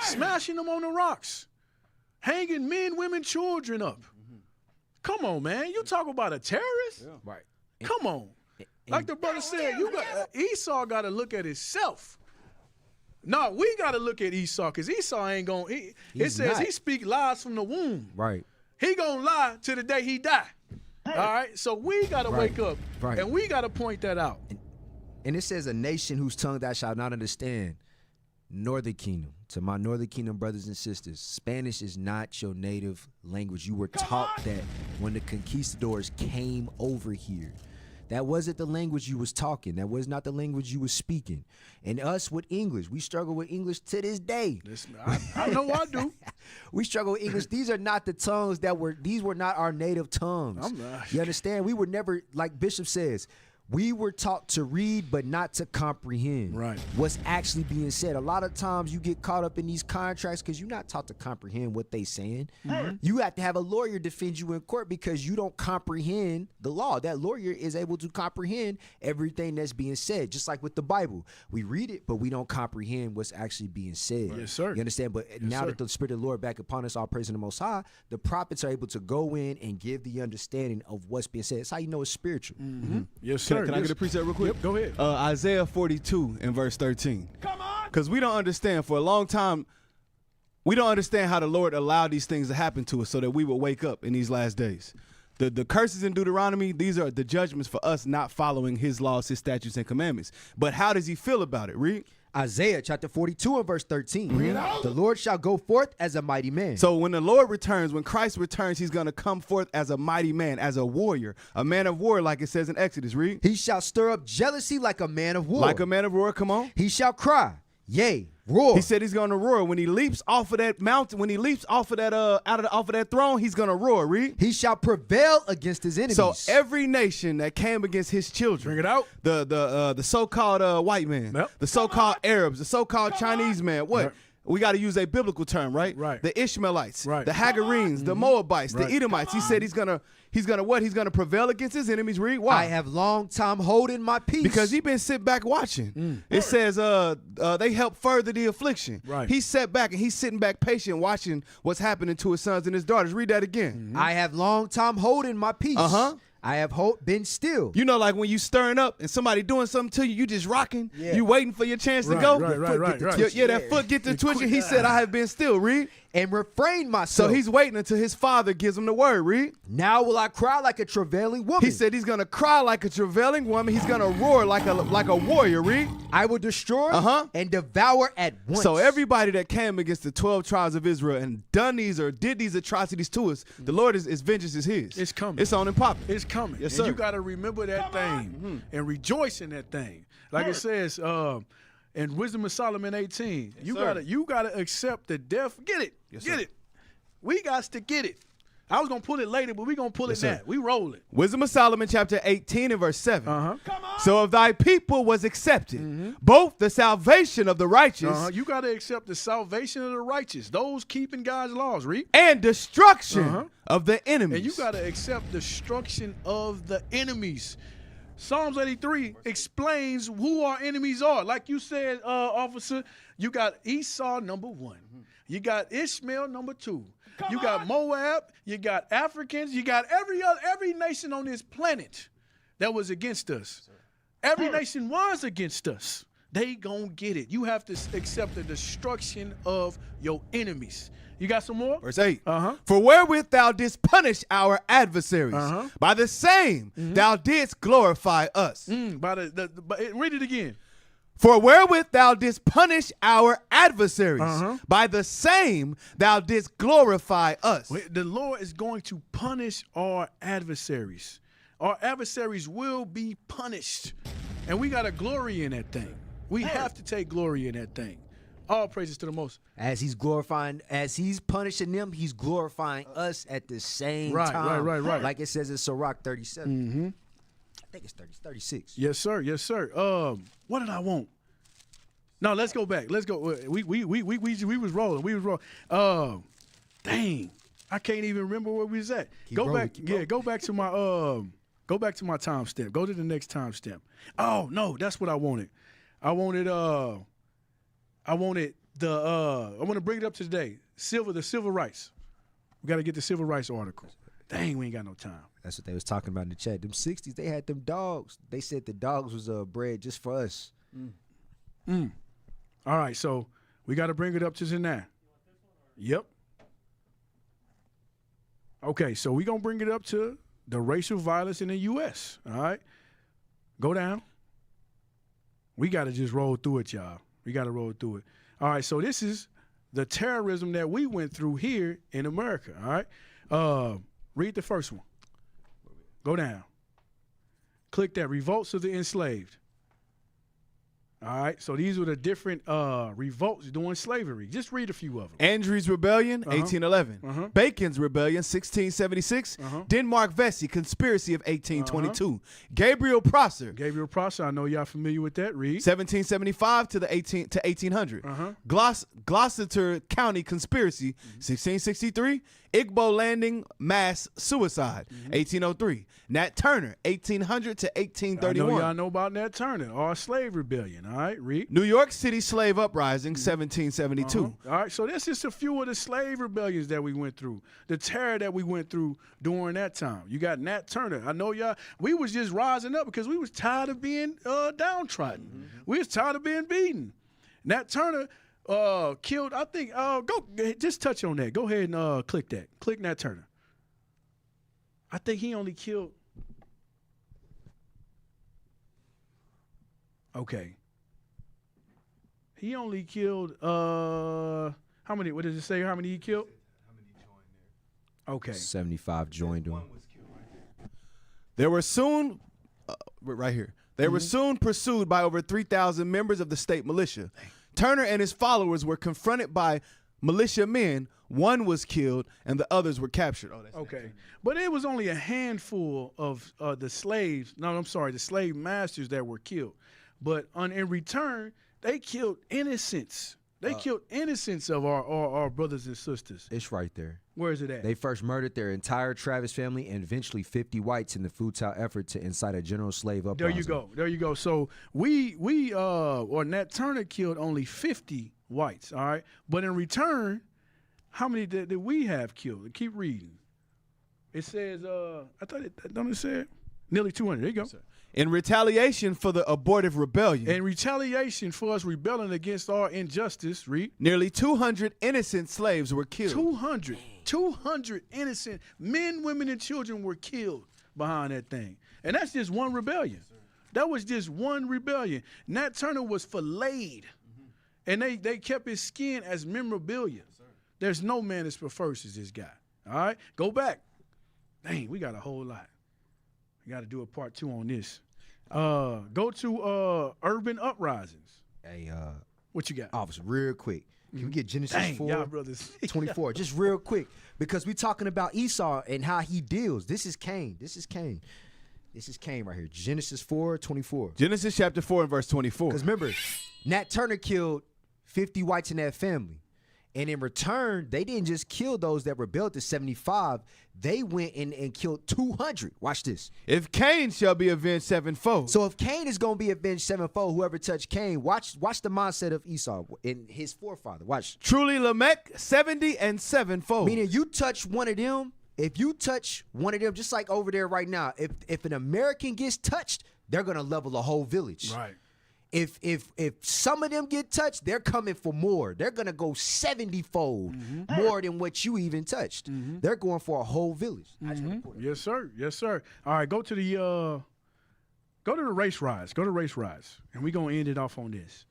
Smashing them on the rocks. Hanging men, women, children up. Come on, man. You talk about a terrorist? Yeah. Right. Come on. Like the brother said, Esau got to look at himself. No, we got to look at Esau because Esau ain't going to. It says he speak lies from the womb. Right. He going to lie to the day he die. All right? So we got to wake up. Right. And we got to point that out. And it says a nation whose tongue thou shalt not understand. Northern Kingdom. To my Northern Kingdom brothers and sisters, Spanish is not your native language. You were taught that when the conquistadors came over here. That wasn't the language you was talking. That was not the language you was speaking. And us with English, we struggle with English to this day. I know I do. We struggle with English. These are not the tongues these were not our native tongues. You understand? We were never, like Bishop says, we were taught to read but not to comprehend what's actually being said. A lot of times you get caught up in these contracts because you're not taught to comprehend what they saying. You have to have a lawyer defend you in court because you don't comprehend the law. That lawyer is able to comprehend everything that's being said. Just like with the Bible. We read it, but we don't comprehend what's actually being said. Yes, sir. You understand? But now that the Spirit of the Lord back upon us, all praise in the Most High, the prophets are able to go in and give the understanding of what's being said. It's how you know it's spiritual. Yes, sir. Can I get a precept real quick? Yep, go ahead. Isaiah 42 and verse 13. Come on. Because we don't understand. For a long time, we don't understand how the Lord allowed these things to happen to us so that we will wake up in these last days. The curses in Deuteronomy, these are the judgments for us not following his laws, his statutes, and commandments. But how does he feel about it? Read. Isaiah chapter 42 and verse 13. The Lord shall go forth as a mighty man. So when the Lord returns, when Christ returns, he's going to come forth as a mighty man, as a warrior, a man of war, like it says in Exodus. Read. He shall stir up jealousy like a man of war. Like a man of war, come on. He shall cry, yea, roar. He said he's going to roar. When he leaps off of that mountain, when he leaps off of that off of that throne, he's going to roar. Read. He shall prevail against his enemies. So every nation that came against his children, bring it out. The so-called white man, the so-called Arabs, the so-called Chinese man. What? Yep. We got to use a biblical term, right? Right. The Ishmaelites, right. the Hagarenes, the Moabites, the Edomites. He said he's gonna He's gonna what? He's gonna prevail against his enemies. Read why? I have long time holding my peace. Because he been sit back watching. It says they help further the affliction. Right. He sat back and he's sitting back patient watching what's happening to his sons and his daughters. Read that again. I have long time holding my peace. I have been still. You know, like when you stirring up and somebody doing something to you, you just rocking. Yeah. You waiting for your chance to Right, go. right. That foot get to twitching. He said, I have been still. Read. And refrain myself. So he's waiting until his father gives him the word. Read. Now will I cry like a travailing woman. He said he's gonna cry like a travailing woman. He's gonna roar like a warrior. Read. I will destroy and devour at once. So everybody that came against the 12 tribes of Israel and done these or did these atrocities to us, the Lord is vengeance is his. It's coming. It's on and popping. It's coming. Yes, and sir. you got to remember that thing and rejoice in that thing. Like it says in Wisdom of Solomon 18, you gotta accept the death. Get it. Get it. We got to get it. I was going to pull it later, but we going to pull it now. We roll it. Wisdom of Solomon chapter 18 and verse 7. So if thy people was accepted, both the salvation of the righteous You got to accept the salvation of the righteous, those keeping God's laws, read. and destruction of the enemies. And you got to accept destruction of the enemies. Psalms 83 explains who our enemies are. Like you said, officer, you got Esau, number 1. You got Ishmael, number 2. You got Moab. You got Africans. You got every nation on this planet that was against us. Every nation was against us. They gonna get it. You have to accept the destruction of your enemies. You got some more? Verse 8. For wherewith thou didst punish our adversaries, by the same thou didst glorify us. Read it again. For wherewith thou didst punish our adversaries, by the same thou didst glorify us. The Lord is going to punish our adversaries. Our adversaries will be punished. And we got to glory in that thing. We have to take glory in that thing. All praises to the Most. As he's punishing them, he's glorifying us at the same time. Right. Like it says in Sirach 37. I think it's 36. Yes, sir. What did I want? No, let's go back. Let's go. We was rolling. Dang. I can't even remember where we was at. Go back to my timestamp. Go to the next timestamp. Oh, no, that's what I wanted. I want to bring it up to today. The civil rights. We got to get the civil rights article. Dang, we ain't got no time. That's what they was talking about in the chat. Them 60s, they had them dogs. They said the dogs was bred just for us. All right, so we got to bring it up to now. Yep. Okay, so we going to bring it up to the racial violence in the U.S., all right? Go down. We got to just roll through it, y'all. We got to roll through it. All right, so this is the terrorism that we went through here in America, all right? Read the first one. Go down. Click that. Revolts of the enslaved. All right. So these were the different revolts during slavery. Just read a few of them. Andrew's Rebellion, 1811. Bacon's Rebellion, 1676. Denmark Vesey, Conspiracy of 1822. Gabriel Prosser. I know y'all familiar with that. Read. 1775 to 1800. Gloucester County Conspiracy, 1663. Igbo Landing Mass Suicide, 1803. Nat Turner, 1800 to 1831. I know y'all know about Nat Turner, our slave rebellion. All right, read. New York City Slave Uprising, 1772. All right, so that's just a few of the slave rebellions that we went through, the terror that we went through during that time. You got Nat Turner. I know y'all, we was just rising up because we was tired of being downtrodden. We was tired of being beaten. Nat Turner killed, I think, just touch on that. Go ahead and click that. Click Nat Turner. I think he only killed. Okay. He only killed, how many, what does it say, how many he killed? Okay. 75 joined him. They were soon, right here, they were soon pursued by over 3,000 members of the state militia. Turner and his followers were confronted by militia men. One was killed and the others were captured. Okay. But it was only a handful of the slave masters that were killed. But in return, they killed innocents. They killed innocents of our brothers and sisters. It's right there. Where is it at? They first murdered their entire Travis family and eventually 50 whites in the futile effort to incite a general slave uprising. There you go. So Nat Turner killed only 50 whites, all right? But in return, how many did we have killed? Keep reading. It says, don't it say it? Nearly 200. There you go. Yes, in retaliation for the abortive rebellion. In retaliation for us rebelling against our injustice, read. Nearly 200 innocent slaves were killed. 200 innocent men, women, and children were killed behind that thing. And that's just one rebellion. That was just one rebellion. Nat Turner was filleted. And they kept his skin as memorabilia. There's no man as perverse as this guy. All right? Go back. Dang, we got a whole lot. We got to do a part 2 on this. Go to urban uprisings. Hey, what you got? Officer, real quick. Can we get Genesis Dang, 4, y'all brothers. 24? Just real quick. Because we talking about Esau and how he deals. This is Cain right here. Genesis 4, 24. Genesis chapter 4 and verse 24. Because remember, Nat Turner killed 50 whites in that family. And in return, they didn't just kill those that rebelled to 75. They went and killed 200. Watch this. If Cain shall be avenged sevenfold. So if Cain is going to be avenged sevenfold, whoever touched Cain, watch the mindset of Esau and his forefather. Watch. Truly Lamech 70 and sevenfold. Meaning you touch one of them, if you touch one of them, just like over there right now, if an American gets touched, they're going to level a whole village. Right. If some of them get touched, they're coming for more. They're gonna go 70-fold more than what you even touched. They're going for a whole village. Yes, sir. Yes, sir. All right, go to the race riots. Go to race riots, and we gonna end it off on this.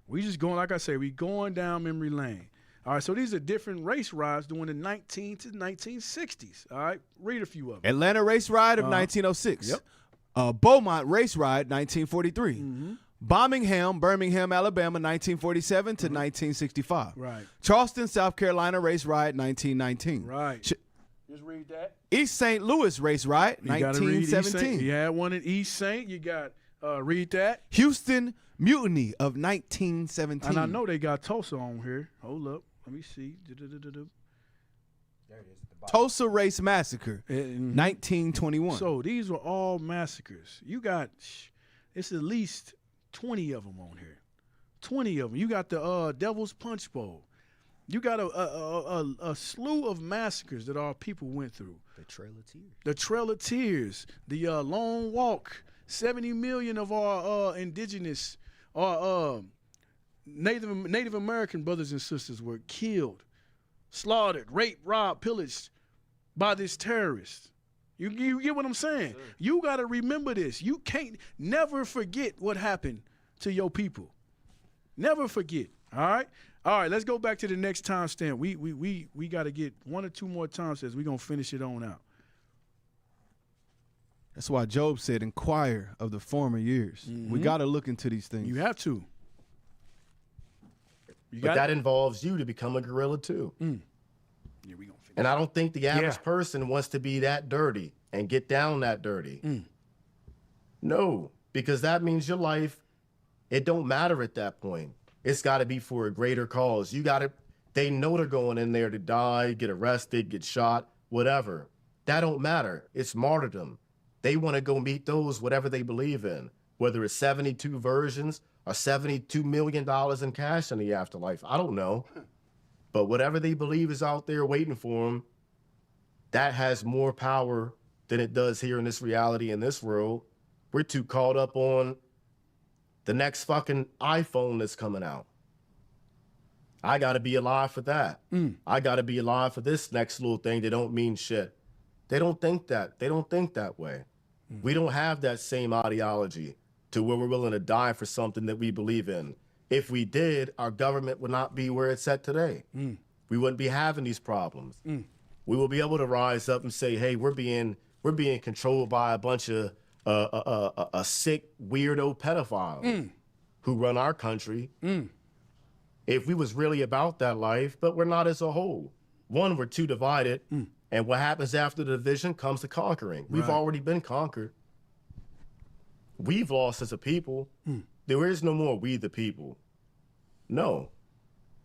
We just going, like I say, we going down memory lane. All right, so these are different race riots during the 19 to 1960s. All right, read a few of them. Atlanta race riot of 1906. Yep. Beaumont race riot 1943. Birmingham, Alabama, 1947 to 1965. Right. Charleston, South Carolina race riot, 1919. Right. Just read that. East St. Louis race riot, You gotta read East 1917. Saint. You had one in East St. You got read that. Houston mutiny of 1917. And I know they got Tulsa on here. Hold up. Let me see. There it is. Tulsa race massacre, 1921. So these were all massacres. You got, it's at least 20 of them on here. 20 of them. You got the Devil's Punch Bowl. You got a slew of massacres that our people went through. The Trail of Tears. The Trail of Tears. The Long Walk. 70 million of our indigenous, our Native American brothers and sisters were killed, slaughtered, raped, robbed, pillaged by this terrorist. You get what I'm saying? Sure. You got to remember this. You can't never forget what happened to your people. Never forget. All right? All right, let's go back to the next timestamp. We got to get one or two more timestamps. We're going to finish it on out. That's why Job said, inquire of the former years. We got to look into these things. You have to. But that involves you to become a gorilla too. Yeah, we gonna finish. And I don't think the average person wants to be that dirty and get down that dirty. No, because that means your life, it don't matter at that point. It's got to be for a greater cause. They know they're going in there to die, get arrested, get shot, whatever. That don't matter. It's martyrdom. They want to go meet those, whatever they believe in, whether it's 72 versions or $72 million in cash in the afterlife. I don't know. But whatever they believe is out there waiting for them, that has more power than it does here in this reality, in this world. We're too caught up on the next fucking iPhone that's coming out. I got to be alive for that. I got to be alive for this next little thing that don't mean shit. They don't think that. They don't think that way. We don't have that same ideology to where we're willing to die for something that we believe in. If we did, our government would not be where it's at today. We wouldn't be having these problems. We will be able to rise up and say, hey, we're being controlled by a bunch of a sick, weirdo pedophiles who run our country. If we was really about that life, but we're not as a whole. One, we're too divided. And what happens after the division comes to conquering. We've already been conquered. We've lost as a people. There is no more we the people. No.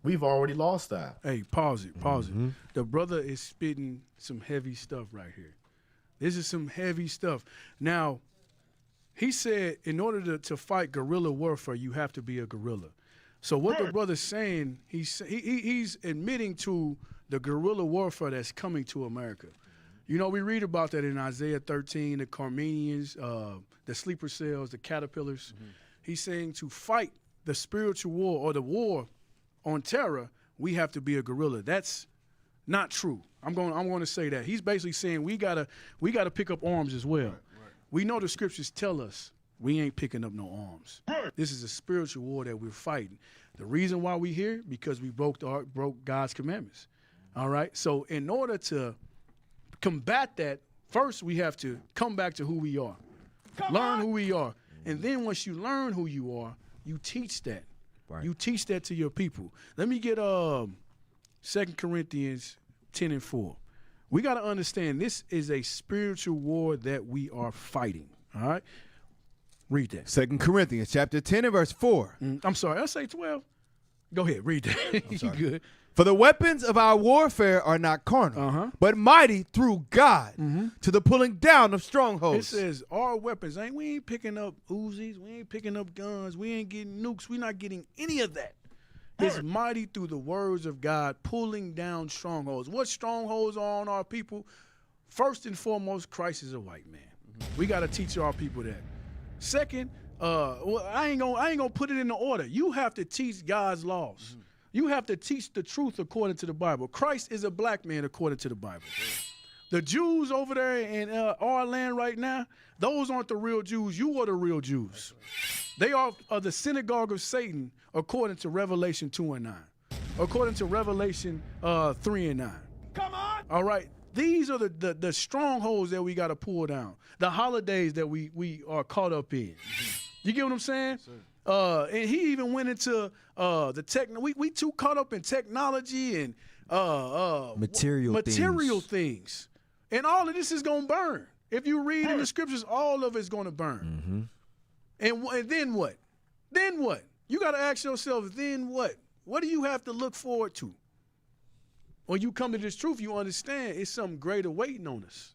we've already lost that. Hey, pause it. The brother is spitting some heavy stuff right here. This is some heavy stuff. Now, he said in order to fight guerrilla warfare, you have to be a guerrilla. So what the brother's saying, he's admitting to the guerrilla warfare that's coming to America. You know, we read about that in Isaiah 13, the Carmenians, the sleeper cells, the caterpillars. He's saying to fight the spiritual war or the war on terror, we have to be a guerrilla. That's not true. I'm going to say that. He's basically saying we gotta pick up arms as well. Right. We know the scriptures tell us we ain't picking up no arms. This is a spiritual war that we're fighting. The reason why we're here, because we broke God's commandments. All right? So in order to combat that, first we have to come back to who we are. Learn who we are. And then once you learn who you are, you teach that. Right. You teach that to your people. Let me get 2 Corinthians 10:4. We got to understand this is a spiritual war that we are fighting. All right? Read that. 2 Corinthians chapter 10 and verse 4. I'm sorry, I say 12. Go ahead, read that. You good. For the weapons of our warfare are not carnal, but mighty through God to the pulling down of strongholds. It says our weapons, we ain't picking up Uzis, we ain't picking up guns, we ain't getting nukes, we're not getting any of that. It's mighty through the words of God, pulling down strongholds. What strongholds are on our people? First and foremost, Christ is a white man. We got to teach our people that. Second, I ain't gonna put it in the order. You have to teach God's laws. You have to teach the truth according to the Bible. Christ is a black man according to the Bible. The Jews over there in our land right now, those aren't the real Jews. You are the real Jews. They are the synagogue of Satan according to Revelation 2 and 9. According to Revelation 3 and 9. Come on! All right. These are the strongholds that we got to pull down. The holidays that we are caught up in. You get what I'm saying? And he even went into the tech. We too caught up in technology and material things. And all of this is going to burn. If you read in the scriptures, all of it's going to burn. And then what? Then what? You got to ask yourself, then what? What do you have to look forward to? When you come to this truth, you understand it's something greater waiting on us.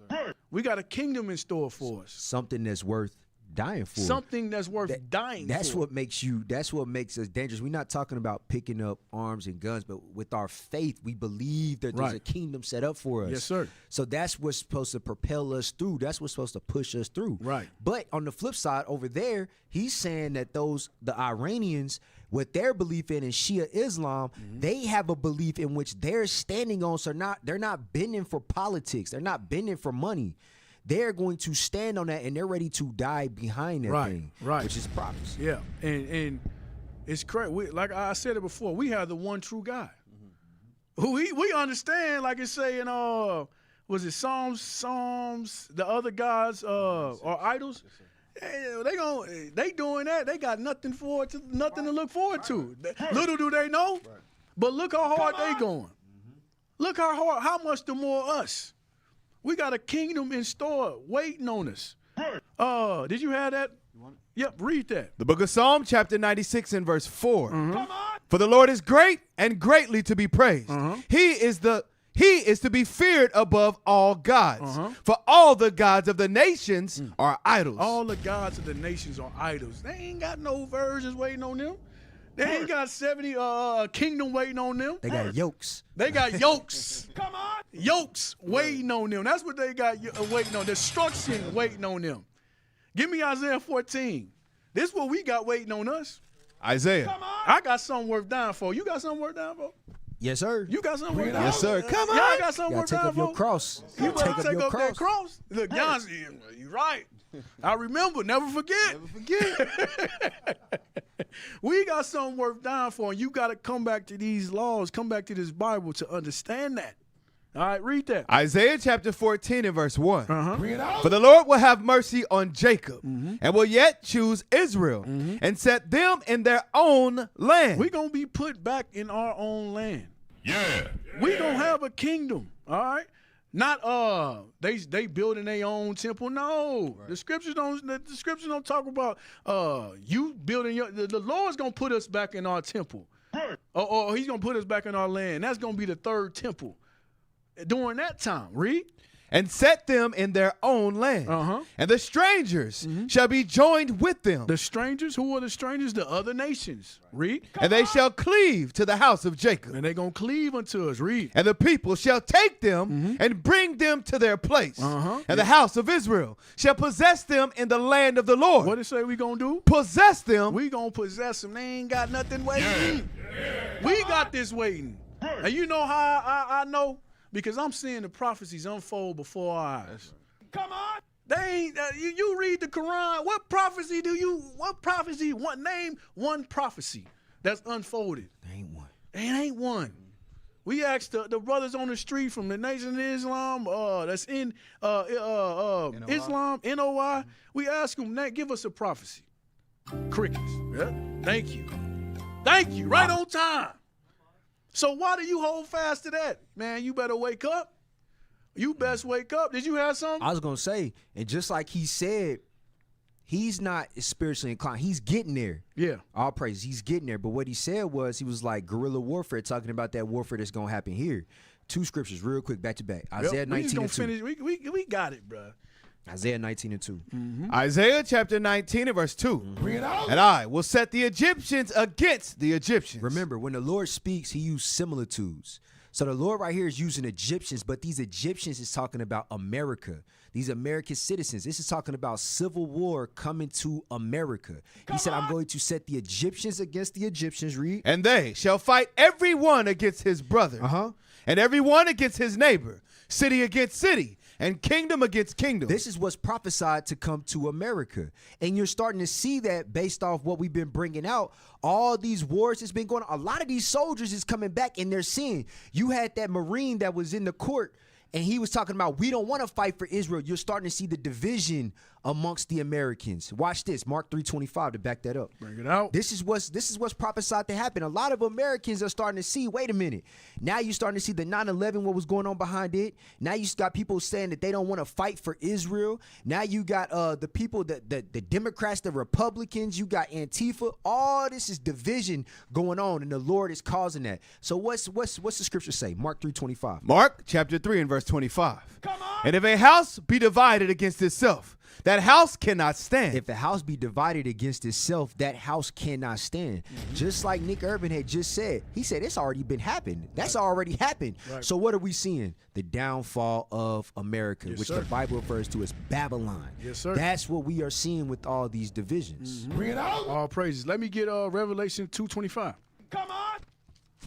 We got a kingdom in store for us. Something that's worth dying for. Something that's worth dying that's for. That's what makes us dangerous. We're not talking about picking up arms and guns, but with our faith, we believe that there's a kingdom set up for us. Yes, sir. So that's what's supposed to propel us through. That's what's supposed to push us through. Right. But on the flip side, over there, he's saying that the Iranians, with their belief in Shia Islam, they have a belief in which they're standing on. So they're not bending for politics. They're not bending for money. They're going to stand on that, and they're ready to die behind that thing, which is promise. Yeah, and it's crazy. Like I said it before, we have the one true God. Who we understand, like it's saying, was it Psalms? The other gods are idols. They doing that. They got nothing to look forward to. Little do they know, but look how hard they going. Look how much the more us. We got a kingdom in store waiting on us. Did you have that? Yep, read that. The book of Psalm, chapter 96 and verse 4. For the Lord is great and greatly to be praised. He is to be feared above all gods. For all the gods of the nations are idols. All the gods of the nations are idols. They ain't got no virgins waiting on them. They ain't got 70 kingdom waiting on them. They got yokes. They got yokes. Come on. Yokes waiting on them. That's what they got waiting on. Destruction waiting on them. Give me Isaiah 14. This is what we got waiting on us. Isaiah. Come on. I got something worth dying for. You got something worth dying for? Yes, sir. You got something worth dying for? Yes, sir. Come on. Yeah, I got something worth dying for. Take up your cross. You better take up that cross. Look, John, you're right. I remember. Never forget. We got something worth dying for, and you got to come back to these laws, come back to this Bible to understand that. All right, read that. Isaiah chapter 14 and verse 1. Bring it out. For the Lord will have mercy on Jacob and will yet choose Israel and set them in their own land. We're going to be put back in our own land. Yeah. We're going to have a kingdom, all right? Not they building their own temple. No. Right. The scriptures don't talk about you building the Lord's going to put us back in our temple. Oh, he's going to put us back in our land. That's going to be the third temple. During that time, read. And set them in their own land. And the strangers shall be joined with them. The strangers? Who are the strangers? The other nations. Read. And they shall cleave to the house of Jacob. And they're going to cleave unto us. Read. And the people shall take them and bring them to their place. And the house of Israel shall possess them in the land of the Lord. What it say we going to do? Possess them. We going to possess them. They ain't got nothing waiting. We got this waiting. And you know how I know? Because I'm seeing the prophecies unfold before our eyes. Come on. They ain't. You read the Quran. What prophecy? Name one prophecy that's unfolded. Ain't one. It ain't one. We asked the brothers on the street from the Nation of Islam, that's in Islam, NOI. We asked them, give us a prophecy. Crickets. Yeah. Thank you. Right on time. So why do you hold fast to that? Man, you better wake up. You best wake up. Did you have something? I was going to say, and just like he said, he's not spiritually inclined. He's getting there. Yeah. All praise. He's getting there. But what he said was, he was like guerrilla warfare, talking about that warfare that's going to happen here. 2 scriptures real quick, back to back. Isaiah 19 and 2. Finish. We got it, bro. Isaiah 19 and 2. Isaiah chapter 19 and verse 2. Bring it out. And I will set the Egyptians against the Egyptians. Remember, when the Lord speaks, he used similitudes. So the Lord right here is using Egyptians, but these Egyptians is talking about America. These American citizens. This is talking about civil war coming to America. He said, I'm going to set the Egyptians against the Egyptians. Read. And they shall fight every one against his brother. And every one against his neighbor. City against city. And kingdom against kingdom. This is what's prophesied to come to America. And you're starting to see that based off what we've been bringing out. All these wars that's been going on. A lot of these soldiers is coming back and they're seeing. You had that Marine that was in the court and he was talking about, we don't want to fight for Israel. You're starting to see the division amongst the Americans. Watch this, Mark 3:25 to back that up. Bring it out. This is what's prophesied to happen. A lot of Americans are starting to see, wait a minute. Now you're starting to see the 9/11, what was going on behind it. Now you got people saying that they don't want to fight for Israel. Now you got the people, the Democrats, the Republicans, you got Antifa. All this is division going on, and the Lord is causing that. So what's the scripture say? Mark 3:25. Mark chapter 3 and verse 25. Come on. And if a house be divided against itself, that house cannot stand. If a house be divided against itself, that house cannot stand. Just like Nick Urban had just said. He said it's already been happened. That's already happened. Right. So what are we seeing? The downfall of America, which the Bible refers to as Babylon. Yes, sir. That's what we are seeing with all these divisions. Bring it out. All praises. Let me get Revelation 2:25. Come on.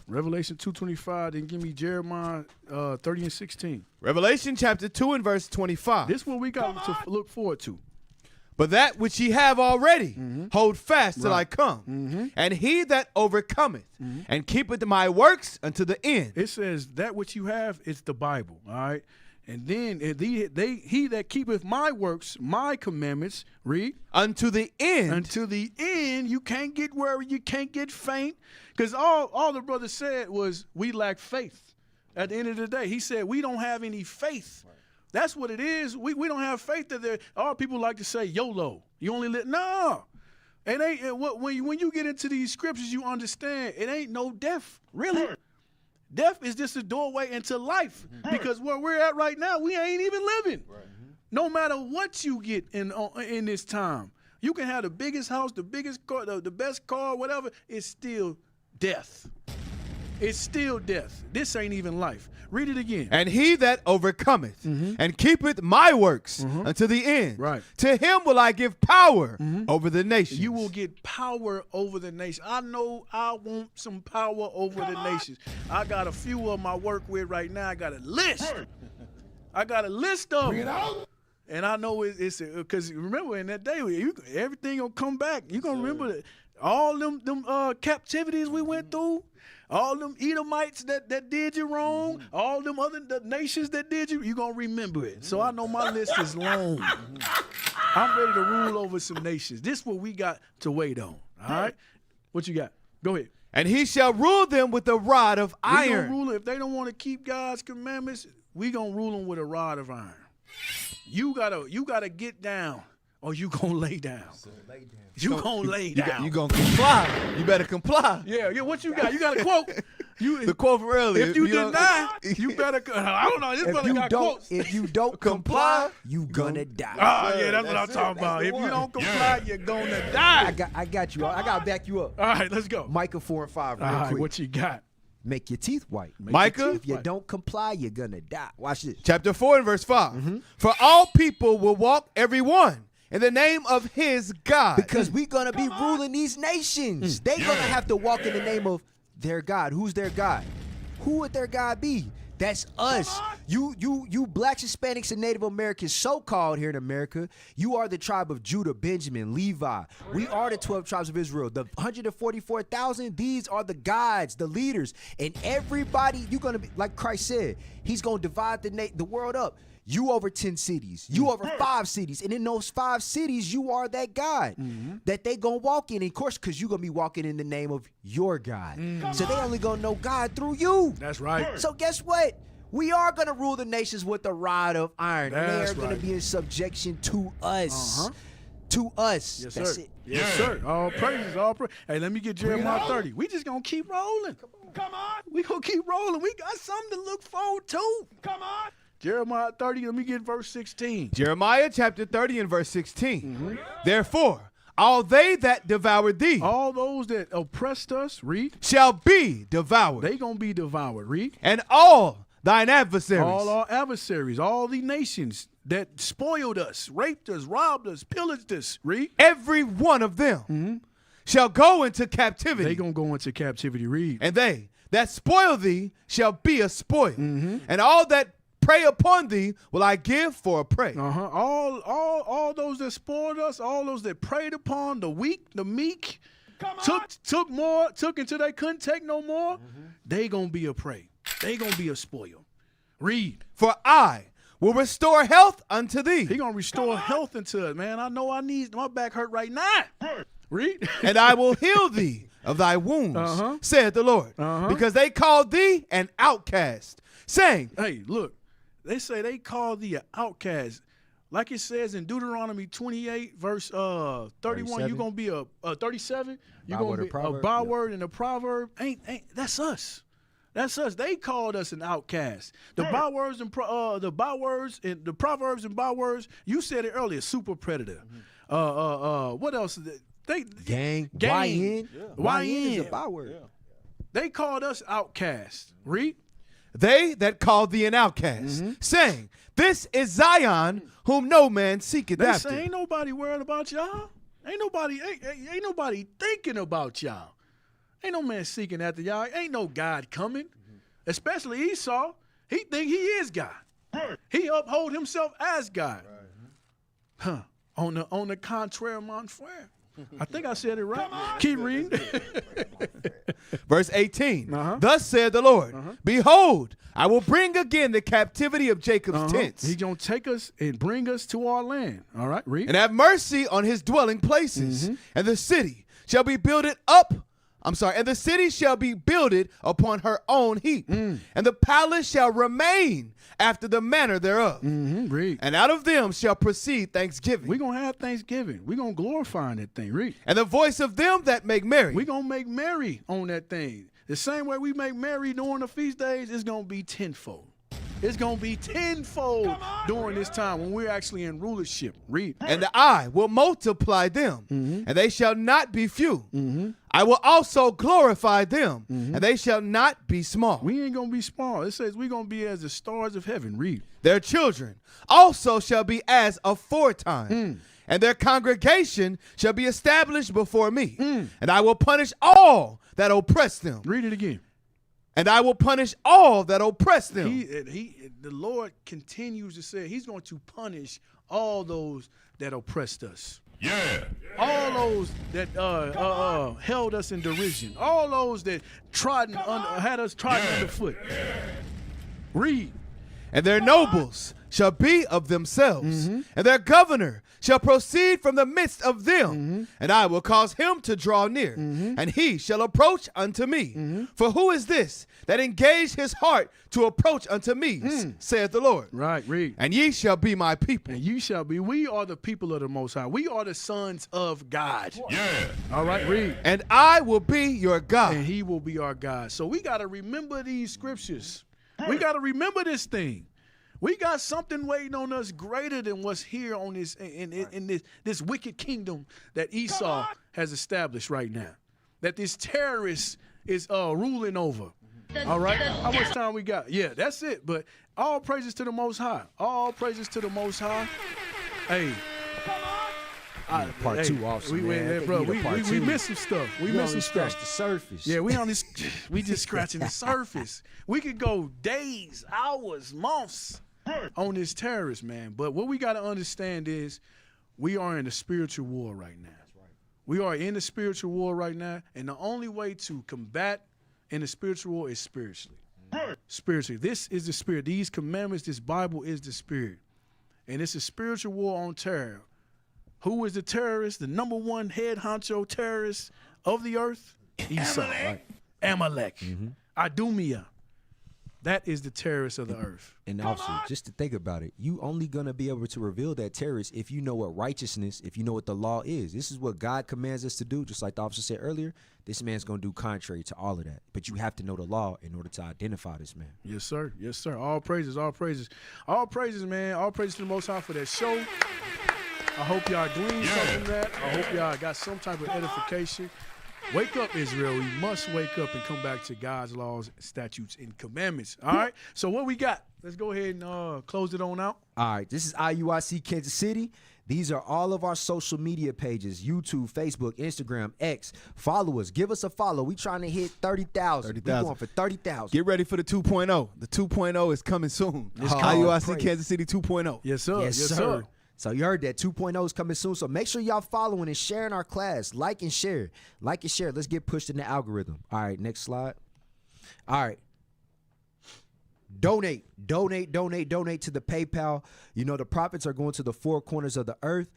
Revelation 2:25, then give me Jeremiah 30 and 16. Revelation chapter 2 and verse 25. This is what we got to look forward to. But that which ye have already, hold fast till I come. And he that overcometh and keepeth my works unto the end. It says that which you have is the Bible, all right? And then he that keepeth my works, my commandments, read. Unto the end. Unto the end. You can't get worried. You can't get faint. Because all the brother said was we lack faith. At the end of the day, he said we don't have any faith. Right. That's what it is. We don't have faith that there. All people like to say YOLO. You only live. No. It ain't. When you get into these scriptures, you understand it ain't no death. Really. Death is just a doorway into life, because where we're at right now, we ain't even living. Right. No matter what you get in this time, you can have the biggest house, the biggest car, the best car, whatever. It's still death. It's still death. This ain't even life. Read it again. And he that overcometh and keepeth my works unto the end, to him will I give power over the nations. You will get power over the nation. I know I want some power over the nations. I got a few of them I work with right now. I got a list. I got a list of them. And I know it's because remember in that day, everything gonna come back. You gonna remember that all them captivities we went through. All them Edomites that did you wrong, all them other nations that did you going to remember it. So I know my list is long. I'm ready to rule over some nations. This is what we got to wait on, all right? What you got? Go ahead. And he shall rule them with a rod of iron. We gonna rule them. If they don't want to keep God's commandments, we going to rule them with a rod of iron. You gotta get down or you gonna lay down? You gonna lay down. You gonna comply. You better comply. Yeah, what you got? You got a quote. The quote from earlier. If you deny, you better. I don't know. This brother got quotes. If you don't comply, you gonna die. Oh, yeah, that's what I'm talking about. If you don't comply, you're gonna die. I got you. I gotta back you up. All right, let's go. Micah 4 and 5. Real All right, quick. what you got? Make your teeth white. Micah? If you don't comply, you're gonna die. Watch this. Chapter 4 and verse 5. For all people will walk every one in the name of his God. Because we're gonna be ruling these nations. They're gonna have to walk in the name of their God. Who's their God? Who would their God be? That's us. You blacks, Hispanics, and Native Americans, so-called here in America, you are the tribe of Judah, Benjamin, Levi. We are the 12 tribes of Israel. The 144,000, these are the gods, the leaders. And everybody, you're going to be, like Christ said, he's going to divide the world up. You over 10 cities. You over 5 cities. And in those 5 cities, you are that God that they going to walk in. And of course, because you're going to be walking in the name of your God. So they only going to know God through you. That's right. So guess what? We are going to rule the nations with a rod of iron. And they That's are going right. to be in subjection to us. To us. Yes, That's sir. it. Yes, sir. All praises, all praise. Hey, let me get Jeremiah 30. We just going to keep rolling. Come on. We going to keep rolling. We got something to look forward to. Come on. Jeremiah 30, let me get verse 16. Jeremiah chapter 30 and verse 16. Therefore, all they that devoured thee, all those that oppressed us, read, shall be devoured. They gonna be devoured, read. And all thine adversaries, all our adversaries, all the nations that spoiled us, raped us, robbed us, pillaged us, read. Every one of them shall go into captivity. They gonna go into captivity, read. And they that spoil thee shall be a spoil. And all that prey upon thee will I give for a prey. All those that spoiled us, all those that preyed upon the weak, the meek, took until they couldn't take no more. They gonna be a prey. They gonna be a spoil. Read. For I will restore health unto thee. He gonna restore health into it, man. I know I need my back hurt right now. Read. And I will heal thee of thy wounds, saith the Lord, because they called thee an outcast, saying, hey, look. They say they call thee an outcast. Like it says in Deuteronomy 28, verse 31, 37. you're going to be a 37. You're Byword going to be or proverb, a byword and a proverb. Ain't that's us. That's us. They called us an outcast. The bywords and the proverbs and bywords, you said it earlier, super predator. What else? Gang. YN. YN is a byword. Yeah. They called us outcasts. Read. They that called thee an outcast, saying, this is Zion, whom no man seeketh They after. say ain't nobody worried about y'all. Ain't nobody thinking about y'all. Ain't no man seeking after y'all. Ain't no God coming. Especially Esau. He think he is God. He uphold himself as God. On the contrary, mon frere. I think I said it right. Keep reading. Verse 18. Thus said the Lord, behold, I will bring again the captivity of Jacob's tents. He's going to take us and bring us to our land. All right, read. And have mercy on his dwelling places. And the city shall be builded up. And the city shall be builded upon her own heap. And the palace shall remain after the manner thereof. Read. And out of them shall proceed thanksgiving. We're going to have thanksgiving. We're going to glorify that thing. Read. And the voice of them that make merry. We're going to make merry on that thing. The same way we make merry during the feast days, it's going to be tenfold. It's going to be tenfold during this time when we're actually in rulership. Read. And I will multiply them, and they shall not be few. I will also glorify them, and they shall not be small. We ain't going to be small. It says we're going to be as the stars of heaven. Read. Their children also shall be as aforetime, and their congregation shall be established before me. And I will punish all that oppress them. Read it again. And I will punish all that oppress them. The Lord continues to say he's going to punish all those that oppressed us. Yeah. All those that held us in derision. All those that had us trodden underfoot. Read. And their nobles shall be of themselves, and their governor shall proceed from the midst of them, and I will cause him to draw near, and he shall approach unto me. For who is this that engaged his heart to approach unto me, saith the Lord? Right, read. And ye shall be my people. And you shall be. We are the people of the Most High. We are the sons of God. Yeah. All right, read. And I will be your God. And he will be our God. So we got to remember these scriptures. We got to remember this thing. We got something waiting on us greater than what's here on this in this wicked kingdom that Esau has established right now. That this terrorist is ruling over. All right? How much time we got? Yeah, that's it. But all praises to the Most High. All praises to the Most High. Hey. Part 2 officer, we missed some stuff. We missed some stuff. Scratched the surface. Yeah, we just scratching the surface. We could go days, hours, months on this terrorist, man. But what we got to understand is we are in a spiritual war right now. That's right. We are in a spiritual war right now, and the only way to combat in the spiritual war is spiritually. Spiritually. This is the spirit. These commandments, this Bible is the spirit. And it's a spiritual war on terror. Who is the terrorist? The number one head honcho terrorist of the earth? Esau. Amalek. Idumea. That is the terrorist of the earth. And also, just to think about it, you only going to be able to reveal that terrorist if you know what righteousness, if you know what the law is. This is what God commands us to do, just like the officer said earlier. This man's going to do contrary to all of that. But you have to know the law in order to identify this man. Yes, sir. Yes, sir. All praises, all praises. All praises, man. All praises to the Most High for that show. I hope y'all gleaned something from that. I hope y'all got some type of edification. Wake up, Israel. We must wake up and come back to God's laws, statutes, and commandments. All right? So what we got? Let's go ahead and close it on out. All right. This is IUIC Kansas City. These are all of our social media pages, YouTube, Facebook, Instagram, X. Follow us. Give us a follow. We trying to hit 30,000. We're going for 30,000. Get ready for the 2.0. The 2.0 is coming soon. It's IUIC Kansas City 2.0. Yes, sir. Yes, sir. So you heard that 2.0 is coming soon. So make sure y'all following and sharing our class. Like and share. Like and share. Let's get pushed in the algorithm. All right, next slide. All right. Donate to the PayPal. You know, the profits are going to the four corners of the earth.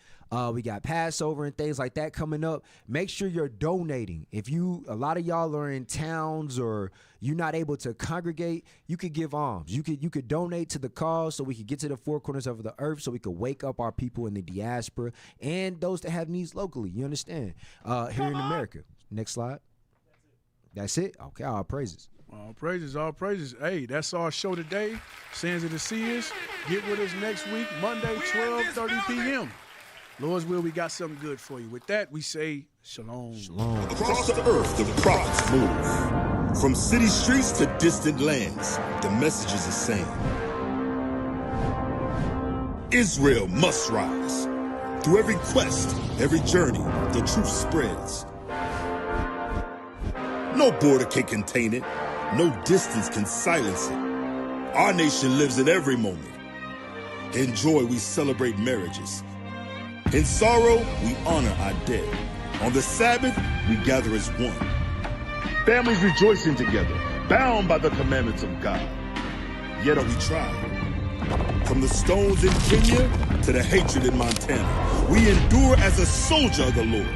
We got Passover and things like that coming up. Make sure you're donating. If a lot of y'all are in towns or you're not able to congregate, you could give alms. You could donate to the cause so we could get to the four corners of the earth, so we could wake up our people in the diaspora and those that have needs locally. You understand? Here in America. Next slide. That's it. Okay, all praises. All praises, all praises. Hey, that's our show today. Sins of the Seers. Get with us next week, Monday, 12:30 p.m. Lord's will, we got something good for you. With that, we say shalom. Shalom. Across the earth, the prophets move. From city streets to distant lands, the message is the same. Israel must rise. Through every quest, every journey, the truth spreads. No border can contain it. No distance can silence it. Our nation lives in every moment. In joy, we celebrate marriages. In sorrow, we honor our dead. On the Sabbath, we gather as one. Families rejoicing together, bound by the commandments of God. Yet are we tried. From the stones in Kenya to the hatred in Montana, we endure as a soldier of the Lord.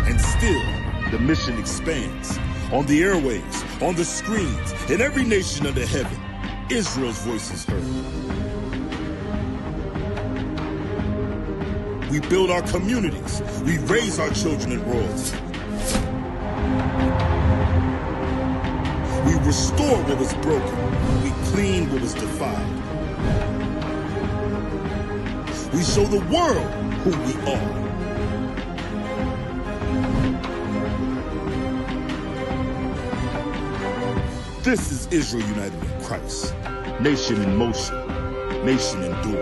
And still, the mission expands. On the airwaves, on the screens, in every nation under heaven, Israel's voice is heard. We build our communities. We raise our children in royalty. We restore what was broken. We clean what was defiled. We show the world who we are. This is Israel united in Christ. Nation in motion. Nation enduring.